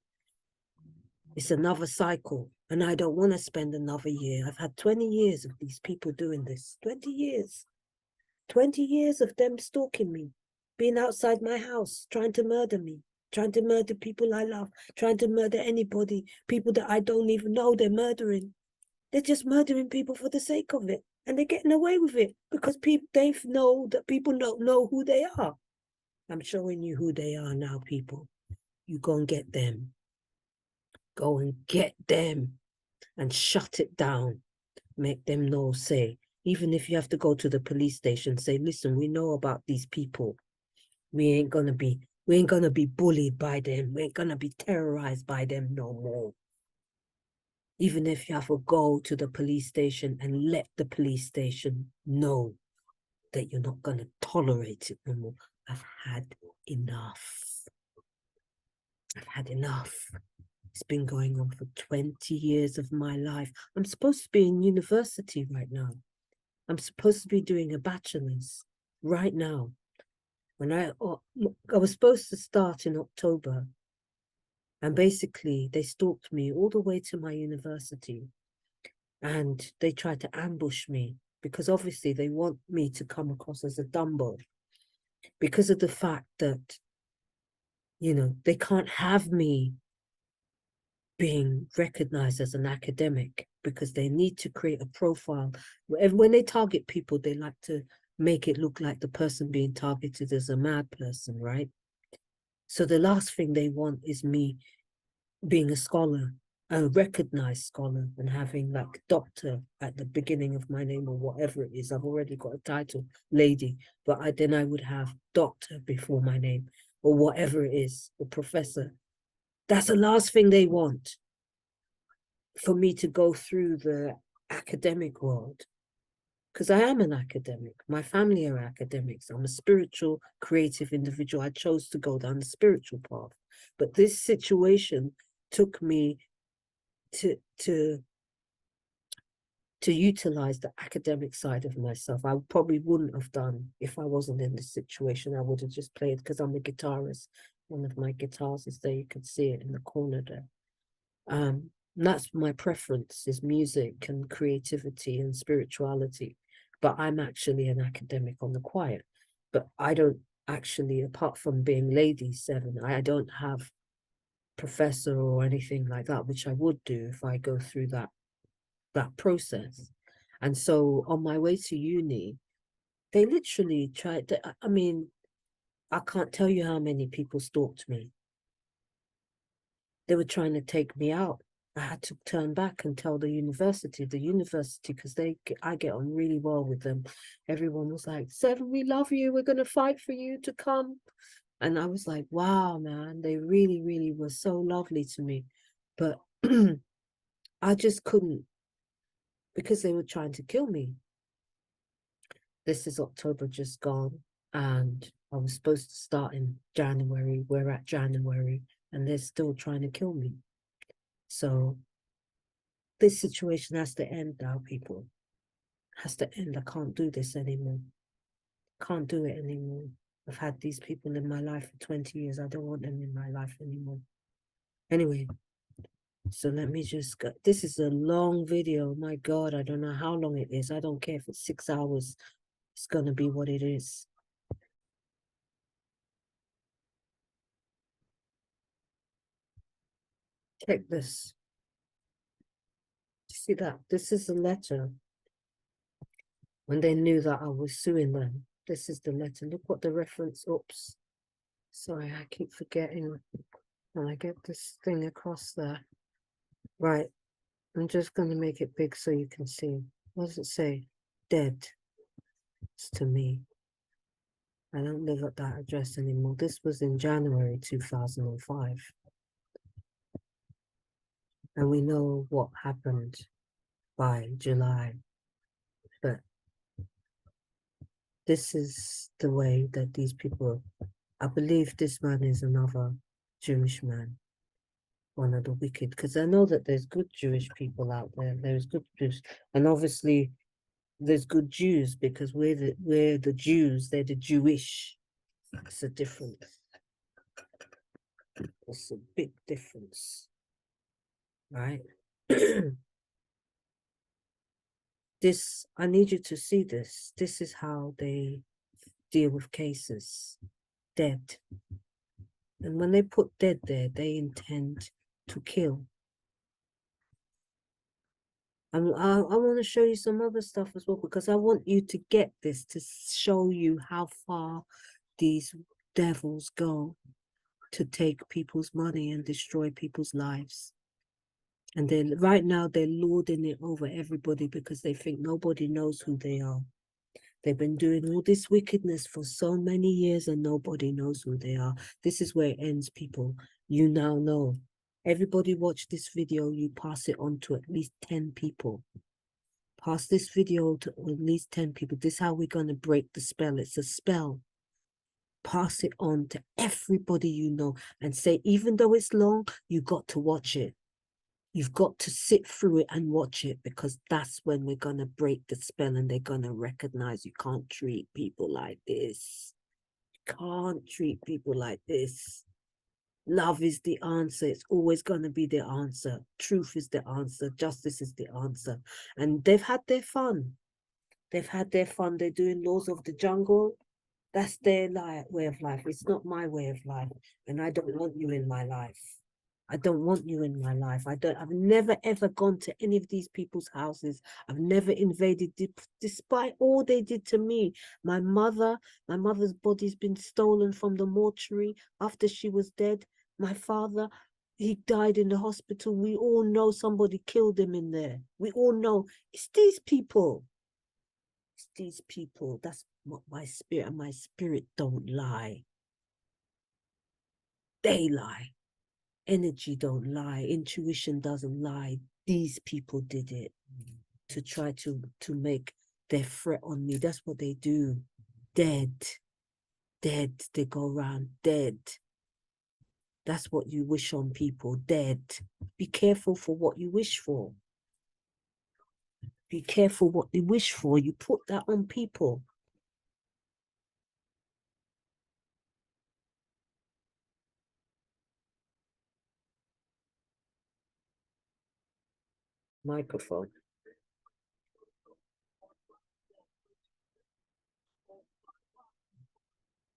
It's another cycle, and I don't want to spend another year. I've had 20 years of these people doing this. 20 years. 20 years of them stalking me, being outside my house, trying to murder me, trying to murder people I love, trying to murder anybody, people that I don't even know they're murdering. They're just murdering people for the sake of it. And they're getting away with it because they know that people don't know who they are. I'm showing you who they are now, people. You go and get them. Go and get them and shut it down. Make them know, say, even if you have to go to the police station, say, listen, we know about these people. We ain't gonna be bullied by them. We ain't gonna be terrorized by them no more. Even if you have to go to the police station and let the police station know that you're not gonna tolerate it no more. I've had enough. I've had enough. It's been going on for 20 years of my life. I'm supposed to be in university right now. I'm supposed to be doing a bachelor's right now. When I was supposed to start in October, and basically they stalked me all the way to my university, and they tried to ambush me because obviously they want me to come across as a Dumbo, because of the fact that, you know, they can't have me being recognized as an academic, because they need to create a profile. When they target people, they like to make it look like the person being targeted is a mad person, right? So the last thing they want is me being a scholar, a recognized scholar, and having like doctor at the beginning of my name or whatever it is. I've already got a title, lady, but then I would have doctor before my name or whatever it is, or professor. That's the last thing they want, for me to go through the academic world, because I am an academic. My family are academics. I'm a spiritual, creative individual. I chose to go down the spiritual path. But this situation took me to utilize the academic side of myself. I probably wouldn't have done if I wasn't in this situation. I would have just played, because I'm a guitarist. One of my guitars is there. You can see it in the corner there. That's my preference, is music and creativity and spirituality. But I'm actually an academic on the quiet. But I don't actually, apart from being Lady 7, I don't have professor or anything like that, which I would do if I go through that process. And so on my way to uni, they literally tried to, I mean, I can't tell you how many people stalked me. They were trying to take me out. I had to turn back and tell the university, because I get on really well with them. Everyone was like, 7, we love you. We're going to fight for you to come. And I was like, wow, man, they really, really were so lovely to me. But I just couldn't, because they were trying to kill me. This is October just gone, and I was supposed to start in January. We're at January, and they're still trying to kill me. So this situation has to end now, people. It has to end. I can't do this anymore. Can't do it anymore. I've had these people in my life for 20 years. I don't want them in my life anymore. Anyway, so let me just go. This is a long video. My God, I don't know how long it is. I don't care if it's 6 hours. It's going to be what it is. Check this. See that? This is a letter when they knew that I was suing them. This is the letter. Look what the reference. Oops. Sorry, I keep forgetting. And I get this thing across there. Right. I'm just going to make it big so you can see. What does it say? Dead. It's to me. I don't live at that address anymore. This was in January 2005. And we know what happened by July. But this is the way that these people, I believe this man is another Jewish man, one of the wicked, because I know that there's good Jewish people out there. There's good Jews, and obviously there's good Jews, because we're the Jews, they're the Jewish. It's a difference. It's a big difference, right? This, I need you to see this. This is how they deal with cases. Dead. And when they put dead there, they intend to kill. I want to show you some other stuff as well, because I want you to get this, to show you how far these devils go to take people's money and destroy people's lives. And then right now they're lording it over everybody, because they think nobody knows who they are. They've been doing all this wickedness for so many years and nobody knows who they are. This is where it ends, people. You now know. Everybody watch this video, you pass it on to at least 10 people. Pass this video to at least 10 people. This is how we're going to break the spell. It's a spell. Pass it on to everybody you know and say, even though it's long, you got to watch it. You've got to sit through it and watch it, because that's when we're going to break the spell and they're going to recognize you can't treat people like this. You can't treat people like this. Love is the answer. It's always going to be the answer. Truth is the answer. Justice is the answer. And they've had their fun. They've had their fun. They're doing laws of the jungle. That's their way of life. It's not my way of life. And I don't want you in my life. I don't want you in my life. I've never ever gone to any of these people's houses. I've never invaded, despite all they did to me. My mother's body's been stolen from the mortuary after she was dead. My father, he died in the hospital. We all know somebody killed him in there. We all know. It's these people. It's these people. That's what my spirit, and my spirit don't lie. They lie. Energy don't lie. Intuition doesn't lie. These people did it to try to make their threat on me. That's what they do. Dead. Dead. They go around dead. That's what you wish on people. Dead. Be careful for what you wish for. Be careful what you wish for. You put that on people. Microphone.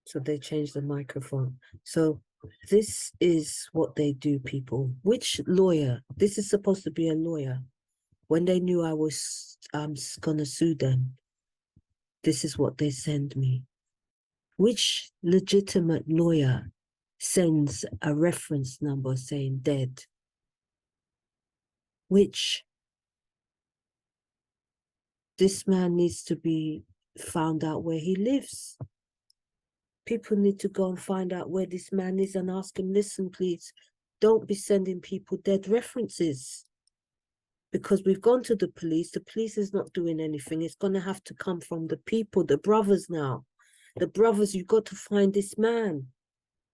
So they changed the microphone. So this is what they do, people. Which lawyer? This is supposed to be a lawyer. When they knew I was gonna sue them, this is what they send me. Which legitimate lawyer sends a reference number saying dead? Which? This man needs to be found out where he lives. People need to go and find out where this man is and ask him, listen, please, don't be sending people dead references. Because we've gone to the police is not doing anything. It's going to have to come from the people, the brothers now. The brothers, you've got to find this man.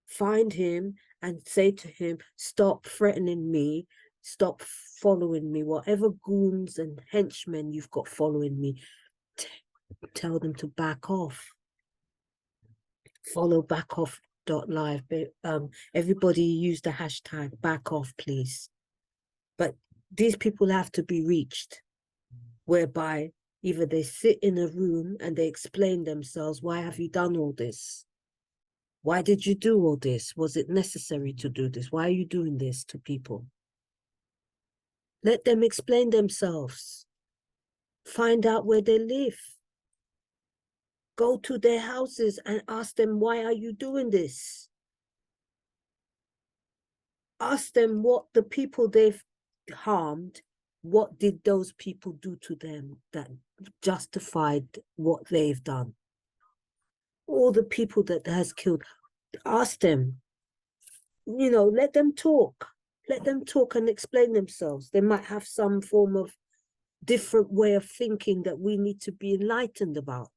Find him and say to him, stop threatening me, stop following me. Whatever goons and henchmen you've got following me, tell them to back off. Follow backoff.live. Everybody use the hashtag back off, please. But these people have to be reached, whereby either they sit in a room and they explain themselves. Why have you done all this? Why did you do all this? Was it necessary to do this? Why are you doing this to people? Let them explain themselves. Find out where they live. Go to their houses and ask them, why are you doing this? Ask them what the people they've harmed, what did those people do to them that justified what they've done? All the people that has killed, ask them, you know, let them talk. Let them talk and explain themselves. They might have some form of different way of thinking that we need to be enlightened about.